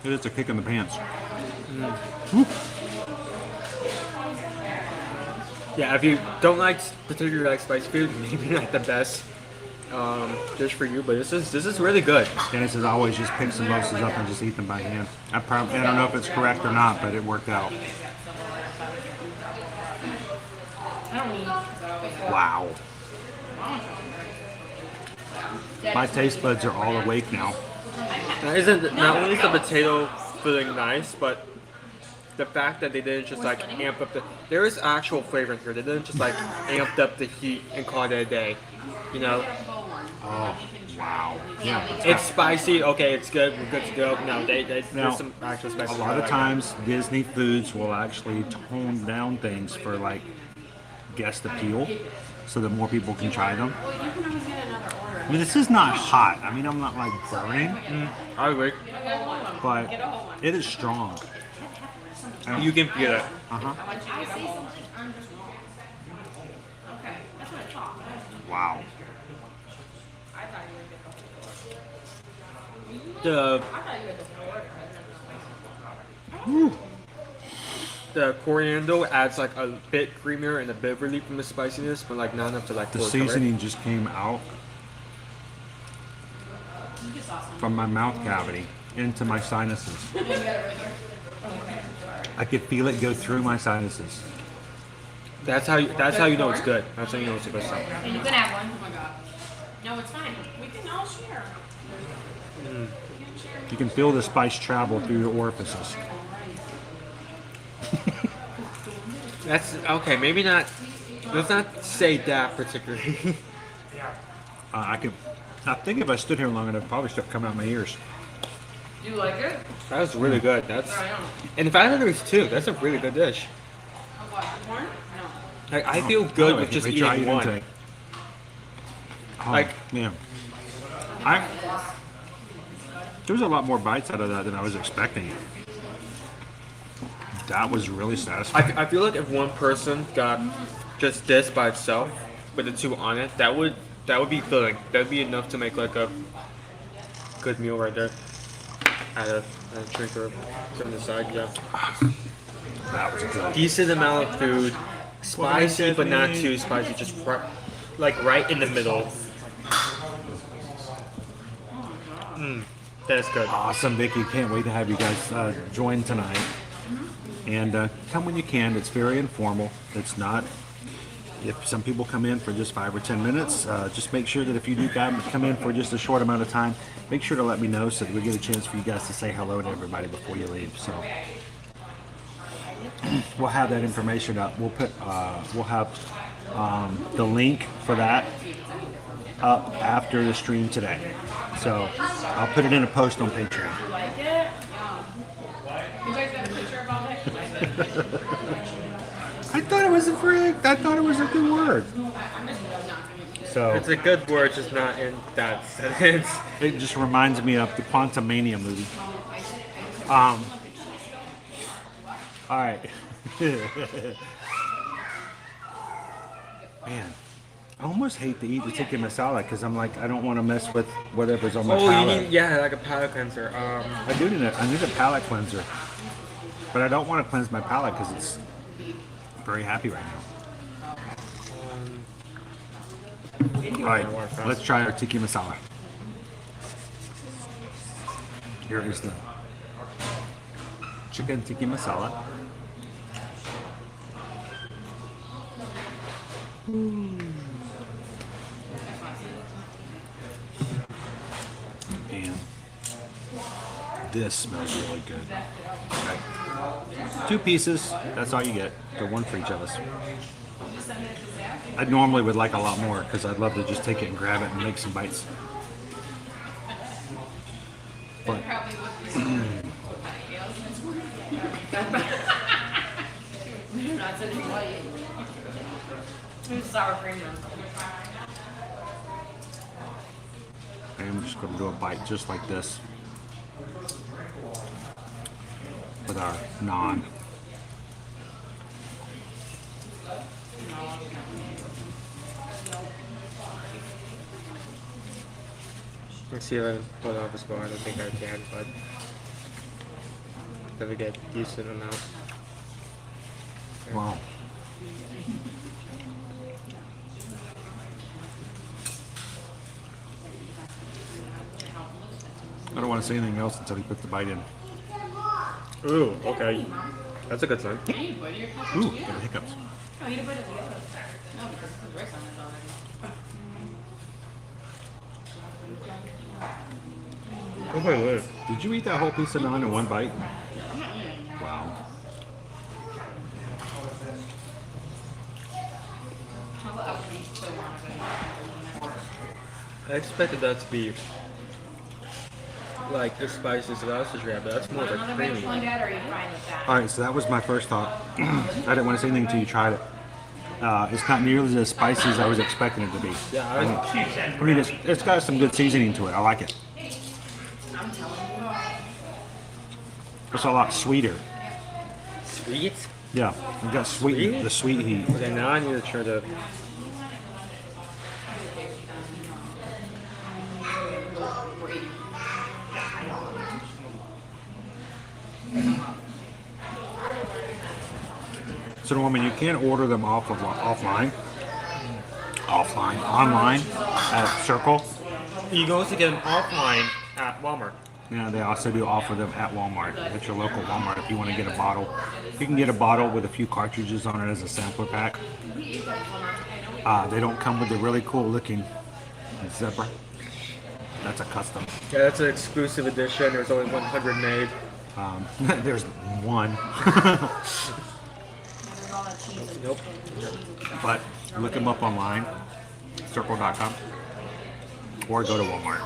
But it's a kick in the pants. Yeah, if you don't particularly like spicy food, maybe not the best dish for you, but this is really good. Dennis says always just pick some samosas up and just eat them by hand. I don't know if it's correct or not, but it worked out. Wow. My taste buds are all awake now. Not only is the potato feeling nice, but the fact that they didn't just like amp up there is actual flavor here. They didn't just like amp up the heat and call it a day, you know? Oh, wow. Yeah. It's spicy. Okay, it's good. We're good to go. No, there's some actual spicy. A lot of times Disney foods will actually tone down things for like guest appeal, so that more people can try them. Well, you can always get another order. I mean, this is not hot. I mean, I'm not like burning, I agree. but it is strong. You can feel it. Uh-huh. I see something. Okay, that's what I thought. Wow. I thought you were good. The I thought you were the Whew. the coriander adds like a bit creamier and a bit of relief from the spiciness, but like not enough to like The overpower it. seasoning just came out from my mouth cavity into my sinuses. I could feel it go through my sinuses. That's how you know it's good. That's how you know it's a good stuff. And you can have one. Oh my god. No, it's fine. We can all share. You can feel the spice travel through your orifices. That's okay. Maybe not. Let's not say that particularly. I think if I stood here long enough, probably stuff coming out my ears. Do you like it? That was really good. That's and if I had those too, that's a really good dish. What? Corn? No. Like I feel good with If just I try eating one. today. Oh, Like man, there was a lot more bites out of that than I was expecting. That was really satisfying. I feel like if one person got just this by itself with the two on it, that would be filling. That would be enough to make like a good meal right there. Add a drink or from the side, yeah. That was good. Decent amount of food, spicy but not too spicy, just right in the middle. That's good. Awesome, Vicky. Can't wait to have you guys join tonight. And come when you can. It's very informal. It's not. If some people come in for just 5 or 10 minutes, just make sure that if you do come in for just a short amount of time, make sure to let me know so that we get a chance for you guys to say hello to everybody before you leave. So we'll have that information up. We'll have the link for that up after the stream today. So I'll put it in a post on Patreon. You like it? You guys got a picture of all that? I thought it was a good word. So It's a good word, just not in that sentence. it just reminds me of the Quantum Mania movie. All right. Man, I almost hate to eat the tikka masala because I'm like, I don't want to mess with whatever's on my palate. You need like a palate cleanser. I need a palate cleanser, but I don't want to cleanse my palate because it's very happy right now. All right, let's try our tikka masala. Here is the chicken tikka masala. And this smells really good. Okay. 2 pieces, that's all you get. They're one for each of us. I normally would like a lot more because I'd love to just take it and grab it and make some bites. But Sour cream. I'm just going to do a bite just like this with our naan. Let's see if I can pull it off as well. I don't think I can, but let me get decent amount. Wow. I don't want to say anything else until he puts the bite in. Ooh, okay. That's a good sign. Ooh, got the hiccups. Oh my word. Did you eat that whole piece of naan in one bite? Wow. I expected that to be like the spices that I was grabbing, but that's more like creamy. Alright, so that was my first thought. I didn't want to say anything until you tried it. It's not nearly as spicy as I was expecting it to be. Yeah, I mean, it's got some good seasoning to it. I like it. It's a lot sweeter. Sweet? Yeah, it got sweet, the sweet heat. Okay, now I need to try to. So, Norman, you can't order them online at Circle. You can also get them offline at Walmart. Yeah, they also do offer them at Walmart, at your local Walmart, if you want to get a bottle. You can get a bottle with a few cartridges on it as a sampler pack. They don't come with the really cool looking zebra. That's a custom. Yeah, that's an exclusive edition. There's only 100 made. There's one. Nope. But look them up online, circle.com, or go to Walmart.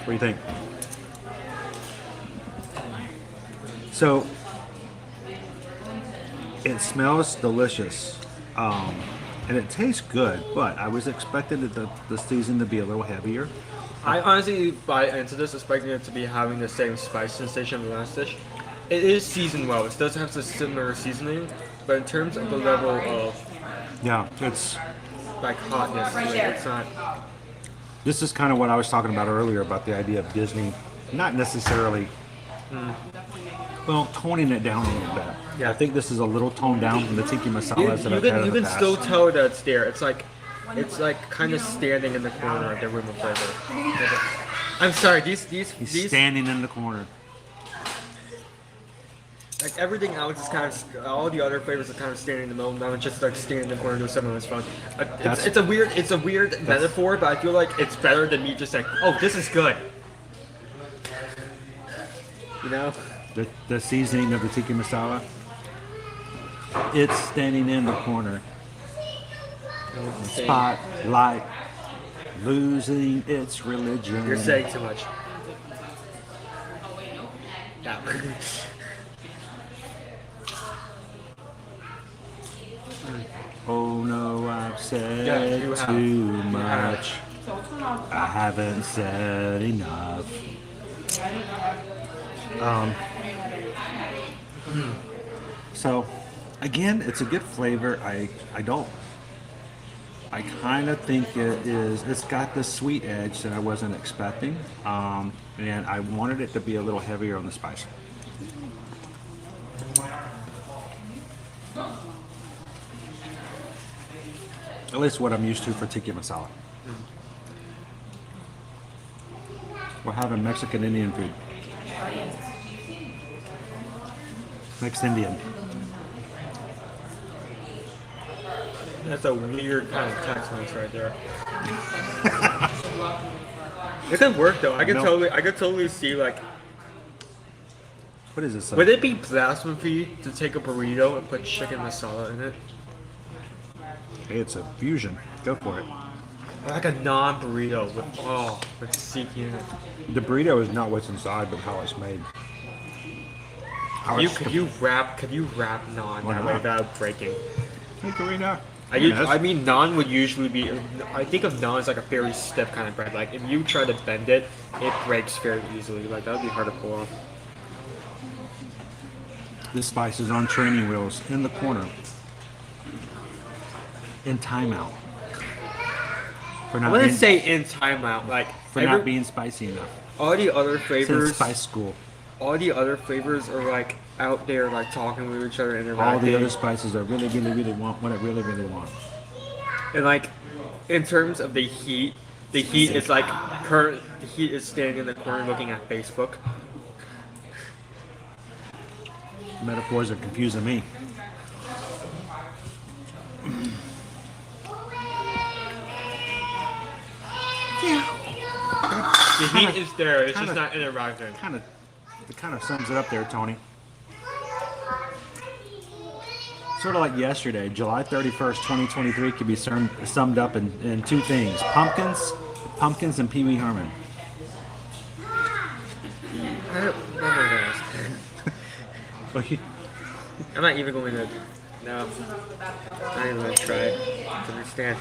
What do you think? So, it smells delicious, and it tastes good, but I was expecting the season to be a little heavier. I honestly bite into this expecting it to be having the same spice sensation of the last dish. It is seasoned well. It does have the similar seasoning, but in terms of the level of it's like hotness, it's not. This is kind of what I was talking about earlier about the idea of Disney not necessarily, toning it down a little bit. Yeah. I think this is a little toned down from the tiki masalas that I've had in You the can past. still tell that it's there. It's like kind of standing in the corner of the room of flavor. I'm sorry, these standing in the corner. Like everything else is kind of, all the other flavors are kind of standing in the middle. Now it's just like standing in the corner doing something that's fun. It's a weird metaphor, but I feel like it's better than me just saying, "Oh, this is good." You know, the seasoning of the tiki masala. It's standing in the corner. Spotlight losing its religion. You're saying too much. Yeah. Oh no, I've said too much. I haven't said enough. So, again, it's a good flavor. I kind of think it's got the sweet edge that I wasn't expecting. And I wanted it to be a little heavier on the spice. At least what I'm used to for tiki masala. We're having Mexican Indian food. Mixed Indian. That's a weird kind of Tex-Mex right there. It could work though. I could totally see like. What is this? Would it be blasphemy to take a burrito and put chicken masala in it? Hey, it's a fusion. Go for it. Like a non-burrito with tzatziki in it. The burrito is not what's inside, but how it's made. Could you wrap naan that way without breaking? Hey, can we not? I mean, naan would usually be. I think of naan as like a very stiff kind of bread. Like if you try to bend it, it breaks very easily. Like that would be hard to pull off. This spice is on training wheels in the corner. In timeout. I wouldn't say in timeout, like for not being spicy enough. All the other flavors. Since spice school. All the other flavors are like out there, like talking with each other, interacting. All the other spices are really want what I really want. And like, in terms of the heat is like the heat is standing in the corner looking at Facebook. Metaphors are confusing me. The heat is there. It's just not interacting. It kind of sums it up there, Tony. Sort of like yesterday, July 31st, 2023 could be summed up in two things: pumpkins, and Pee Wee Herman. I'm not even going to. No. I'm not even going to try to understand.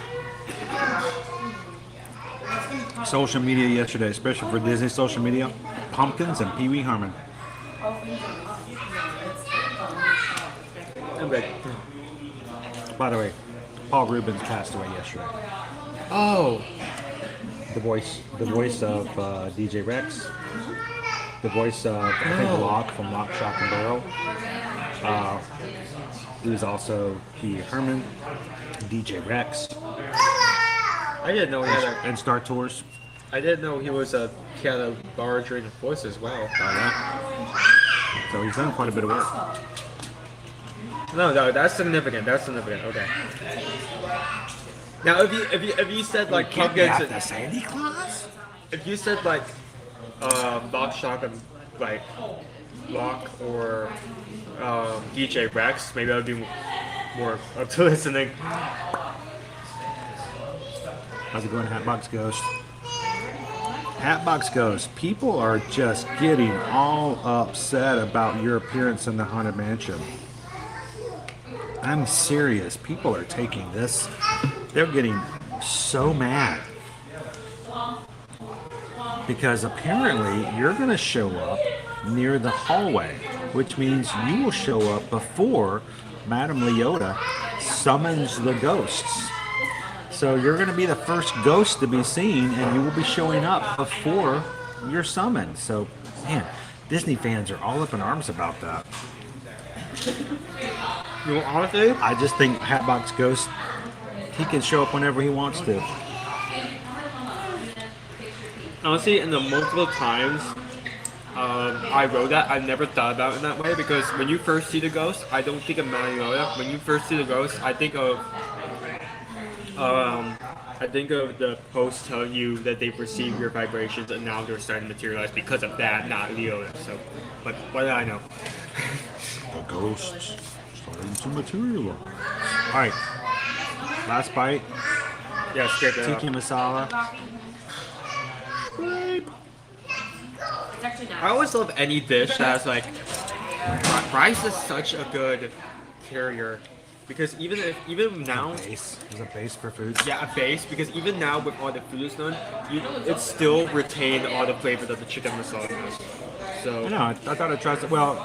Social media yesterday, especially for Disney social media, pumpkins and Pee Wee Herman. I'm good. By the way, Paul Rubens passed away yesterday. Oh. The voice of DJ Rex. The voice of I think Locke from Lock, Shock, and Barrel. He was also Pee Wee Herman, DJ Rex. I didn't know he had a... And Star Tours. I didn't know he had a large range of voice as well. Oh, yeah. So he's done quite a bit of work. No, that's significant. That's significant. Okay. Now, if you said like pumpkins, the Santa Claus. If you said like Lock, Shock, and like Lock or DJ Rex, maybe I would be more up to listening. How's it going, Hatbox Ghost? Hatbox Ghost, people are just getting all upset about your appearance in the Haunted Mansion. I'm serious. People are taking this. They're getting so mad. Because apparently you're going to show up near the hallway, which means you will show up before Madame Leota summons the ghosts. So you're going to be the first ghost to be seen, and you will be showing up before you're summoned. So, man, Disney fans are all up in arms about that. You know, honestly, I just think Hatbox Ghost, he can show up whenever he wants to. Honestly, in the multiple times I wrote that, I never thought about it in that way, because when you first see the ghost, I don't think of Mariota. When you first see the ghost, I think of the post telling you that they've received your vibrations and now they're starting to materialize because of that, not Leota. So, but what did I know? The ghosts starting to materialize. All right, last bite. Yeah, straight up. Tiki masala. I always love any dish that has like rice is such a good carrier, because even now base is a base for food. Yeah, a base, because even now with all the food is done, it still retained all the flavor that the chicken masala has. So No, I thought it tries to, well,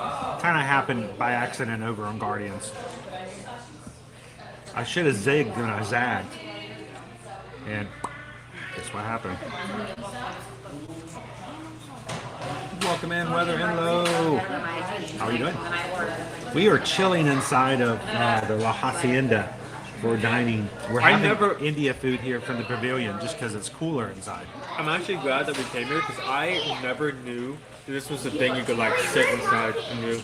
kind of happened by accident over on Guardians. I should have zigged when I zagged, and guess what happened? Welcome in, Weather and Low. How are you doing? We are chilling inside of the La Hacienda for dining. We're having India food here from the pavilion just because it's cooler inside. I'm actually glad that we came here, because I never knew that this was the thing you could like sit inside and do.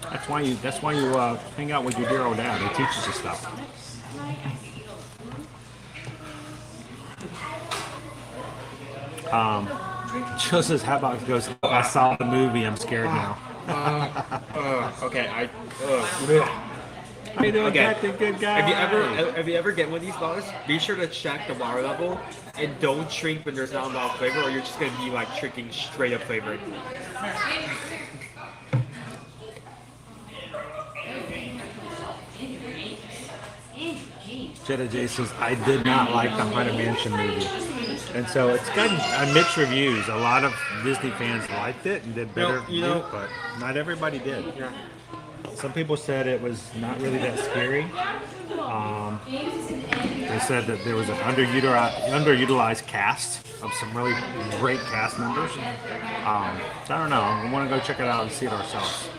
That's why you hang out with your dear old dad. He teaches you stuff. Jill says Hatbox goes, I saw the movie, I'm scared now. Okay, How you doing, Captain Good Guy? If you ever get one of these bottles, be sure to check the water level and don't drink when there's not a lot of flavor, or you're just gonna be like drinking straight up flavored. Jetta J says, I did not like the Haunted Mansion movie. And so it's gotten mixed reviews. A lot of Disney fans liked it and did better than you, but not everybody did. Yeah. Some people said it was not really that scary. They said that there was an underutilized cast of some really great cast members. I don't know. We want to go check it out and see it ourselves.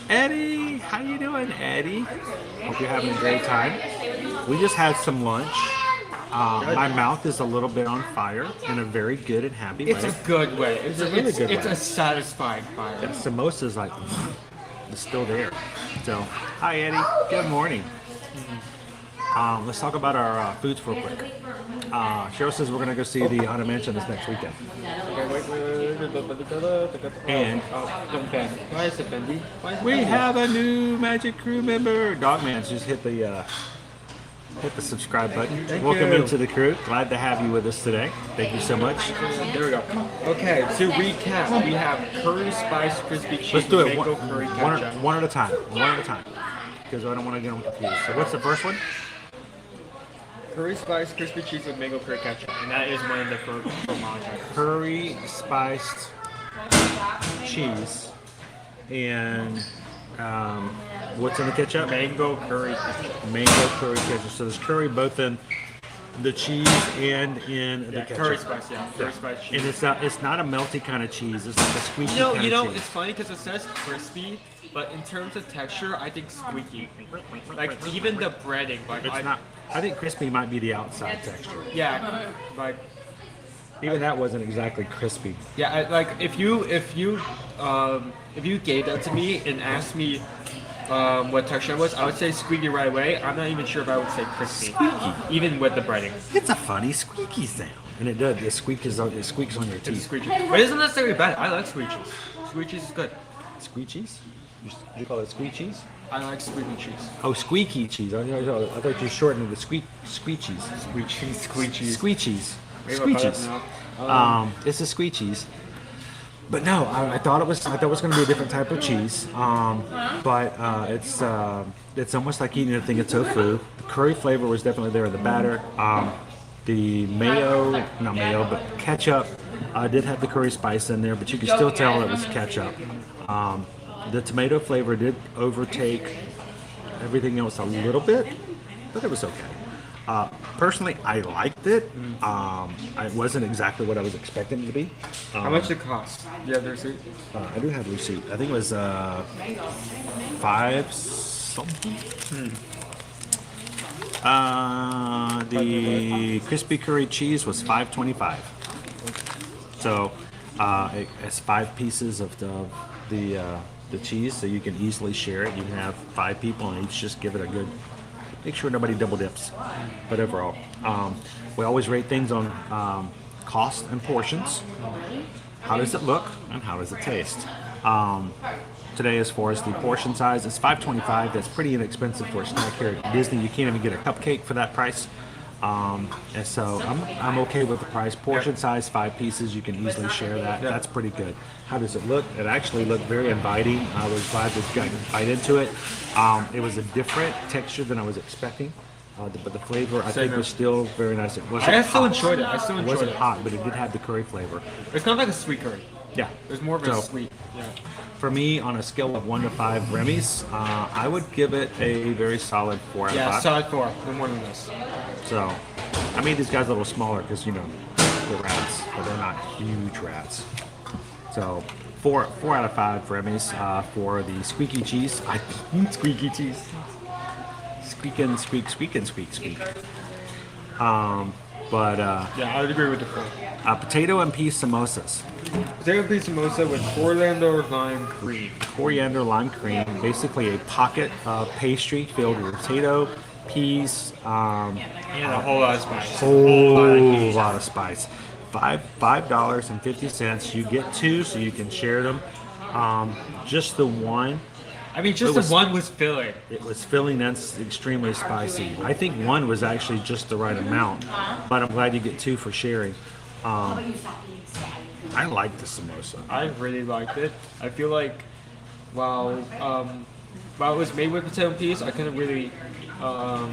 Eddie, how you doing, Eddie? Hope you're having a great time. We just had some lunch. My mouth is a little bit on fire in a very good and happy way. It's a good way. It's a really good way. It's a satisfying fire. Yeah, samosa's like, it's still there. So, hi Eddie, good morning. Let's talk about our foods real quick. Cheryl says we're going to go see the Haunted Mansion this next weekend. And don't bend. Why is it bendy? We have a new Magic Crew member. Dogman's just hit hit the subscribe button. Thank Welcome you. into the crew. Glad to have you with us today. Thank you so much. There we go. Okay, to recap, we have curry spice crispy cheese. Let's do with it mango curry one ketchup. at a time. One at a time. Because I don't want to get them confused. So what's the first one? Curry spice crispy cheese with mango curry ketchup, and that is one of the fromage. Curry spiced cheese and what's in the ketchup? Mango curry ketchup. Mango curry ketchup. So there's curry both in the cheese and in the ketchup. Curry spice, curry spice cheese. And it's not a melty kind of cheese. It's like a squeaky kind of cheese. It's funny because it says crispy, but in terms of texture, I think squeaky. Like even the breading, like It's not. I think crispy might be the outside texture. Yeah, like even that wasn't exactly crispy. Yeah, like if you gave that to me and asked me what texture it was, I would say squeaky right away. I'm not even sure if I would say crispy, even with the breading. It's a funny squeaky sound, and it does. It squeaks on your teeth. It's squeaky, but it isn't necessarily bad. I like squeak cheese. Squeak cheese is good. Squeak cheese? You call it squeak cheese? I like squeaky cheese. Oh, squeaky cheese. I thought you shortened it to squeak cheese. Squeak cheese. Squeak cheese. Squeak cheese. Maybe Squeak I'll cheese. cut it It's a squeak cheese. But no, I thought it was going to be a different type of cheese. But it's almost like eating a thing of tofu. The curry flavor was definitely there in the batter. The not mayo, but ketchup did have the curry spice in there, but you could still tell it was ketchup. The tomato flavor did overtake everything else a little bit, but it was okay. Personally, I liked it. It wasn't exactly what I was expecting it to be. How much did it cost? Do you have the receipt? I do have the receipt. I think it was $5 something. The crispy curry cheese was $5.25. So it has 5 pieces of the cheese, so you can easily share it. You can have 5 people and each just give it a good. Make sure nobody double dips. But overall, we always rate things on cost and portions. How does it look and how does it taste? Today, as far as the portion size, it's $5.25. That's pretty inexpensive for a snack here at Disney. You can't even get a cupcake for that price. And so I'm okay with the price. Portion size, 5 pieces. You can easily share that. That's pretty good. How does it look? It actually looked very inviting. I was glad to get bite into it. It was a different texture than I was expecting. But the flavor, I think, was still very nice. It wasn't I still hot. enjoyed it. I still enjoyed It wasn't it. hot, but it did have the curry flavor. It's kind of like a sweet curry. Yeah. There's more of a sweet. Yeah. For me, on a scale of 1 to 5 Remy's, I would give it a very solid 4 out of 5. Yeah, solid 4. No more than this. So, I made these guys a little smaller because, they're rats, but they're not huge rats. So, 4 out of 5 Remy's for the squeaky cheese. Squeaky cheese. Squeakin', squeak. Yeah, I would agree with the 4. Potato and pea samosas. Potato and pea samosa with coriander lime cream. Coriander lime cream, basically a pocket pastry filled with potato, peas, and a whole lot of spice. Whole lot of spice. $5.50. You get 2, so you can share them. Just the one. I mean, just the one was filling. It was filling and extremely spicy. I think 1 was actually just the right amount, but I'm glad you get 2 for sharing. I like the samosa. I really liked it. I feel like while it was made with potato and peas, I couldn't really. I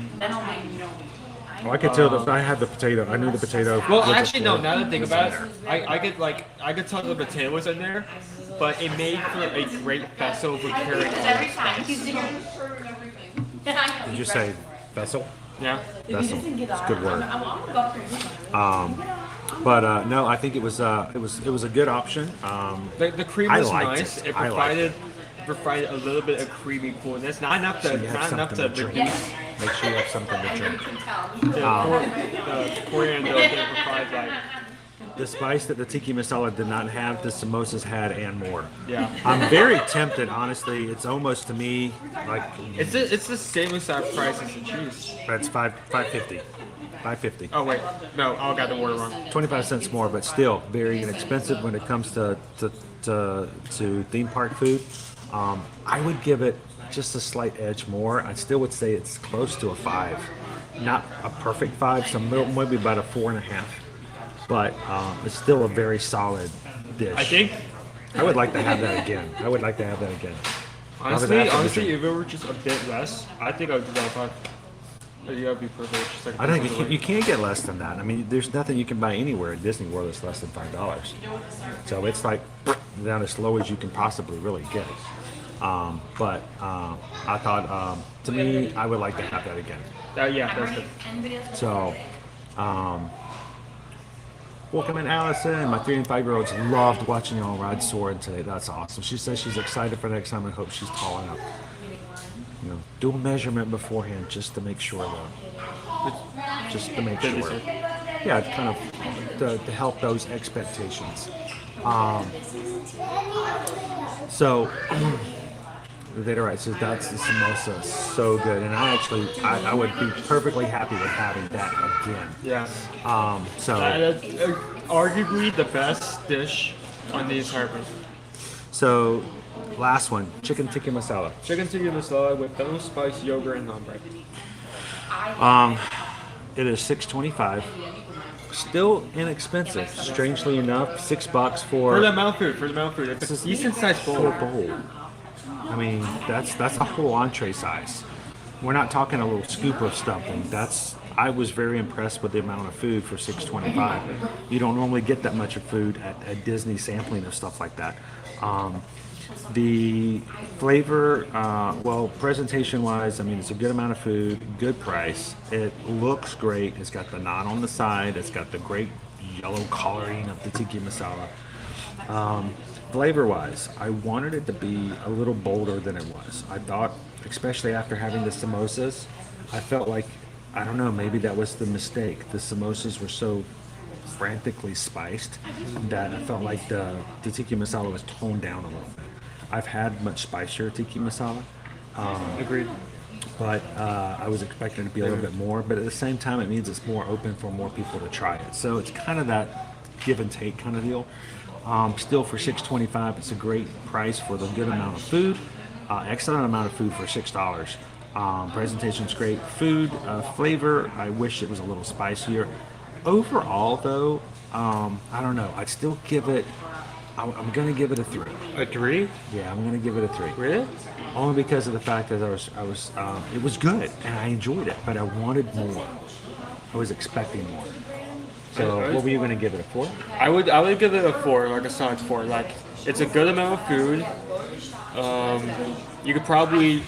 could tell that I had the potato. I knew the potato. Well, actually, no. Now that I think about it, I could tell the potato was in there, but it made for a great vessel for carrying all the spice. Did you say vessel? Yeah. Vessel. It's a good word. But no, I think it was a good option. The cream was nice. It provided a little bit of creamy coolness. Not enough to reduce. Make sure you have something to drink. The coriander didn't provide like. The spice that the tiki masala did not have, the samosas had and more. Yeah. I'm very tempted, honestly. It's almost to me like it's the same exact price as the cheese. That's $5.50. $5.50. Oh wait, no, I got the order wrong. 25 cents more, but still very inexpensive when it comes to theme park food. I would give it just a slight edge more. I still would say it's close to a 5. not a perfect 5, so maybe about a 4.5. But it's still a very solid dish. I think I would like to have that again. Honestly, if it were just a bit less, I think I would do that 5. Yeah, that'd be perfect. Just like I think you can't get less than that. I mean, there's nothing you can buy anywhere at Disney World that's less than $5. So it's like down as low as you can possibly really get. But I thought, to me, I would like to have that again. Yeah, that's good. So, welcome in, Allison. My 3 and 5-year-olds loved watching y'all ride Soarin today. That's awesome. She says she's excited for next time and hopes she's tall enough. You know, do a measurement beforehand just to make sure, though. Just to make sure. Yeah, it's kind of to help those expectations. So, they're right. So that's the samosa, so good, and I would be perfectly happy with having that again. Yeah. So arguably the best dish on the entire place. So, last one, chicken tikka masala. Chicken tikka masala with no spice, yogurt, and naan bread. It is $6.25. Still inexpensive. Strangely enough, $6 for the amount of food. It's a decent sized bowl. I mean, that's a whole entree size. We're not talking a little scoop of stuffing. I was very impressed with the amount of food for $6.25. You don't normally get that much of food at Disney sampling of stuff like that. The flavor, presentation-wise, I mean, it's a good amount of food, good price. It looks great. It's got the naan on the side. It's got the great yellow coloring of the tikka masala. Flavor-wise, I wanted it to be a little bolder than it was. I thought, especially after having the samosas, I felt like, I don't know, maybe that was the mistake. The samosas were so frantically spiced that I felt like the tikka masala was toned down a little bit. I've had much spicier tikka masala. Agreed. But I was expecting it to be a little bit more, but at the same time it means it's more open for more people to try it. So it's kind of that give and take kind of deal. Still for $6.25, it's a great price for the good amount of food. Excellent amount of food for $6. Presentation's great. Food, flavor, I wish it was a little spicier. Overall, though, I don't know. I'd still give it. I'm gonna give it a 3. A 3? Yeah, I'm gonna give it a 3. Really? Only because of the fact that it was good and I enjoyed it, but I wanted more. I was expecting more. So, what were you gonna give it, a 4? I would give it a 4, like a solid 4. Like, it's a good amount of food. You could probably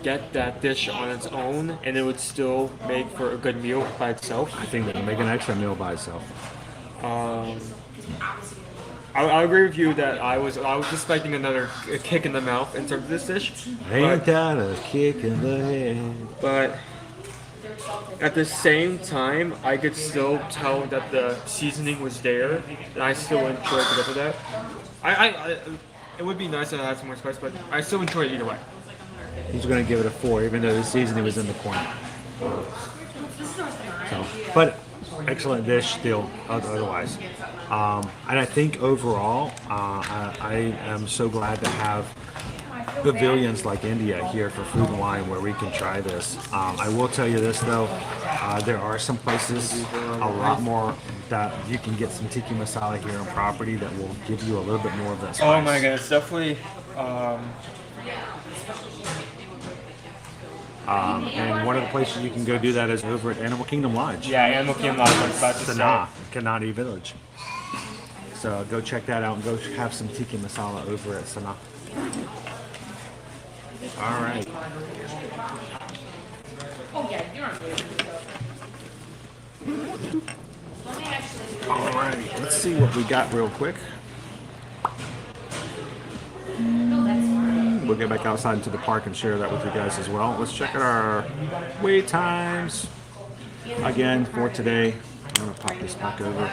get that dish on its own, and it would still make for a good meal by itself. I think it would make an extra meal by itself. I agree with you that I was expecting another kick in the mouth in terms of this dish. Ain't that a kick in the head? But at the same time, I could still tell that the seasoning was there, and I still enjoyed it because of that. It would be nice to have some more spice, but I still enjoy it either way. He's going to give it a 4, even though the seasoning was in the corner. So, but excellent dish still, otherwise. And I think overall, I am so glad to have pavilions like India here for Food and Wine where we can try this. I will tell you this though, there are some places a lot more that you can get some tikka masala here on property that will give you a little bit more of that spice. Oh my goodness, definitely. And one of the places you can go do that is over at Animal Kingdom Lodge. Yeah, Animal Kingdom Lodge. I was about to say. Kanadi Village. So go check that out and go have some tikka masala over at Sanaa. All right. All right. Let's see what we got real quick. We'll get back outside into the park and share that with you guys as well. Let's check out our wait times. Again, for today, I'm going to pop this back over.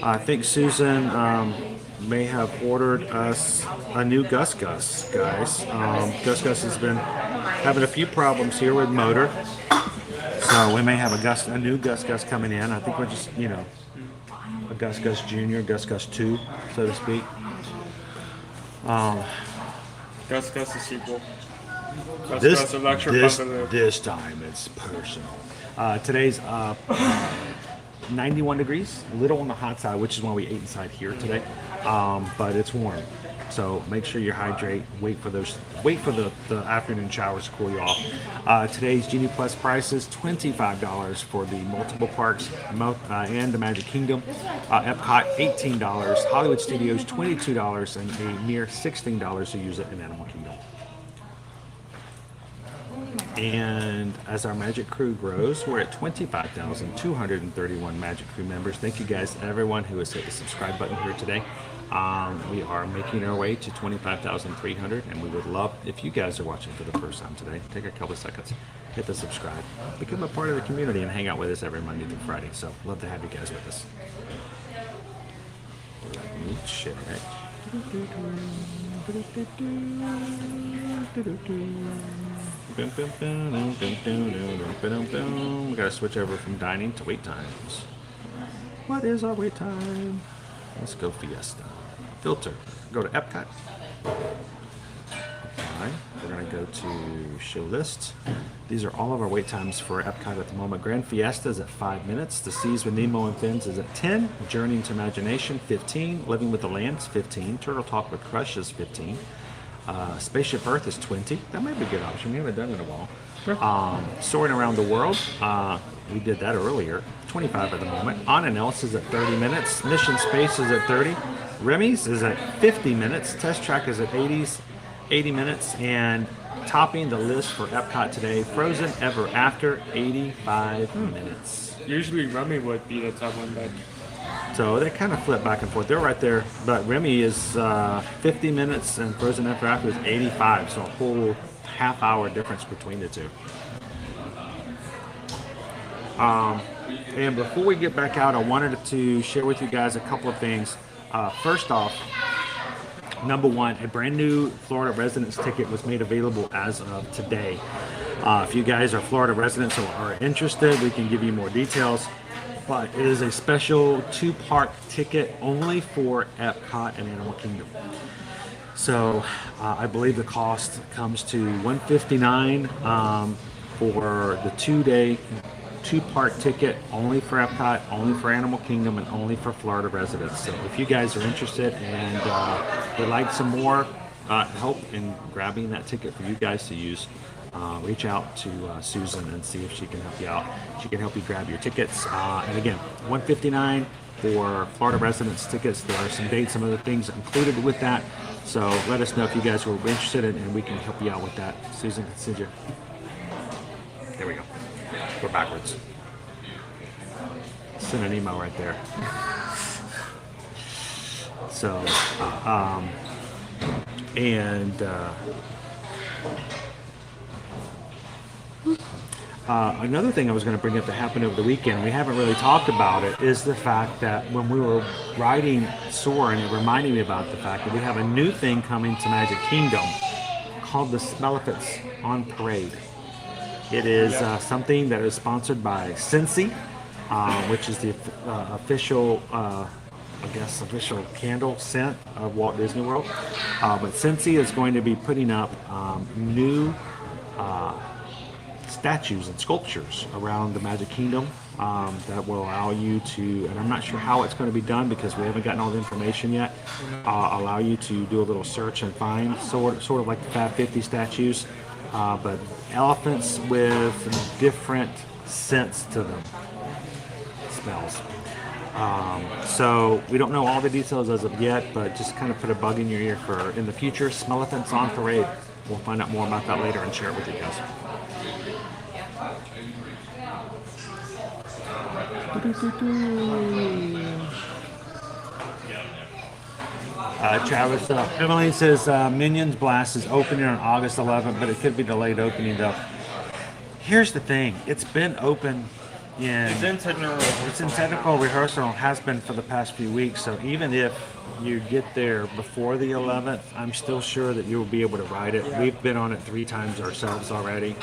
I think Susan may have ordered us a new Gus Gus, guys. Gus Gus has been having a few problems here with motor. So we may have a new Gus Gus coming in. I think we're just, a Gus Gus Jr., Gus Gus 2, so to speak. Gus Gus the sequel. That's a lecture bucket. This time it's personal. Today's 91 degrees, a little on the hot side, which is why we ate inside here today. But it's warm, so make sure you hydrate. Wait for the afternoon showers to cool you off. Today's Genie Plus prices: $25 for the multiple parks and the Magic Kingdom. Epcot $18, Hollywood Studios $22, and a mere $16 to use it in Animal Kingdom. And as our Magic Crew grows, we're at 25,231 Magic Crew members. Thank you guys, everyone who has hit the subscribe button here today. We are making our way to 25,300, and we would love if you guys are watching for the first time today. Take a couple of seconds, hit the subscribe, become a part of the community, and hang out with us every Monday through Friday. So love to have you guys with us. Shit, right? We gotta switch over from dining to wait times. What is our wait time? Let's go Fiesta. Filter. Go to Epcot. Apply. We're gonna go to show list. These are all of our wait times for Epcot at the moment. Grand Fiesta is at 5 minutes. The Seas with Nemo and Fins is at 10. Journey into Imagination 15. Living with the Lands 15. Turtle Talk with Crush is 15. Spaceship Earth is 20. That might be a good option. We haven't done it in a while. Soarin' Around the World. We did that earlier. 25 at the moment. On and Else is at 30 minutes. Mission Space is at 30. Remy's is at 50 minutes. Test Track is at 80 minutes. And topping the list for Epcot today, Frozen Ever After, 85 minutes. Usually Remy would be the top one, but so they kind of flip back and forth. They're right there, but Remy is 50 minutes and Frozen Ever After is 85, so a whole half-hour difference between the two. And before we get back out, I wanted to share with you guys a couple of things. First off, number one, a brand new Florida residence ticket was made available as of today. If you guys are Florida residents or are interested, we can give you more details. But it is a special 2-park ticket only for Epcot and Animal Kingdom. So I believe the cost comes to $159 for the 2-day 2-park ticket only for Epcot, only for Animal Kingdom, and only for Florida residents. So if you guys are interested and would like some more help in grabbing that ticket for you guys to use, reach out to Susan and see if she can help you out. She can help you grab your tickets. And again, $159 for Florida residents tickets. There are some dates, some other things included with that. So let us know if you guys were interested and we can help you out with that. Susan can send you. There we go. We're backwards. Send an email right there. So, another thing I was going to bring up that happened over the weekend, we haven't really talked about it, is the fact that when we were riding Soarin', it reminded me about the fact that we have a new thing coming to Magic Kingdom called the Smell-O-Fits on Parade. It is something that is sponsored by Scentsy, which is the official, official candle scent of Walt Disney World. But Scentsy is going to be putting up new statues and sculptures around the Magic Kingdom that will allow you to, and I'm not sure how it's going to be done because we haven't gotten all the information yet, allow you to do a little search and find sort of like the Fab 50 statues, but elephants with different scents to them, smells. So we don't know all the details as of yet, but just kind of put a bug in your ear for in the future. Smell-O-Fits on Parade. We'll find out more about that later and share it with you guys. Travis, Emily says Minions Blast is opening on August 11th, but it could be delayed opening though. Here's the thing, it's been open it's in technical rehearsal and has been for the past few weeks, so even if you get there before the 11th, I'm still sure that you'll be able to ride it. We've been on it 3 times ourselves already.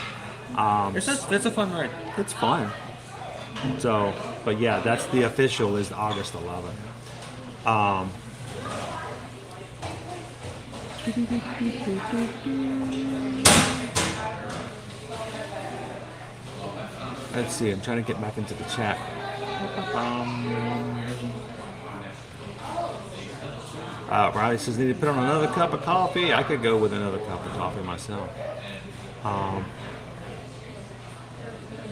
It's a fun ride. It's fun. So, but yeah, that's the official is August 11th. Let's see. I'm trying to get back into the chat. Riley says, need to put on another cup of coffee. I could go with another cup of coffee myself.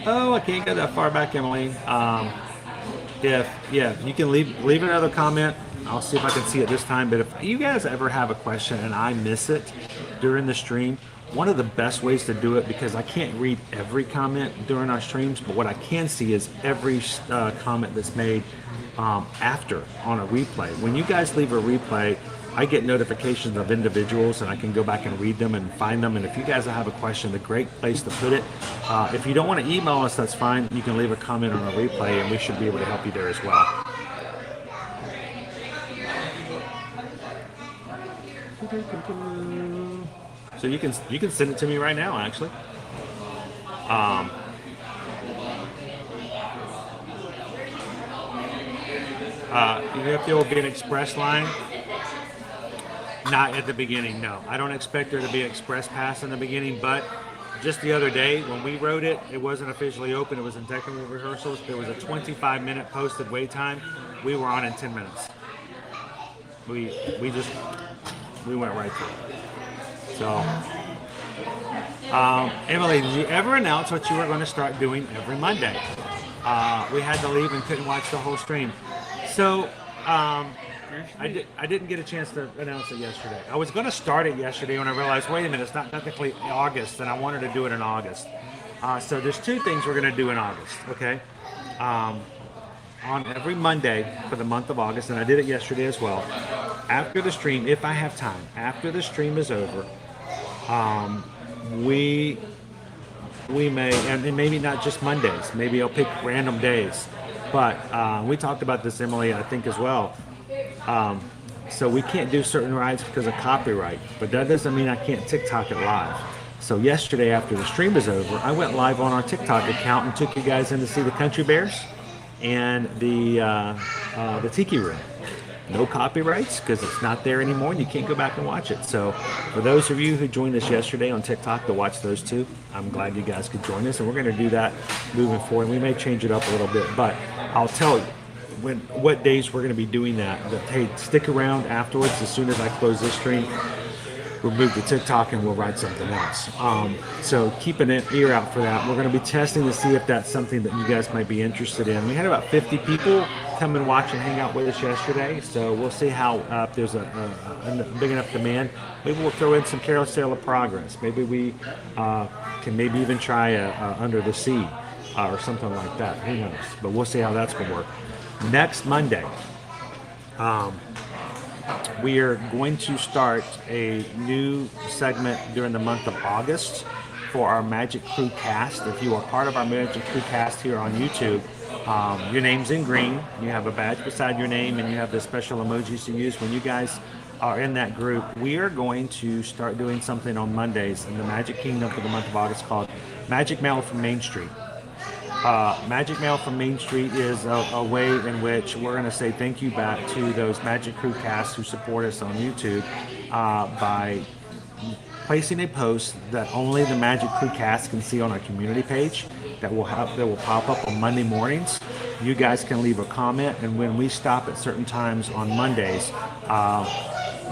Oh, I can't go that far back, Emily. If you can leave another comment. I'll see if I can see it this time. But if you guys ever have a question and I miss it during the stream, one of the best ways to do it, because I can't read every comment during our streams, but what I can see is every comment that's made after on a replay. When you guys leave a replay, I get notifications of individuals and I can go back and read them and find them. And if you guys have a question, the great place to put it. If you don't want to email us, that's fine. You can leave a comment on a replay and we should be able to help you there as well. So you can send it to me right now, actually. If there will be an express line, not at the beginning, no. I don't expect there to be express pass in the beginning, but just the other day when we wrote it, it wasn't officially open. It was in technical rehearsals. There was a 25-minute posted wait time. We were on in 10 minutes. We went right through it. So, Emily, did you ever announce what you were going to start doing every Monday? We had to leave and couldn't watch the whole stream. So, I didn't get a chance to announce it yesterday. I was going to start it yesterday when I realized, wait a minute, it's not technically August, and I wanted to do it in August. So there's two things we're going to do in August, okay? On every Monday for the month of August, and I did it yesterday as well, after the stream, if I have time, after the stream is over, we may, and maybe not just Mondays, maybe I'll pick random days, but we talked about this, Emily, I think as well. So we can't do certain rides because of copyright, but that doesn't mean I can't TikTok it live. So yesterday after the stream is over, I went live on our TikTok account and took you guys in to see the Country Bears and the Tiki Room. No copyrights because it's not there anymore and you can't go back and watch it. So for those of you who joined us yesterday on TikTok to watch those two, I'm glad you guys could join us, and we're going to do that moving forward. We may change it up a little bit, but I'll tell you what days we're going to be doing that. But hey, stick around afterwards. As soon as I close this stream, we'll move to TikTok and we'll write something else. So keep an ear out for that. We're going to be testing to see if that's something that you guys might be interested in. We had about 50 people come and watch and hang out with us yesterday, so we'll see how if there's a big enough demand. Maybe we'll throw in some Carousel of Progress. Maybe we can maybe even try Under the Sea or something like that. Who knows? But we'll see how that's going to work. Next Monday, we are going to start a new segment during the month of August for our Magic Crew cast. If you are part of our Magic Crew cast here on YouTube, your name's in green. You have a badge beside your name, and you have the special emojis to use when you guys are in that group. We are going to start doing something on Mondays in the Magic Kingdom for the month of August called Magic Mail from Main Street. Magic Mail from Main Street is a way in which we're going to say thank you back to those Magic Crew casts who support us on YouTube by placing a post that only the Magic Crew cast can see on our community page that will pop up on Monday mornings. You guys can leave a comment, and when we stop at certain times on Mondays,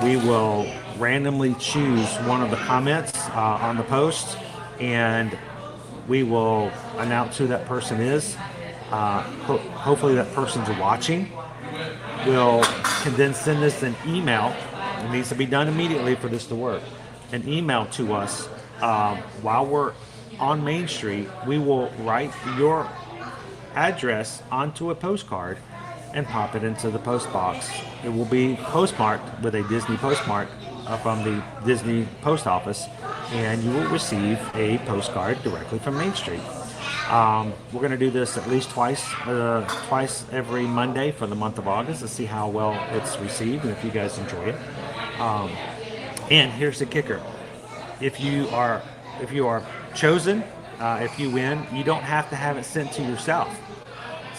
we will randomly choose one of the comments on the post, and we will announce who that person is. Hopefully that person's watching. We'll then send us an email. It needs to be done immediately for this to work. An email to us while we're on Main Street. We will write your address onto a postcard and pop it into the post box. It will be postmarked with a Disney postmark from the Disney post office, and you will receive a postcard directly from Main Street. We're going to do this at least twice every Monday for the month of August to see how well it's received and if you guys enjoy it. And here's the kicker: if you are chosen, if you win, you don't have to have it sent to yourself.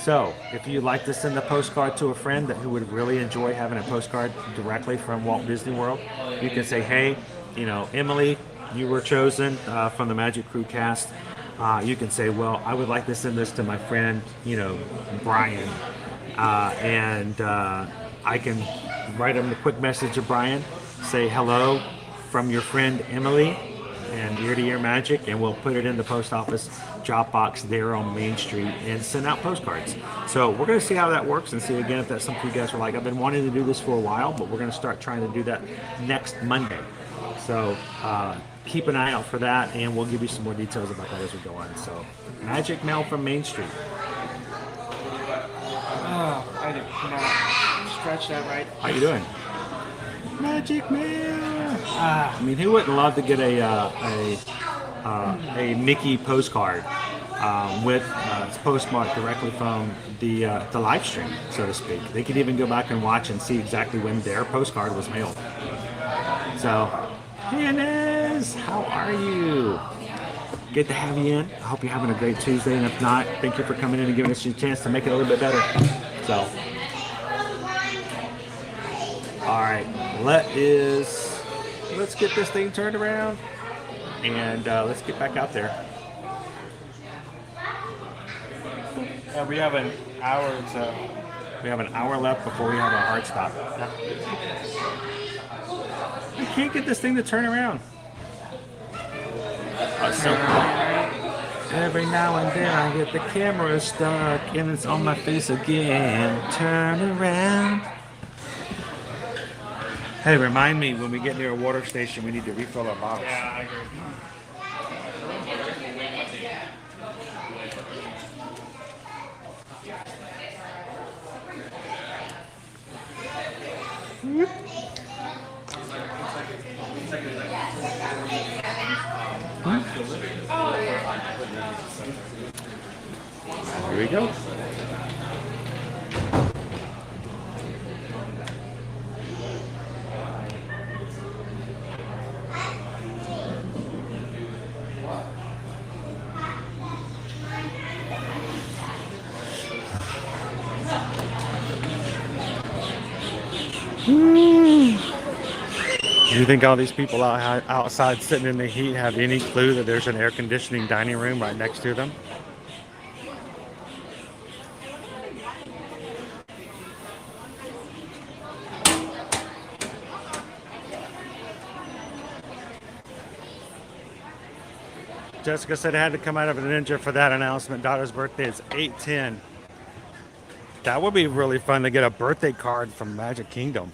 So if you'd like to send a postcard to a friend who would really enjoy having a postcard directly from Walt Disney World, you can say, hey, Emily, you were chosen from the Magic Crew cast. you can say, well, I would like to send this to my friend, you know, Brian, and I can write him a quick message to Brian, say hello from your friend Emily and Ear to Ear Magic, and we'll put it in the post office drop box there on Main Street and send out postcards. So we're going to see how that works and see again if that's something you guys are like. I've been wanting to do this for a while, but we're going to start trying to do that next Monday. So keep an eye out for that, and we'll give you some more details about that as we go on. So Magic Mail from Main Street. Oh, I did not stretch that right. How you doing? Magic Mail. I mean, who wouldn't love to get a Mickey postcard with it's postmarked directly from the live stream, so to speak. They could even go back and watch and see exactly when their postcard was mailed. So, hey Inez, how are you? Good to have you in. I hope you're having a great Tuesday, and if not, thank you for coming in and giving us a chance to make it a little bit better. So, all right, let's get this thing turned around, and let's get back out there. We have an hour to. We have an hour left before we have our hard stop. I can't get this thing to turn around. So every now and then I get the camera stuck and it's on my face again. Turn around. Hey, remind me when we get near a water station, we need to refill our bottles. Yeah, I agree. Here we go. Do you think all these people outside sitting in the heat have any clue that there's an air conditioning dining room right next to them? Jessica said I had to come out of a ninja for that announcement. Daughter's birthday is 8/10. That would be really fun to get a birthday card from Magic Kingdom.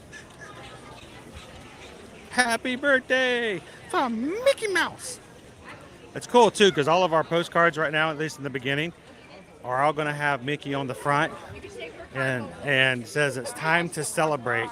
Happy birthday from Mickey Mouse. It's cool too, because all of our postcards right now, at least in the beginning, are all going to have Mickey on the front, and says it's time to celebrate.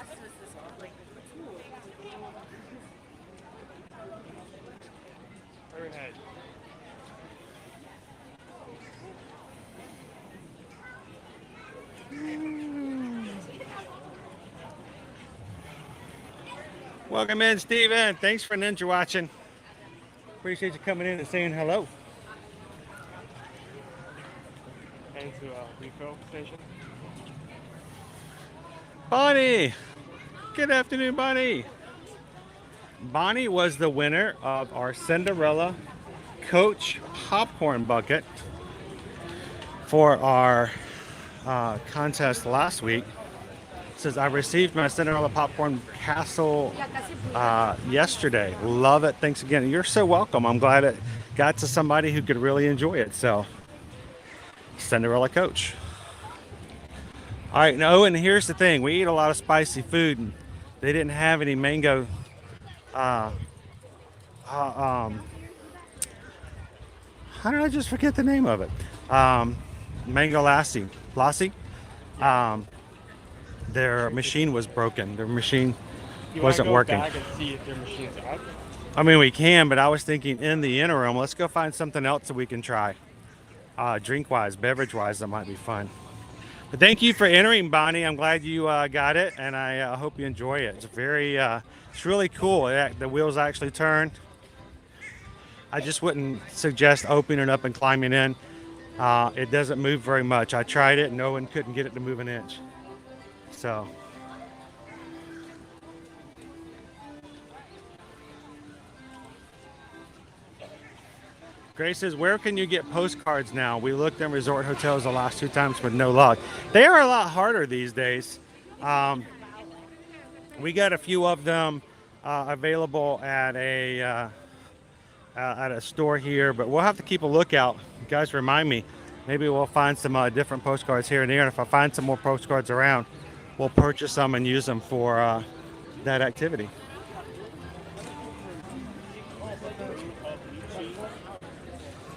Welcome in, Steven. Thanks for ninja watching. Appreciate you coming in and saying hello. And to refill station. Bonnie! Good afternoon, Bonnie. Bonnie was the winner of our Cinderella Coach Popcorn Bucket for our contest last week. Says I received my Cinderella Popcorn Castle yesterday. Love it. Thanks again. You're so welcome. I'm glad it got to somebody who could really enjoy it. So, Cinderella Coach. All right, no, and here's the thing. We eat a lot of spicy food, and they didn't have any mango. How did I just forget the name of it? Mango Lassi. Their machine was broken. Their machine wasn't working. Back and see if their machine's out. I mean, we can, but I was thinking in the interim, let's go find something else that we can try. Drink-wise, beverage-wise, that might be fun. But thank you for entering, Bonnie. I'm glad you got it, and I hope you enjoy it. It's it's really cool. The wheels actually turn. I just wouldn't suggest opening it up and climbing in. It doesn't move very much. I tried it, and no one couldn't get it to move an inch. So, Grace says, where can you get postcards now? We looked in resort hotels the last 2 times with no luck. They are a lot harder these days. We got a few of them available at a store here, but we'll have to keep a lookout. You guys remind me. Maybe we'll find some different postcards here and there. And if I find some more postcards around, we'll purchase some and use them for that activity.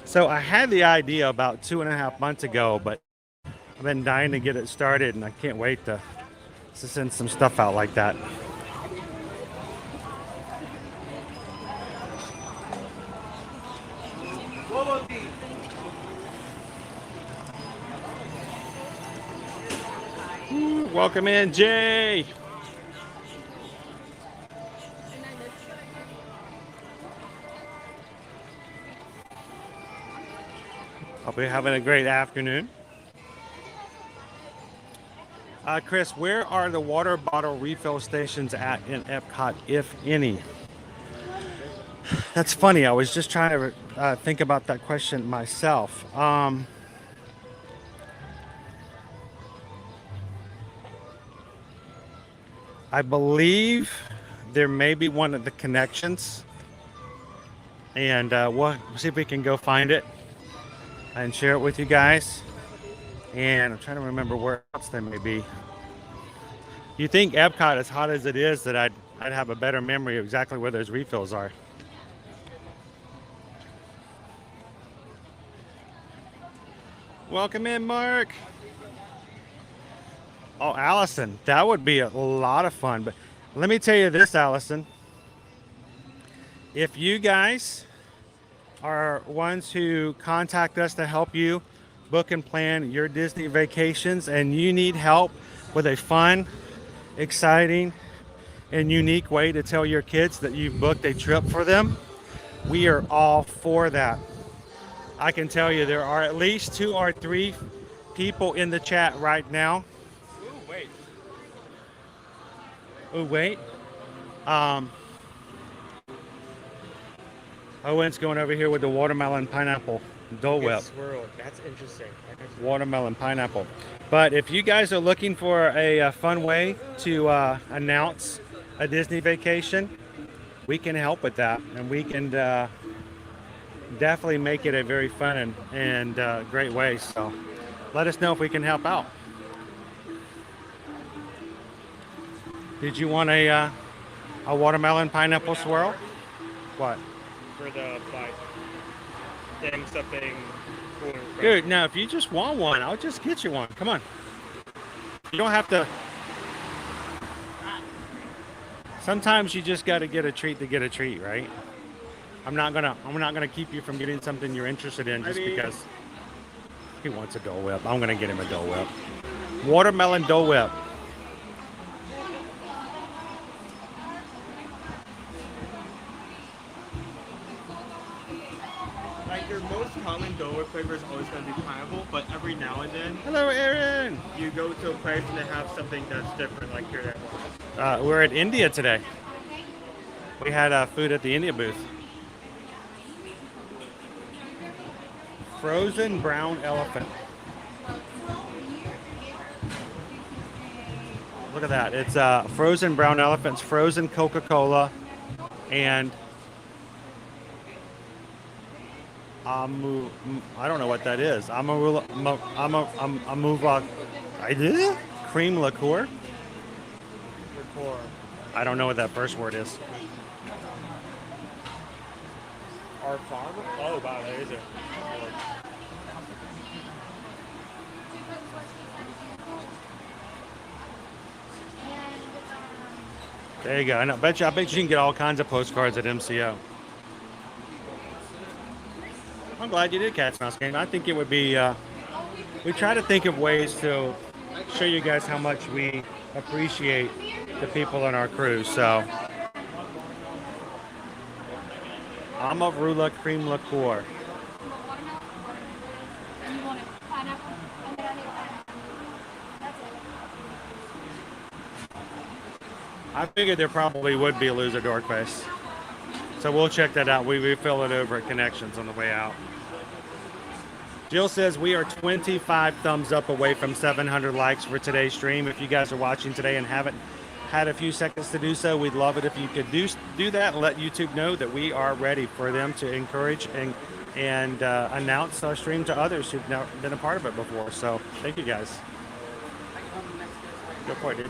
So I had the idea about 2.5 months ago, but I've been dying to get it started, and I can't wait to send some stuff out like that. Welcome in, Jay. Hope you're having a great afternoon. Chris, where are the water bottle refill stations at in Epcot, if any? That's funny. I was just trying to think about that question myself. I believe there may be one of the connections, and we'll see if we can go find it and share it with you guys. And I'm trying to remember where else they may be. You think Epcot, as hot as it is, that I'd have a better memory of exactly where those refills are. Welcome in, Mark. Oh, Allison, that would be a lot of fun. But let me tell you this, Allison. If you guys are ones who contact us to help you book and plan your Disney vacations, and you need help with a fun, exciting, and unique way to tell your kids that you've booked a trip for them, we are all for that. I can tell you there are at least 2 or 3 people in the chat right now. Oh, wait. Owen's going over here with the watermelon pineapple Dole Whip. Swirl. That's interesting. Watermelon pineapple. But if you guys are looking for a fun way to announce a Disney vacation, we can help with that. And we can definitely make it a very fun and great way. So let us know if we can help out. Did you want a watermelon pineapple swirl? What? For the getting something cool. Dude, now if you just want one, I'll just get you one. Come on. You don't have to. Sometimes you just got to get a treat to get a treat, right? I'm not gonna keep you from getting something you're interested in just because he wants a Dole Whip. I'm gonna get him a Dole Whip. Watermelon Dole Whip. Like your most common Dole Whip flavor is always going to be pineapple, but every now and then, hello, Aaron. You go to a place and they have something that's different, like here at we're at India today. We had food at the India booth. Frozen brown elephant. Look at that. It's frozen brown elephants, frozen Coca-Cola, and I don't know what that is. Cream liqueur. I don't know what that first word is. Our farm? Oh wow, that is it. There you go. I bet you can get all kinds of postcards at MCO. I'm glad you did catch Mouse Game. I think it would be. We try to think of ways to show you guys how much we appreciate the people in our crew. So, Amarula cream liqueur. I figured there probably would be a loser dork face. So we'll check that out. We refill it over at Connections on the way out. Jill says we are 25 thumbs up away from 700 likes for today's stream. If you guys are watching today and haven't had a few seconds to do so, we'd love it if you could do that and let YouTube know that we are ready for them to encourage and announce our stream to others who've never been a part of it before. So thank you guys. Good point, dude.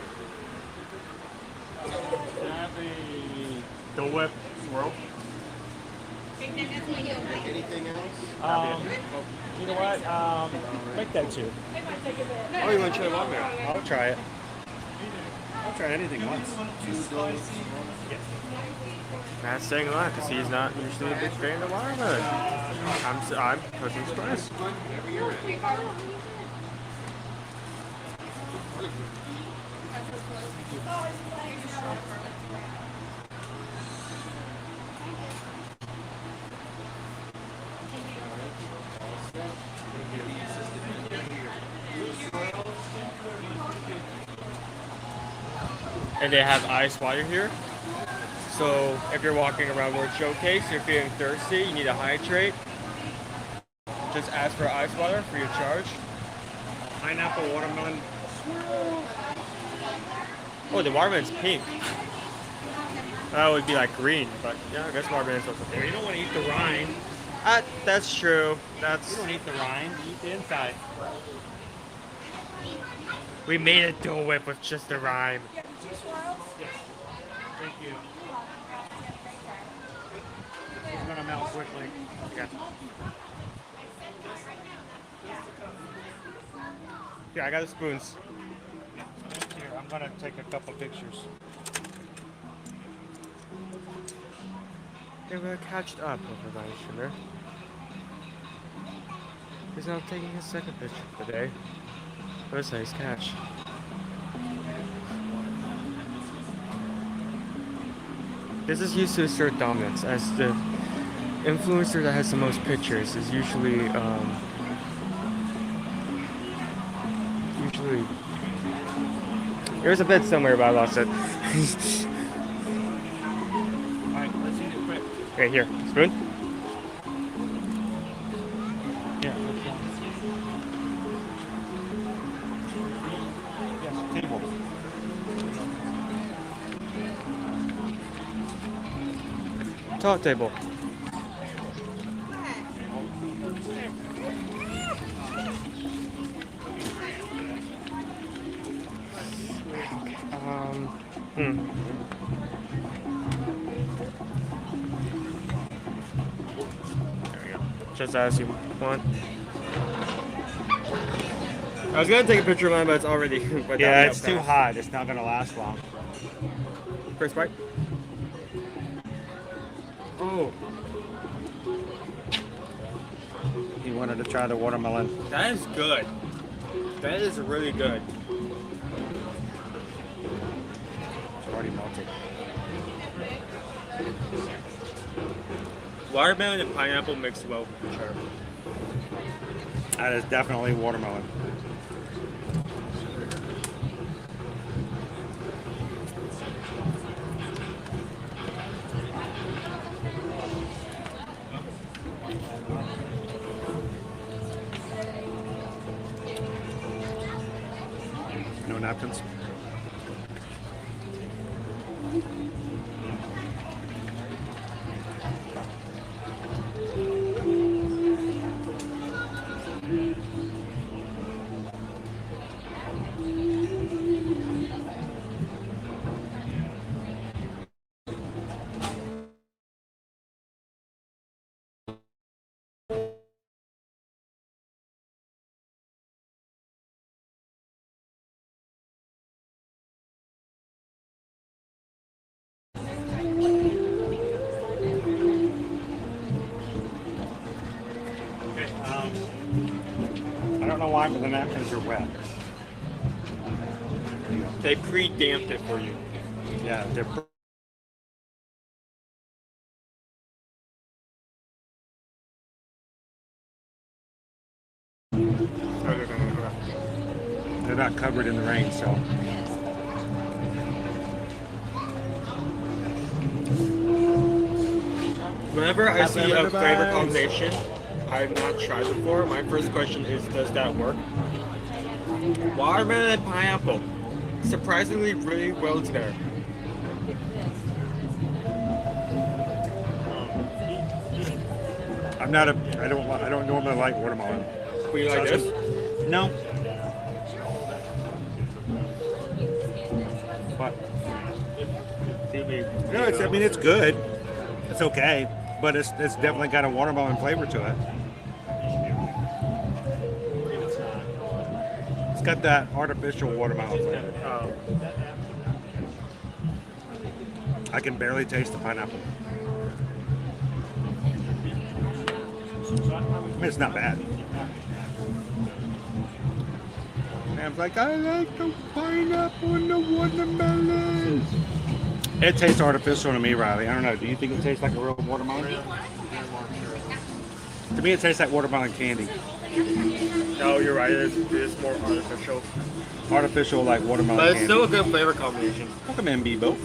The whip swirl. Anything else? You know what? Make that too. Oh, you want to try one there? I'll try it. I'll try anything once. Yes. Matt's saying a lot because he's not usually a big fan of watermelon. I'm pleasantly surprised. And they have ice water here. So if you're walking around World Showcase, you're feeling thirsty, you need to hydrate, just ask for ice water for your charge. Pineapple, watermelon. Oh, the watermelon's pink. That would be like green, but yeah, I guess watermelon's also pink. You don't want to eat the rind. That's true. You don't eat the rind, you eat the inside. We made a Dole Whip with just the rind. Thank you. It's gonna melt quickly. Okay. Yeah, I got the spoons. Here, I'm gonna take a couple pictures. They were catched up over my sugar. He's now taking his second picture today. That was a nice catch. This is used to assert dominance, as the influencer that has the most pictures is usually there's a bit somewhere, but I lost it. Alright, let's eat it quick. Okay, here, spoon. Yeah, yes, table. Top table. There we go. Just as you want. I was gonna take a picture of mine, but it's already. But Yeah, it's too hot. It's not gonna last long. First bite. Oh, He wanted to try the watermelon. that is good. That is really good. It's already melted. Watermelon and pineapple mixed well with each other. That is definitely watermelon. No napkins? I don't know why, but the napkins are wet. They pre-damped it for you. Yeah, they're they're not covered in the rain, so. Whenever I see a Flavor flavor bags. combination I've not tried before, my first question is, does that work? Watermelon and pineapple. Surprisingly really well together. I don't normally like watermelon. Will you like this? No. But no, I mean it's good. It's okay, but it's definitely got a watermelon flavor to it. It's got that artificial watermelon flavor. I can barely taste the pineapple. I mean, it's not bad. And I'm like, I like the pineapple and the watermelon. It tastes artificial to me, Riley. I don't know. Do you think it tastes like a real watermelon? To me, it tastes like watermelon candy. No, you're right. It is more artificial. Artificial, like watermelon But it's candy. still a good flavor combination. Welcome in, Bebo.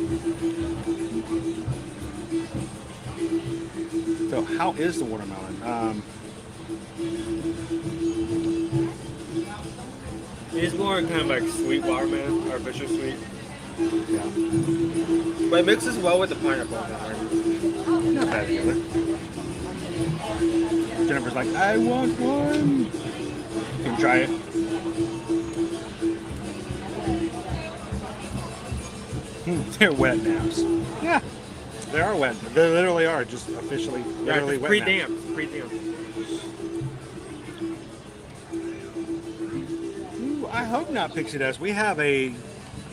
So, how is the watermelon? It's more kind of like sweet watermelon, artificial sweet. Yeah. But it mixes well with the pineapple. Not bad together. Jennifer's like, I want one. You can try it. They're wet naps. Yeah, they are wet. They literally are just officially literally wet naps. Pre-damp. Ooh, I hope not, Pixie Dust. We have an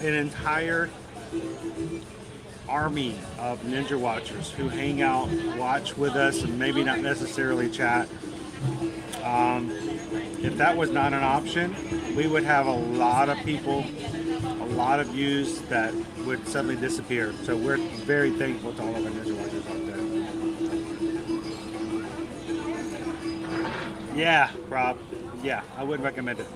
entire army of Ninja Watchers who hang out, watch with us, and maybe not necessarily chat. If that was not an option, we would have a lot of people, a lot of views that would suddenly disappear. So we're very thankful to all of our Ninja Watchers out there. Yeah, Rob. Yeah, I would recommend it.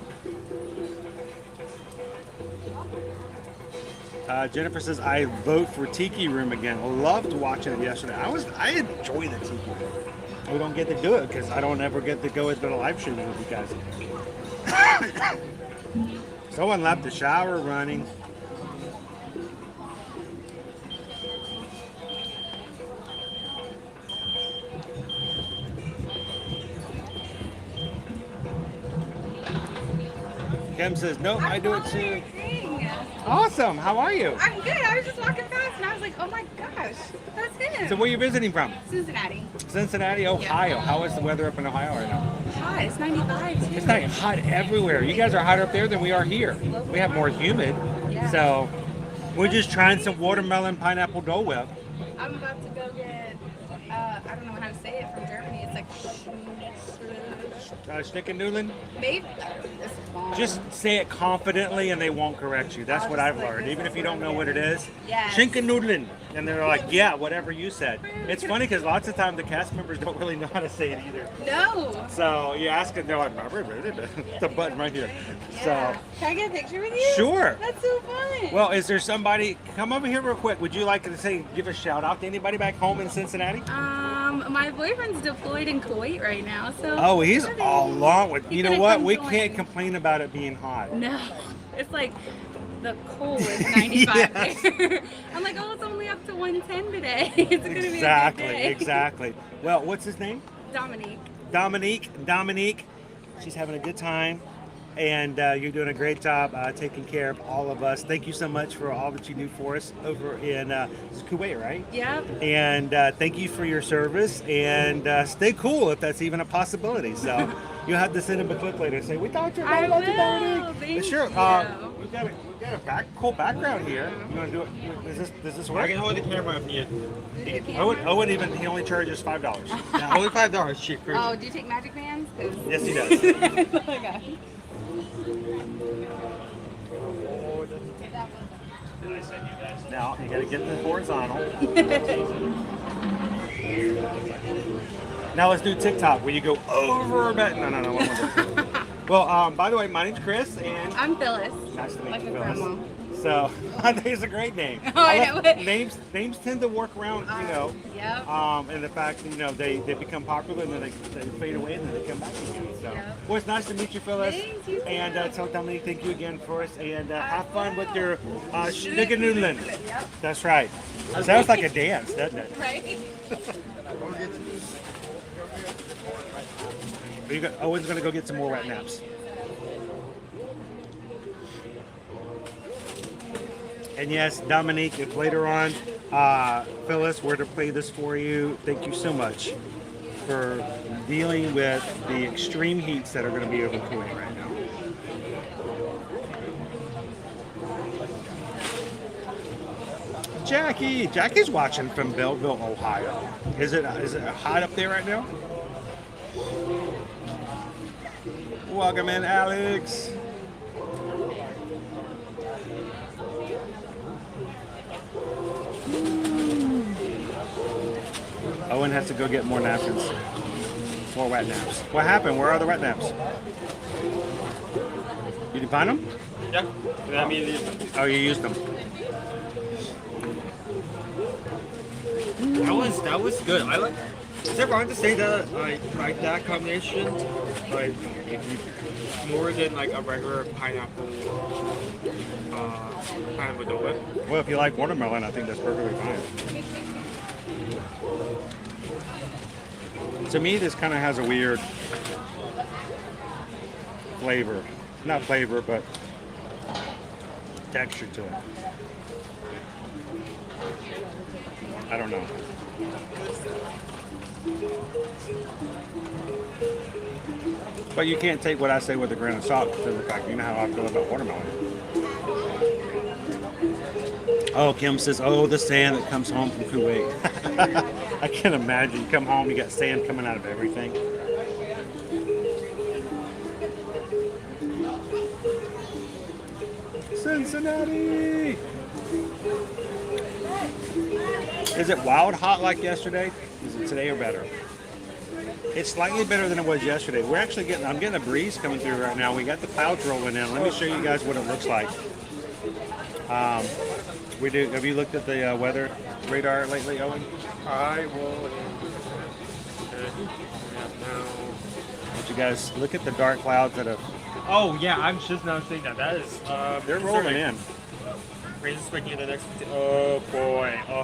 Jennifer says, I vote for Tiki Room again. Loved watching it yesterday. I enjoy the Tiki Room. We don't get to do it because I don't ever get to go into the live stream with you guys. Someone left the shower running. Kim says, nope, I do it too. Awesome. How are you? I'm good. I was just walking past and I was like, oh my gosh, that's him. So where are you visiting from? Cincinnati. Cincinnati, Ohio. Yeah. How is the weather up in Ohio right now? Hot. It's 95 too. It's not hot everywhere. You guys are hotter up there than we are here. We have more humid. Yeah. So we're just trying some watermelon pineapple Dole Whip. I'm about to go get, I don't know how to say it from Germany. It's like Schnickendoodlen? maybe. It's bomb. Just say it confidently and they won't correct you. That's I'll what just I've like learned. this, Even if you that's don't know what what it it is. is. Yes. Schinkendoodlen. And they're like, yeah, whatever you said. It's funny because lots of times the cast members don't really know how to say it either. No. So you ask it, they're like, it's a button right here. Yeah. Can I get a picture with you? Sure. That's so fun. Well, is there somebody, come over here real quick. Would you like to say, give a shout out to anybody back home in Cincinnati? My boyfriend's deployed in Kuwait right now, so. Oh, he's all along with, you know what? come We join. can't complain about it being hot. No, it's like the cold is 95 Yes. there. I'm like, oh, it's only up to 110 today. It's gonna be a good Exactly, day. exactly. Well, what's his name? Dominique. Dominique. She's having a good time. And you're doing a great job taking care of all of us. Thank you so much for all that you do for us over in Kuwait, right? Yep. And thank you for your service. And stay cool if that's even a possibility. So you'll have to send him a clip later and say, we thought you were I about to will. Dominique. Thank But sure, you. we've got a cool background here. You want to do it? Does this work? I can hold the camera if needed. Owen even, he only charges $5. Yeah, only $5 cheap. Oh, do you take magic bands? 'Cause- Yes, he does. Oh my gosh. Now you gotta get the horizontal. Now let's do TikTok where you go over a bit. No. one more. Well, by the way, my name's Chris and I'm Phyllis. nice to meet Like you, a Phyllis. grandma. So I think it's a great name. Oh, I know it. Names tend to work around, Yep. and the fact that, they become popular and then they fade away and then they come back again. So, well, it's nice to meet you, Phyllis. Thanks, you And tell Dominique thank you again for us. And have fun with your schnigganoodling. Yep. That's right. Sounds like a dance, doesn't it? Right? Owen's going to go get some more wet naps. And yes, Dominique, if later on, Phyllis were to play this for you, thank you so much for dealing with the extreme heats that are going to be over Kuwait right now. Jackie's watching from Belleville, Ohio. Is it hot up there right now? Welcome in, Alex. Owen has to go get more napkins. More wet naps. What happened? Where are the wet naps? You didn't find them? Yeah. I mean, oh, you used them. That was good. I like. Is it wrong to say that like that combination, like more than like a regular pineapple donut? Well, if you like watermelon, I think that's perfectly fine. To me, this kind of has a weird flavor. Not flavor, but texture to it. I don't know. But you can't take what I say with a grain of salt because of the fact you know how I feel about watermelon. Oh, Kim says, oh, the sand that comes home from Kuwait. I can imagine. You come home, you got sand coming out of everything. Cincinnati! Is it wild hot like yesterday? Is it today or better? It's slightly better than it was yesterday. I'm getting a breeze coming through right now. We got the clouds rolling in. Let me show you guys what it looks like. Have you looked at the weather radar lately, Owen? I will. But you guys look at the dark clouds that have. Oh yeah, I'm just now saying that. That is. They're rolling in. Rain is expecting the next. Oh boy. Oh.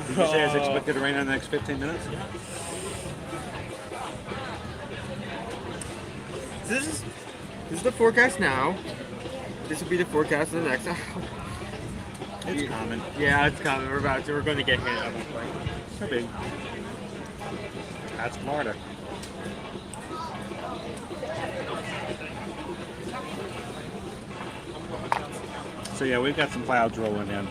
Did you say it's expected to rain in the next 15 minutes? This is the forecast now. This will be the forecast in the next hour. It's common. Yeah, it's coming. We're going to get hit at one point. Could be. That's Florida. So yeah, we've got some clouds rolling in.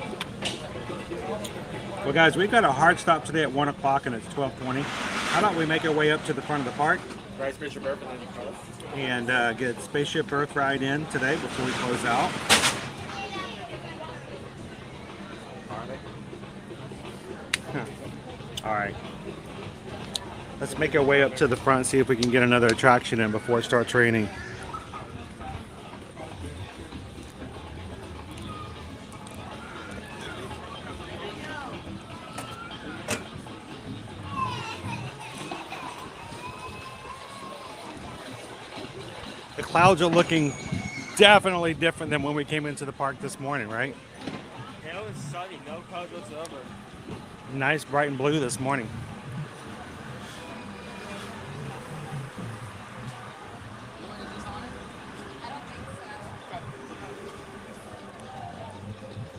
Well, guys, we've got a hard stop today at 1 o'clock and it's 12:20. How about we make our way up to the front of the park? Right, Spaceship Earth and get Spaceship Earth ride in today before we close out. All right. Let's make our way up to the front, see if we can get another attraction in before it starts raining. The clouds are looking definitely different than when we came into the park this morning, right? Yeah, it was sunny, no clouds whatsoever. Nice bright and blue this morning.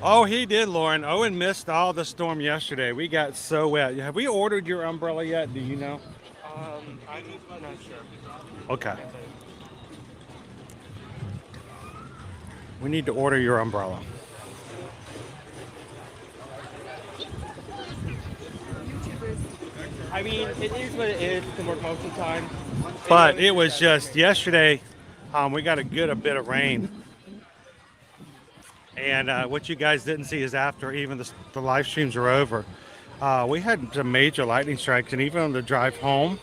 Oh, he did, Lauren. Owen missed all the storm yesterday. We got so wet. Have we ordered your umbrella yet? Do you know? I'm not sure. Okay. We need to order your umbrella. I mean, it is what it is. It can work most of the time. But it was just yesterday, we got a bit of rain. And what you guys didn't see is after even the live streams are over, we had some major lightning strikes. And even on the drive home,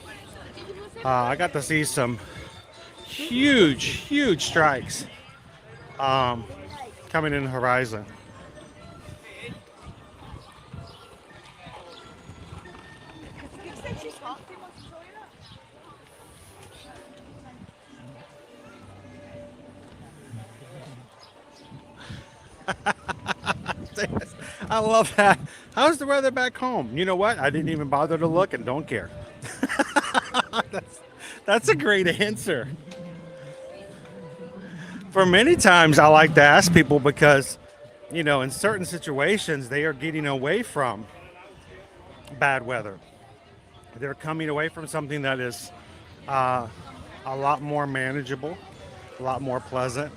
I got to see some huge strikes. coming in the horizon. I love that. How's the weather back home? You know what? I didn't even bother to look and don't care. That's a great answer. For many times, I like to ask people because, you know, in certain situations, they are getting away from bad weather. They're coming away from something that is a lot more manageable, a lot more pleasant.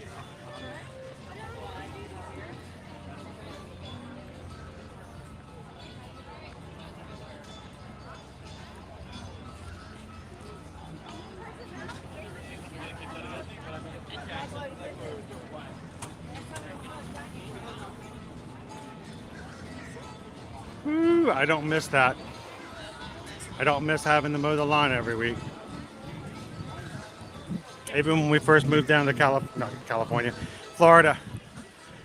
Woo, I don't miss that. I don't miss having to mow the lawn every week. Even when we first moved down to California, Florida.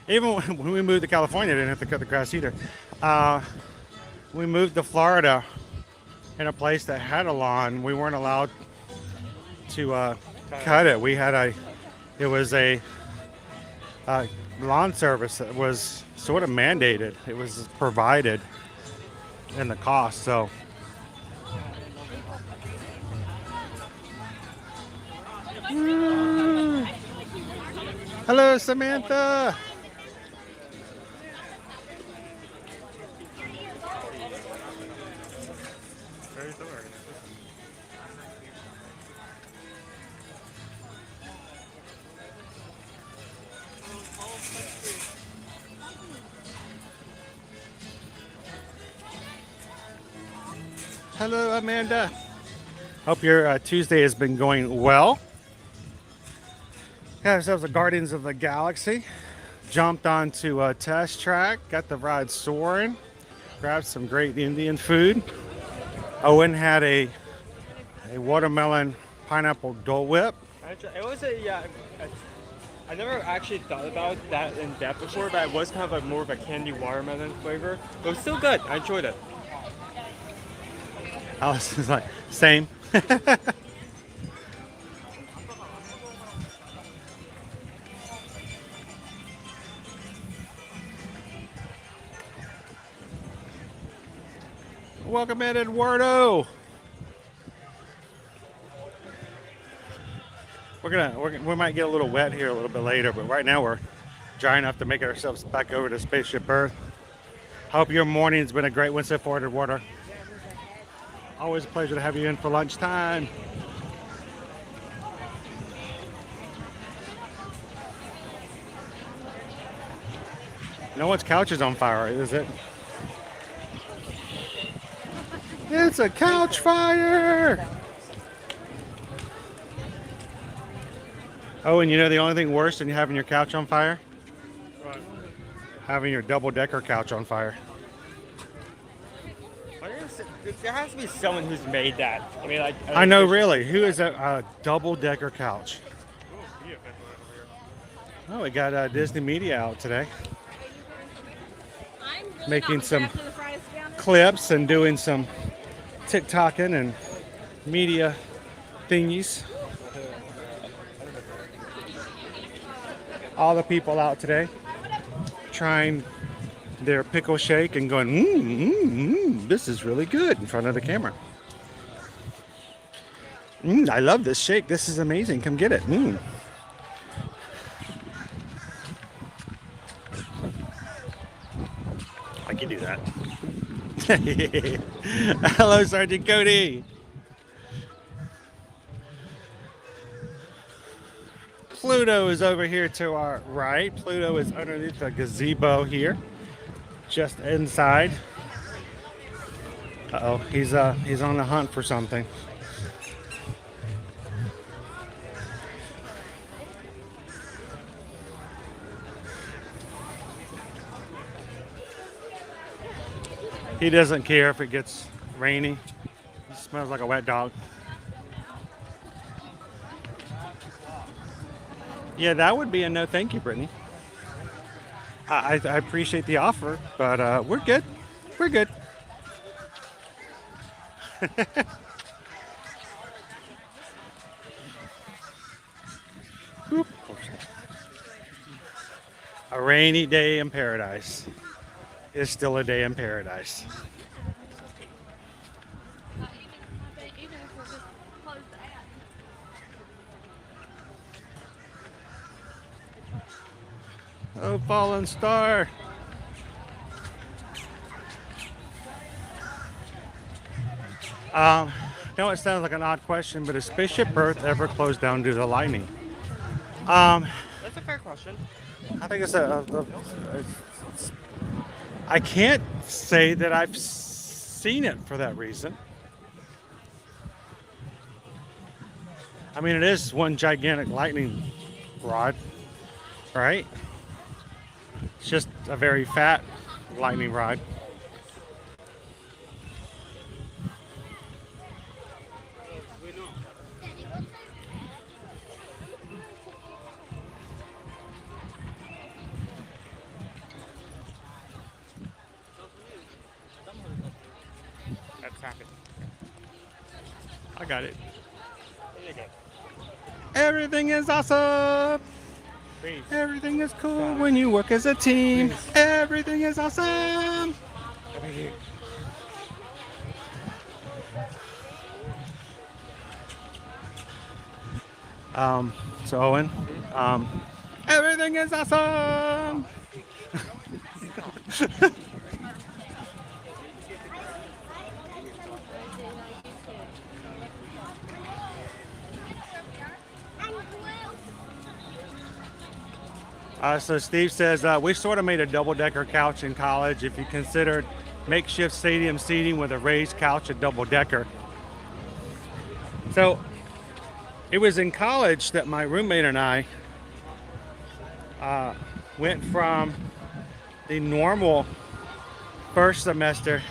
Even when we moved to California, I didn't have to cut the grass either. We moved to Florida in a place that had a lawn. We weren't allowed to cut it. It was a lawn service that was sort of mandated. It was provided in the cost. So hello, Samantha. Hello, Amanda. Hope your Tuesday has been going well. Got ourselves a Guardians of the Galaxy. Jumped onto a test track. Got the ride Soarin. Grabbed some great Indian food. Owen had a watermelon pineapple Dole Whip. It was I never actually thought about that in depth before, but it was kind of more of a candy watermelon flavor. It was still good. I enjoyed it. Alice is like, same. Welcome in, Eduardo. We might get a little wet here a little bit later, but right now we're dry enough to make ourselves back over to Spaceship Earth. Hope your morning's been a great one so far, Eduardo. Always a pleasure to have you in for lunchtime. No one's couch is on fire, is it? It's a couch fire! Oh, and you know the only thing worse than having your couch on fire? What? Having your double-decker couch on fire. There has to be someone who's made that. I mean, like. I know, really. Who is a double-decker couch? Oh, we got Disney Media out today. Making some clips and doing some TikToking and media thingies. All the people out today trying their pickle shake and going, this is really good in front of the camera. I love this shake. This is amazing. Come get it. I can do that. Hello, Sergeant Cody. Pluto is over here to our right. Pluto is underneath the gazebo here, just inside. Uh-oh, he's on the hunt for something. He doesn't care if it gets rainy. He smells like a wet dog. Yeah, that would be a no thank you, Brittany. I appreciate the offer, but we're good. We're good. Boop. A rainy day in paradise is still a day in paradise. Oh, fallen star. Know it sounds like an odd question, but has Spaceship Earth ever closed down due to lightning? That's a fair question. I think it's I can't say that I've seen it for that reason. I mean, it is one gigantic lightning rod, right? It's just a very fat lightning rod. That's happened. I got it. There you go. Everything is awesome. Please. Everything is cool when you work as a team. Please. Everything is awesome. Over here. So Owen, everything is awesome. So Steve says, we sort of made a double-decker couch in college if you considered makeshift stadium seating with a raised couch a double-decker. So it was in college that my roommate and I went from the normal first semester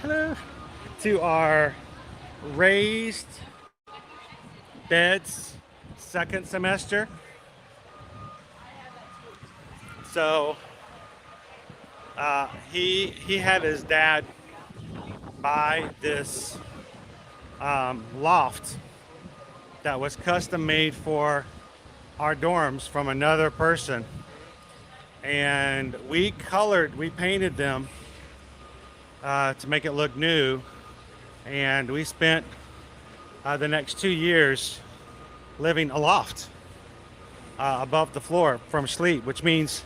to our raised beds second semester. So he had his dad buy this loft that was custom made for our dorms from another person, and we painted them to make it look new, and we spent the next 2 years living aloft above the floor from sleep, which means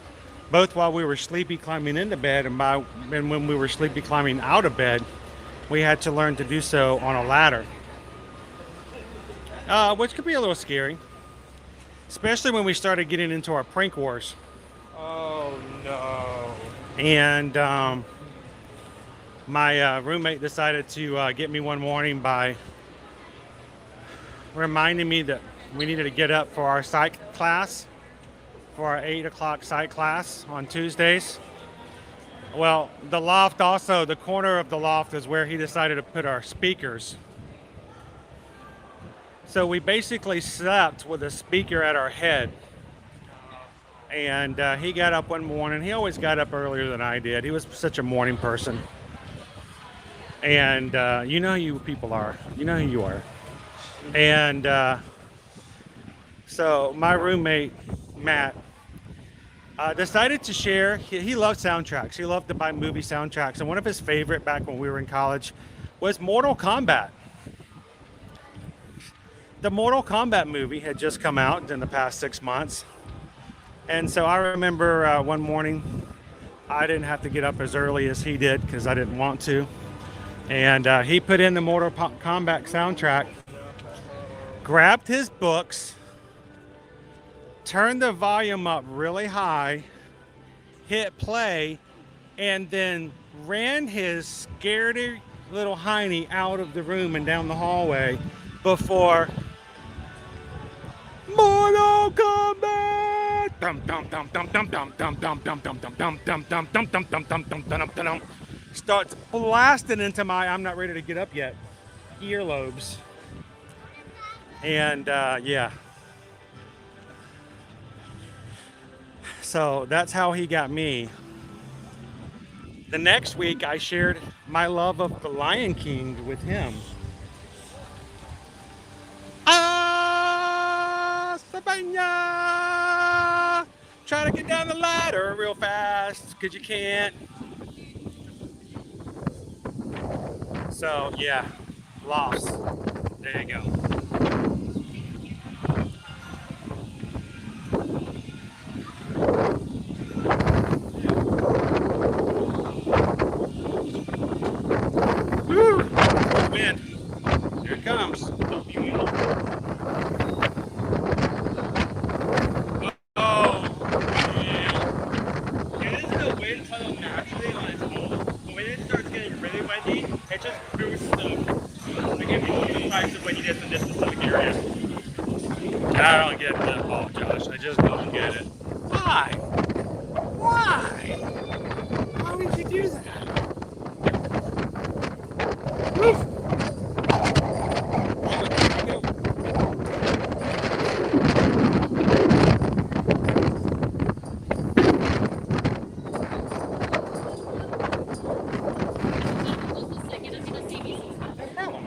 both while we were sleepy climbing into bed and when we were sleepy climbing out of bed, we had to learn to do so on a ladder, which could be a little scary, especially when we started getting into our prank wars. Oh no. And my roommate decided to get me one morning by reminding me that we needed to get up for our psych class, for our 8 o'clock psych class on Tuesdays. Well, the loft also, the corner of the loft is where he decided to put our speakers. So we basically slept with a speaker at our head. And he got up one morning. He always got up earlier than I did. He was such a morning person. And you know who you people are. You know who you are. And so my roommate, Matt, decided to share. He loved soundtracks. He loved to buy movie soundtracks. And one of his favorite back when we were in college was Mortal Kombat. The Mortal Kombat movie had just come out in the past 6 months. And so I remember one morning, I didn't have to get up as early as he did because I didn't want to. And he put in the Mortal Kombat soundtrack, grabbed his books, turned the volume up really high, hit play, and then ran his scaredy little hiney out of the room and down the hallway before Mortal Kombat starts blasting into my I'm not ready to get up yet earlobes. And yeah. So that's how he got me. The next week, I shared my love of the Lion King with him. Ah, Sabina! Try to get down the ladder real fast, because you can't. So, yeah, lost. There you go. Woo! Wind. Here it comes. Oh, man. It is the wind tunnel naturally on its own. But when it starts getting really windy, it just boosts them. Like if you look at the price of when you get some distance to the area. I don't get that ball, Josh. I just don't get it. Why? Why? Why would you do that? Woo!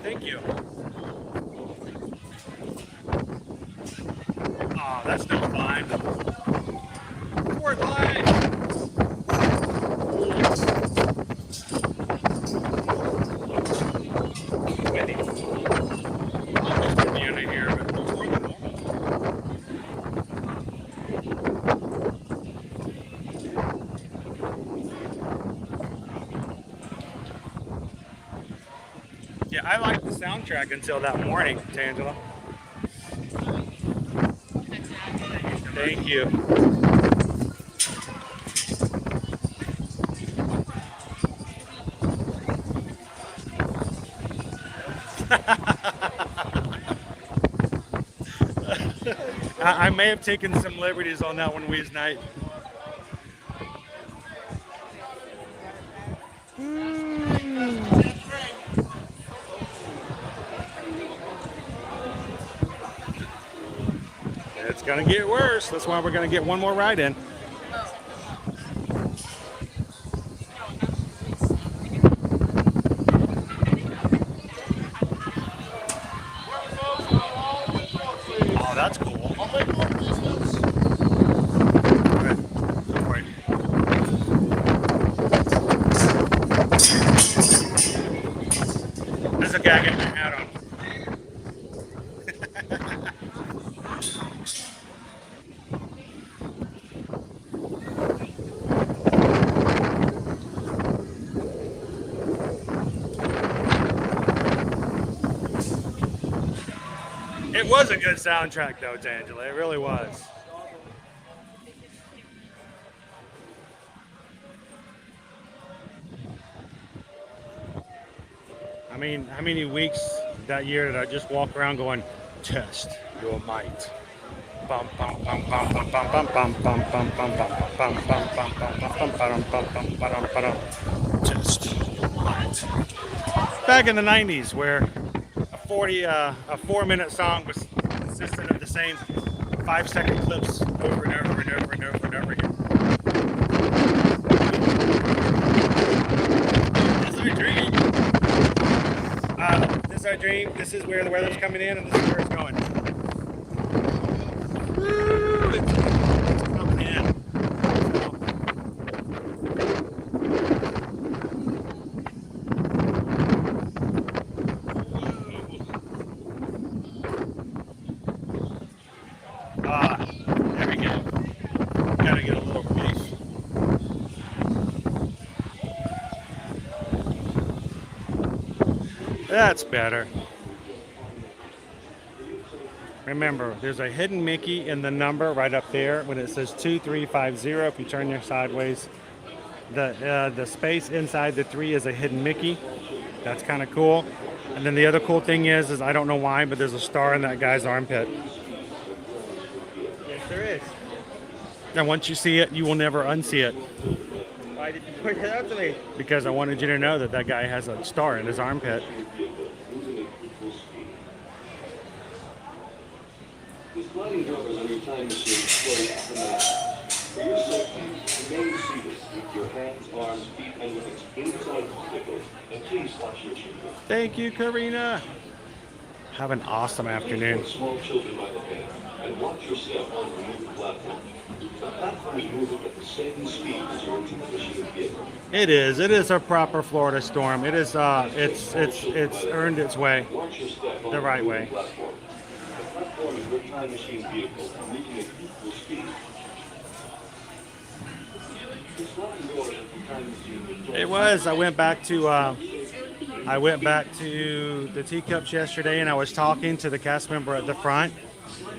Thank you. Oh, that's no fun. Fourth line. Windy. Almost at the end of here, but more than normal. Yeah, I liked the soundtrack until that morning, Tangela. Thank you. I may have taken some liberties on that one Wednesday night. It's gonna get worse. That's why we're gonna get one more ride in. Oh, that's cool. That's okay, I get my hat on. It was a good soundtrack though, Tangela. It really was. I mean, how many weeks that year did I just walk around going, test your might? Bum bum bum bum bum bum bum bum bum bum bum bum bum bum bum bum bum bum. Test your might. Back in the 90s where a 4-minute song was consistent of the same 5-second clips over and over and over and over and over again. This is our dream. This is our dream. This is where the weather's coming in and this is where it's going. Woo! It's coming in. There we go. Gotta get a little relief. That's better. Remember, there's a hidden Mickey in the number right up there when it says 2350. If you turn your sideways, the space inside the 3 is a hidden Mickey. That's kind of cool. And then the other cool thing is I don't know why, but there's a star in that guy's armpit. Yes, there is. And once you see it, you will never unsee it. Why did you point that out to me? Because I wanted you to know that that guy has a star in his armpit. For your safety, remain seated with your hands, arms, feet, and legs inside the vehicle, and please watch your children. Thank you, Karina. Have an awesome afternoon. Take small children by the hand and watch your step on the moving platform. The platform is moving at the same speed as your transmission vehicle. It is. It is a proper Florida storm. It is. It's earned its way Watch your step on the right way. platform. The platform is your time machine vehicle, moving at equal speed. The sliding doors of the time machine It was. I went back to the teacups yesterday, and I was talking to the cast member at the front.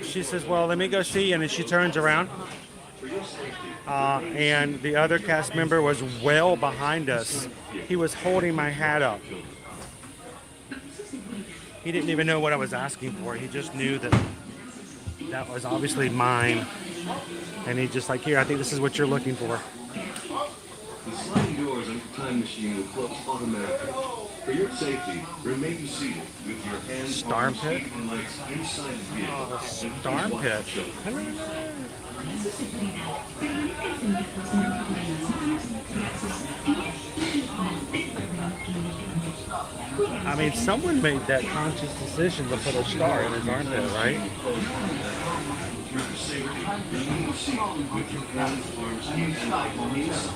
She says, "Well, let me go see," and then she turns around, and the other cast member was well behind us. He was holding my hat up. He didn't even know what I was asking for. He just knew that was obviously mine, and he just like, "Here, I think this is what you're looking for." The sliding doors on the time machine will close automatically. For your safety, remain seated with your hands, arms, Pit? feet, and legs inside the vehicle. Oh, the Storm Pit. I mean, someone made that conscious decision to put a star in his armpit, right? For your safety, remain seated with your hands, arms, feet, and legs.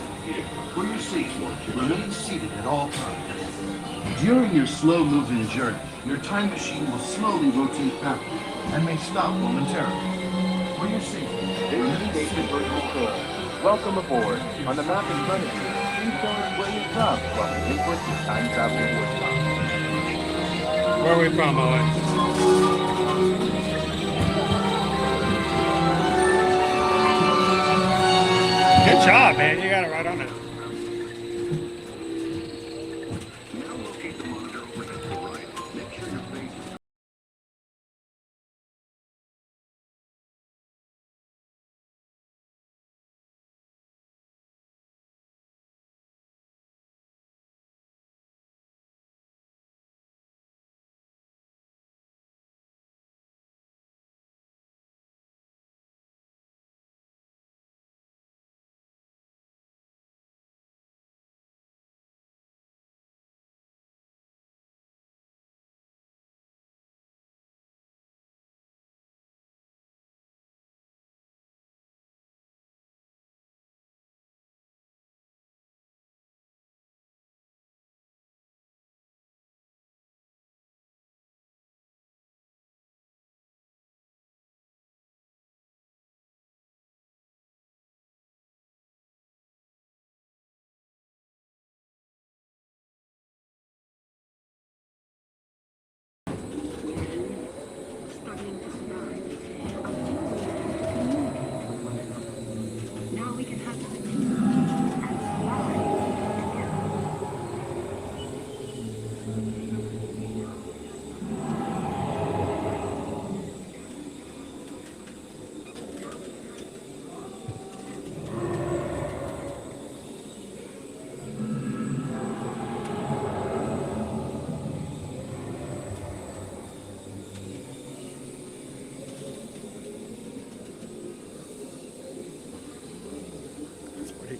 For your safety, remain seated at all times. During your slow-moving journey, your time machine will slowly rotate backward and may stop momentarily. For your safety, This is Station Control. Welcome aboard. On the map in front of you, please tell us where you're from while we input your time travel report. Where are we from, Owen? Good job, man. You got it right on it.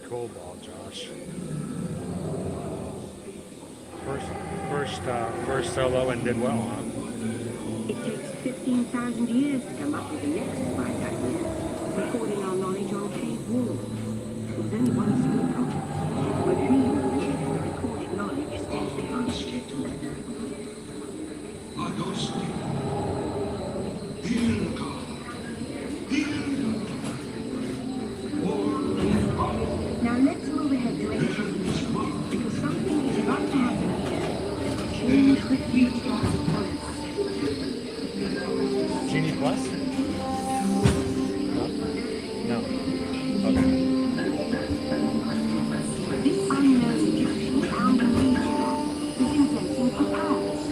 Cool ball, Josh. First solo and did well, huh? It takes 15,000 years to come up with the next fight idea, recording our knowledge on cave walls. There's only one small problem. But we know the recorded knowledge stays behind. Now let's move ahead to ancient, because something is about to happen here. Change the future. Genie Plus? No. Okay. This unknown Egyptian found a meteor is inventing papyrus.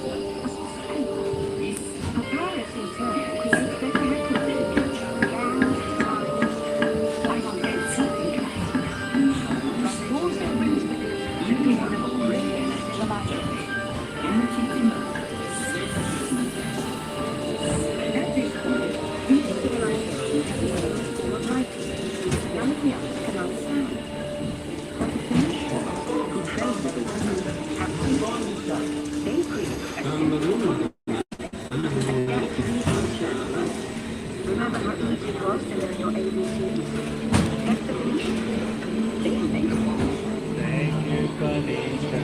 Papyrus in turn creates better records of the future. Also brings with it a little brilliance about it. At this point, the others can understand. But to finish, who trains with the women have created. They create a sense remember how easy it was to learn your ABCs? Get the Phoenicians. They invented them. Thank you, Felicia.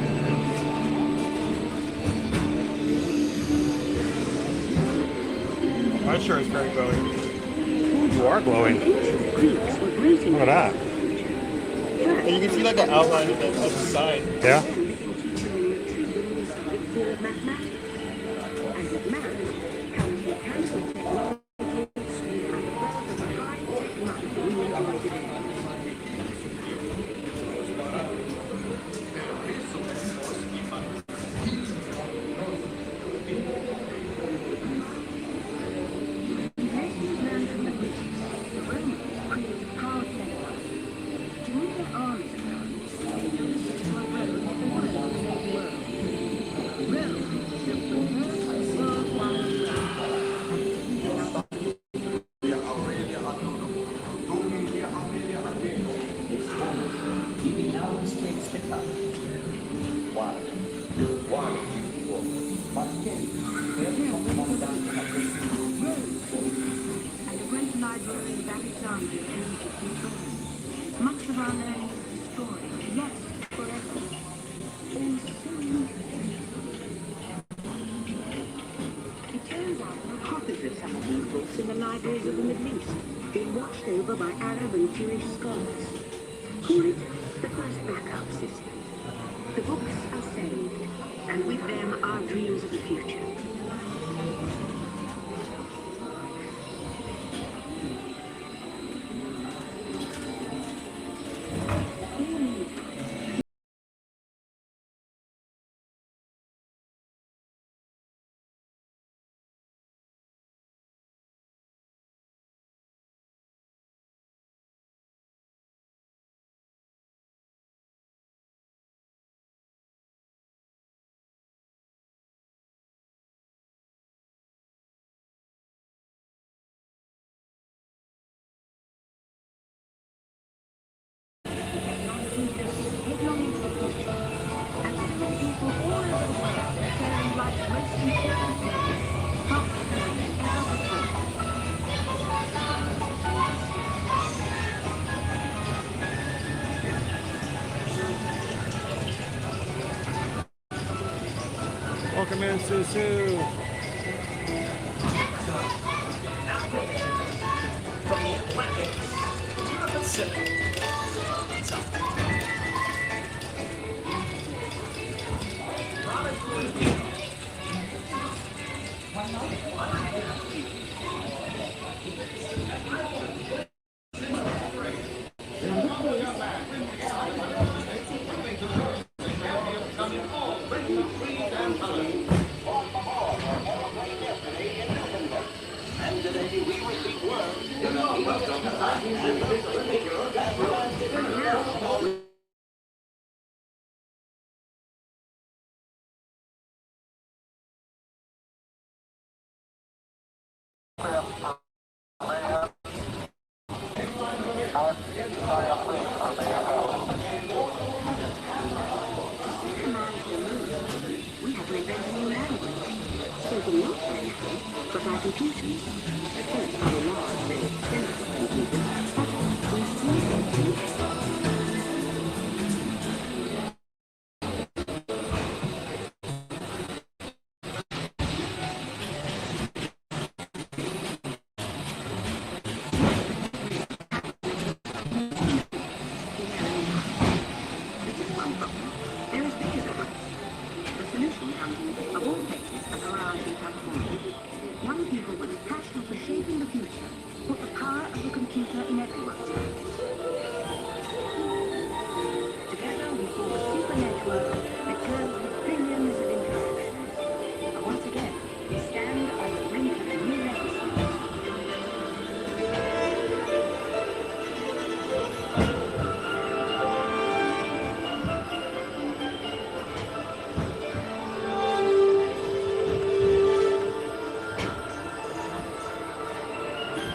My shirt is very glowing. You are glowing. Look at that. And you can see like the outline of the side. Yeah. Much of our learning is a story, yes, forever. It turns out there are copies of some of these books in the libraries of the Middle East, being watched over by Arab and Jewish scholars. Call it the first backup system. The books are saved, and with them our dreams of the future. Welcome in, Susu.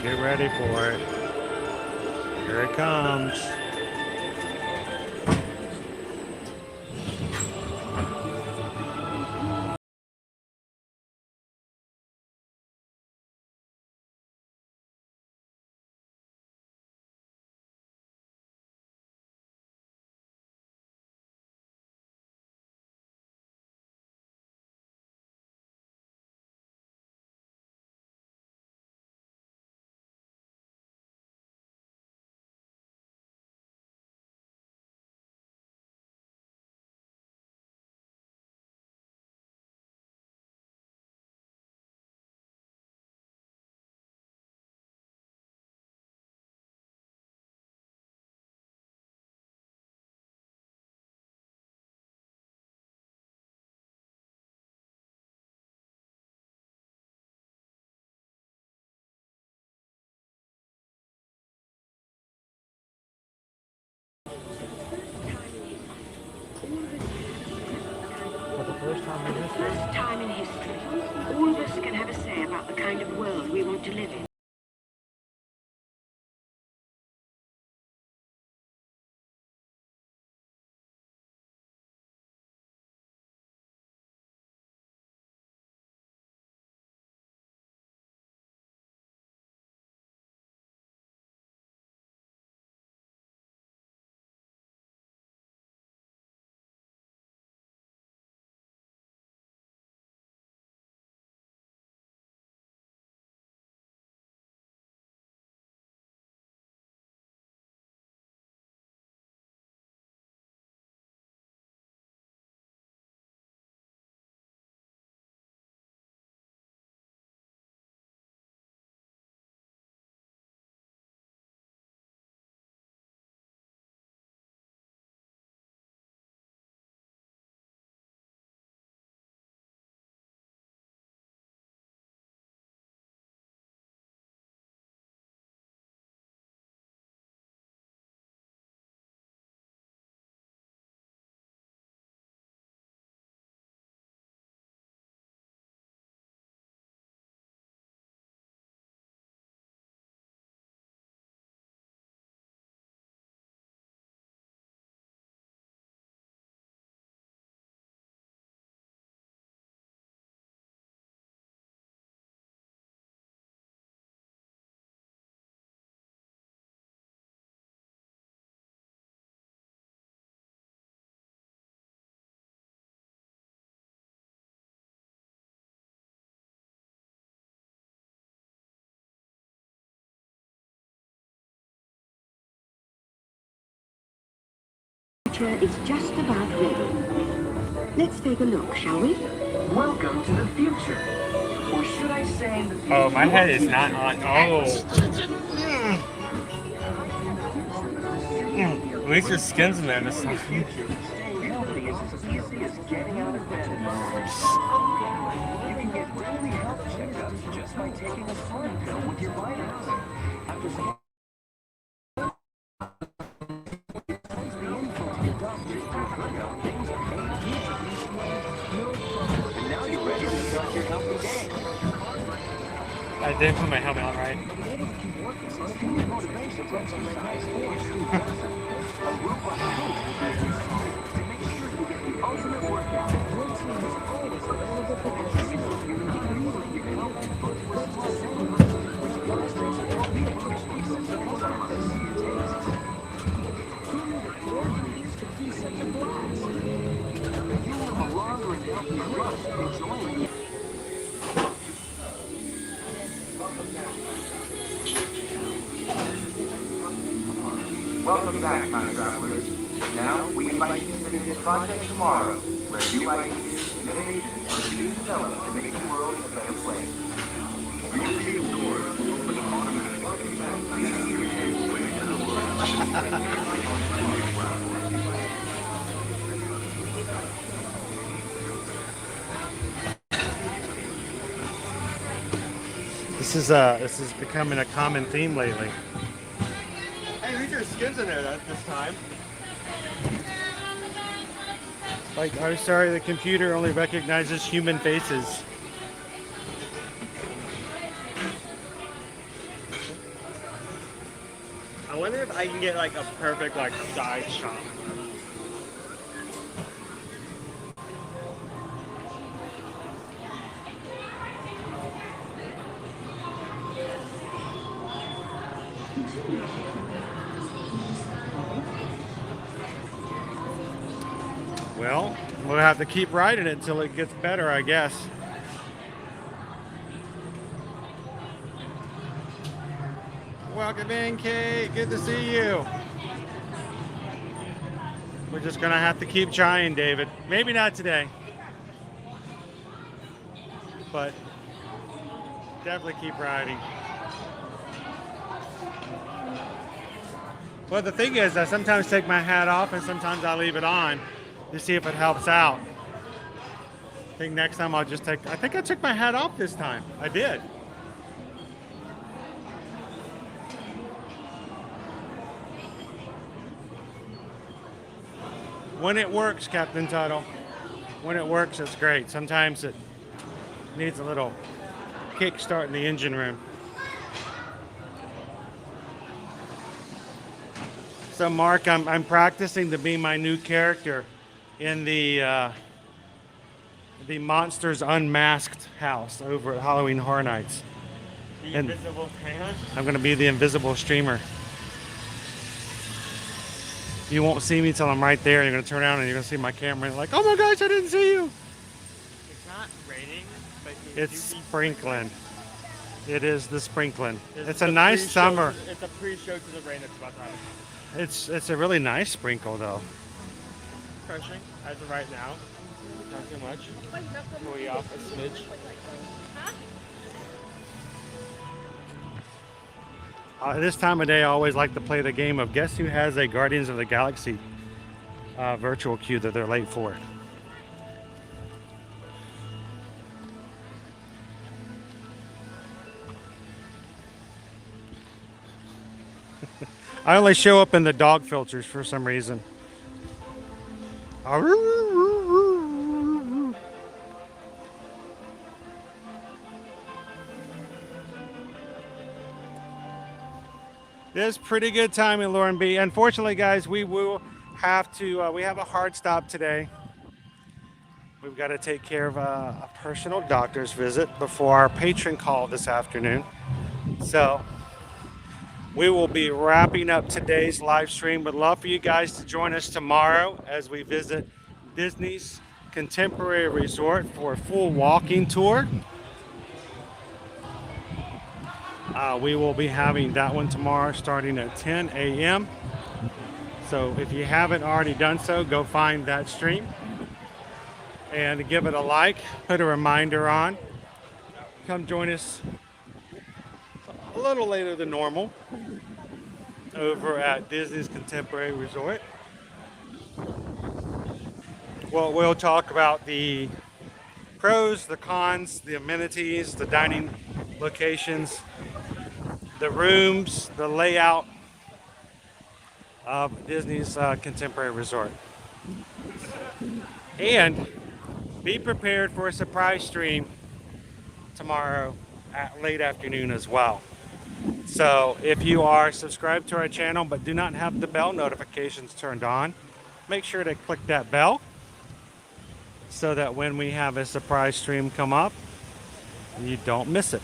Get ready for it. Here it comes. First time in history, all of us can have a say about the kind of world we want to live in. Is just about ready. Let's take a look, shall we? Welcome to the future. Or should I say the future? Oh, my head is not on. Oh. At least your skin's in there this time. Staying healthy is as easy as getting out of bed. You can get daily health checkups just by taking a Soarin pill with your vitamins. After some I didn't put my helmet on right. Welcome back, my travelers. Now, we invite you to begin project tomorrow, where new ideas, innovations are being developed to make the world a better place. Museum doors open automatically. This is becoming a common theme lately. Hey, at least your skin's in there this time. Like, I'm sorry, the computer only recognizes human faces. I wonder if I can get like a perfect like side shot. Well, we'll have to keep riding it until it gets better, I guess. Welcome in, Kate. Good to see you. We're just gonna have to keep trying, David. Maybe not today, but definitely keep riding. Well, the thing is, I sometimes take my hat off and sometimes I leave it on to see if it helps out. I think next time I'll just take, I think I took my hat off this time. I did. When it works, Captain Tuttle. When it works, it's great. Sometimes it needs a little kickstart in the engine room. So, Mark, I'm practicing to be my new character in the Monsters Unmasked house over at Halloween Horror Nights. The invisible fan? I'm going to be the invisible streamer. You won't see me till I'm right there. You're going to turn around and you're going to see my camera and like, oh my gosh, I didn't see you. It's not raining, but It's sprinkling. It is the sprinkling. This It's is a the nice pre-show- summer. It's a pre-show to the rain that's about to happen. It's a really nice sprinkle though. Crushing as of right now. Not too much. Pull you off a smidge. This time of day, I always like to play the game of guess who has a Guardians of the Galaxy virtual queue that they're late for. I only show up in the dog filters for some reason. It's pretty good timing, Lauren B. Unfortunately, guys, we will have to, we have a hard stop today. We've got to take care of a personal doctor's visit before our patron call this afternoon. So we will be wrapping up today's live stream. Would love for you guys to join us tomorrow as we visit Disney's Contemporary Resort for a full walking tour. We will be having that one tomorrow starting at 10 a.m. So if you haven't already done so, go find that stream and give it a like, put a reminder on. Come join us a little later than normal over at Disney's Contemporary Resort. Well, we'll talk about the pros, the cons, the amenities, the dining locations, the rooms, the layout of Disney's Contemporary Resort. And be prepared for a surprise stream tomorrow at late afternoon as well. So if you are subscribed to our channel but do not have the bell notifications turned on, make sure to click that bell so that when we have a surprise stream come up, you don't miss it.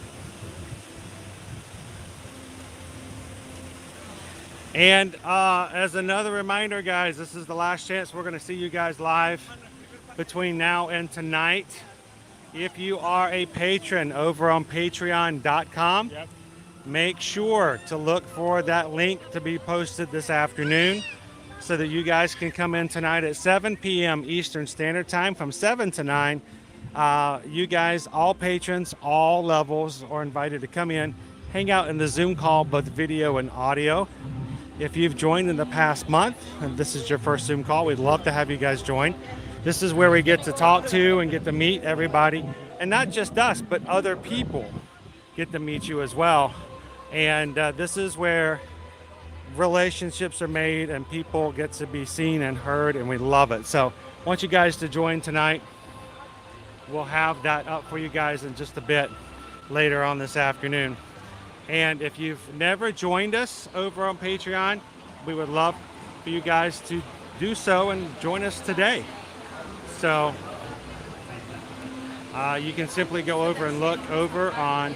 And as another reminder, guys, this is the last chance we're going to see you guys live between now and tonight. If you are a patron over on patreon.com, make sure to look for that link to be posted this afternoon so that you guys can come in tonight at 7 p.m. Eastern Standard Time from 7 to 9. You guys, all patrons, all levels, are invited to come in, hang out in the Zoom call, both video and audio. If you've joined in the past month, and this is your first Zoom call, we'd love to have you guys join. This is where we get to talk to and get to meet everybody. And not just us, but other people get to meet you as well. And this is where relationships are made and people get to be seen and heard, and we love it. So I want you guys to join tonight. We'll have that up for you guys in just a bit later on this afternoon. And if you've never joined us over on Patreon, we would love for you guys to do so and join us today. So you can simply go over and look over on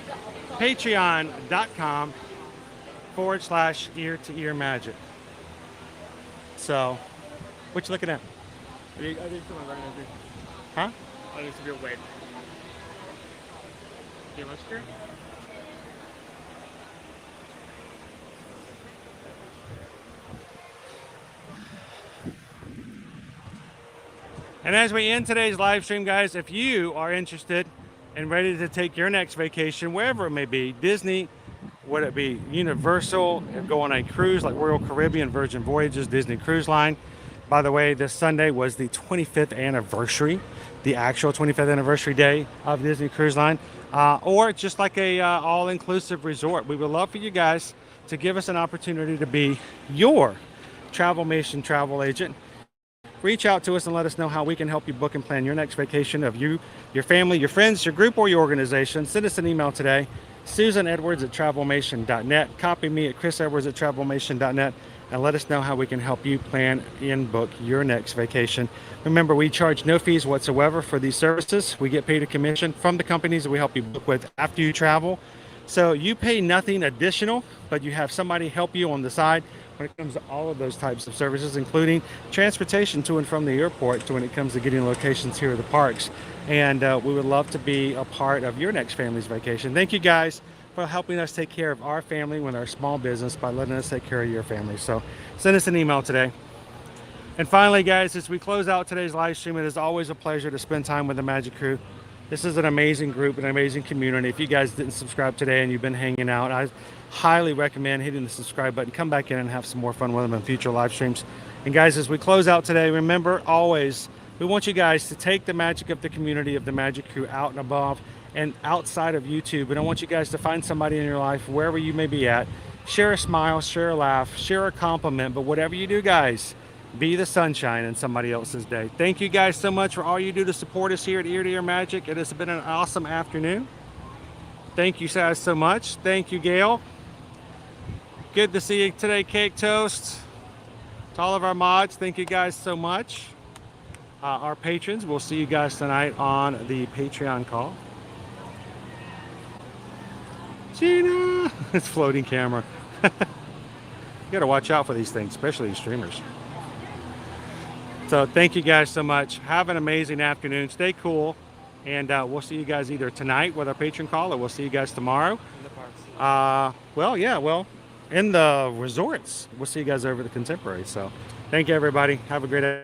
patreon.com/ear-to-ear magic. So, what you looking at? I think someone running over. Huh? Oh, there's a real wave. Okay, let's go. And as we end today's live stream, guys, if you are interested and ready to take your next vacation, wherever it may be, Disney, would it be Universal, go on a cruise like Royal Caribbean, Virgin Voyages, Disney Cruise Line. By the way, this Sunday was the 25th anniversary, the actual 25th anniversary day of Disney Cruise Line, or just like a all-inclusive resort. We would love for you guys to give us an opportunity to be your Travelmation travel agent. Reach out to us and let us know how we can help you book and plan your next vacation of you, your family, your friends, your group, or your organization. Send us an email today, susanedwards@travelmation.net. Copy me at chrisedwards@travelmation.net and let us know how we can help you plan and book your next vacation. Remember, we charge no fees whatsoever for these services. We get paid a commission from the companies that we help you book with after you travel. So you pay nothing additional, but you have somebody help you on the side when it comes to all of those types of services, including transportation to and from the airport, to when it comes to getting locations here at the parks. And we would love to be a part of your next family's vacation. Thank you guys for helping us take care of our family with our small business by letting us take care of your family. So send us an email today. And finally, guys, as we close out today's live stream, it is always a pleasure to spend time with the Magic Crew. This is an amazing group, an amazing community. If you guys didn't subscribe today and you've been hanging out, I highly recommend hitting the subscribe button. Come back in and have some more fun with them in future live streams. And guys, as we close out today, remember always, we want you guys to take the magic of the community of the Magic Crew out and above and outside of YouTube. And I want you guys to find somebody in your life, wherever you may be at, share a smile, share a laugh, share a compliment, but whatever you do, guys, be the sunshine in somebody else's day. Thank you guys so much for all you do to support us here at Ear to Ear Magic. It has been an awesome afternoon. Thank you guys so much. Thank you, Gail. Good to see you today, Cake Toast. To all of our mods, thank you guys so much. Our patrons, we'll see you guys tonight on the Patreon call. Gina! It's floating camera. You gotta watch out for these things, especially these streamers. So thank you guys so much. Have an amazing afternoon. Stay cool. And we'll see you guys either tonight with our patron call, or we'll see you guys tomorrow. In the parks. In the resorts. We'll see you guys over at the Contemporary. So thank you, everybody. Have a great day.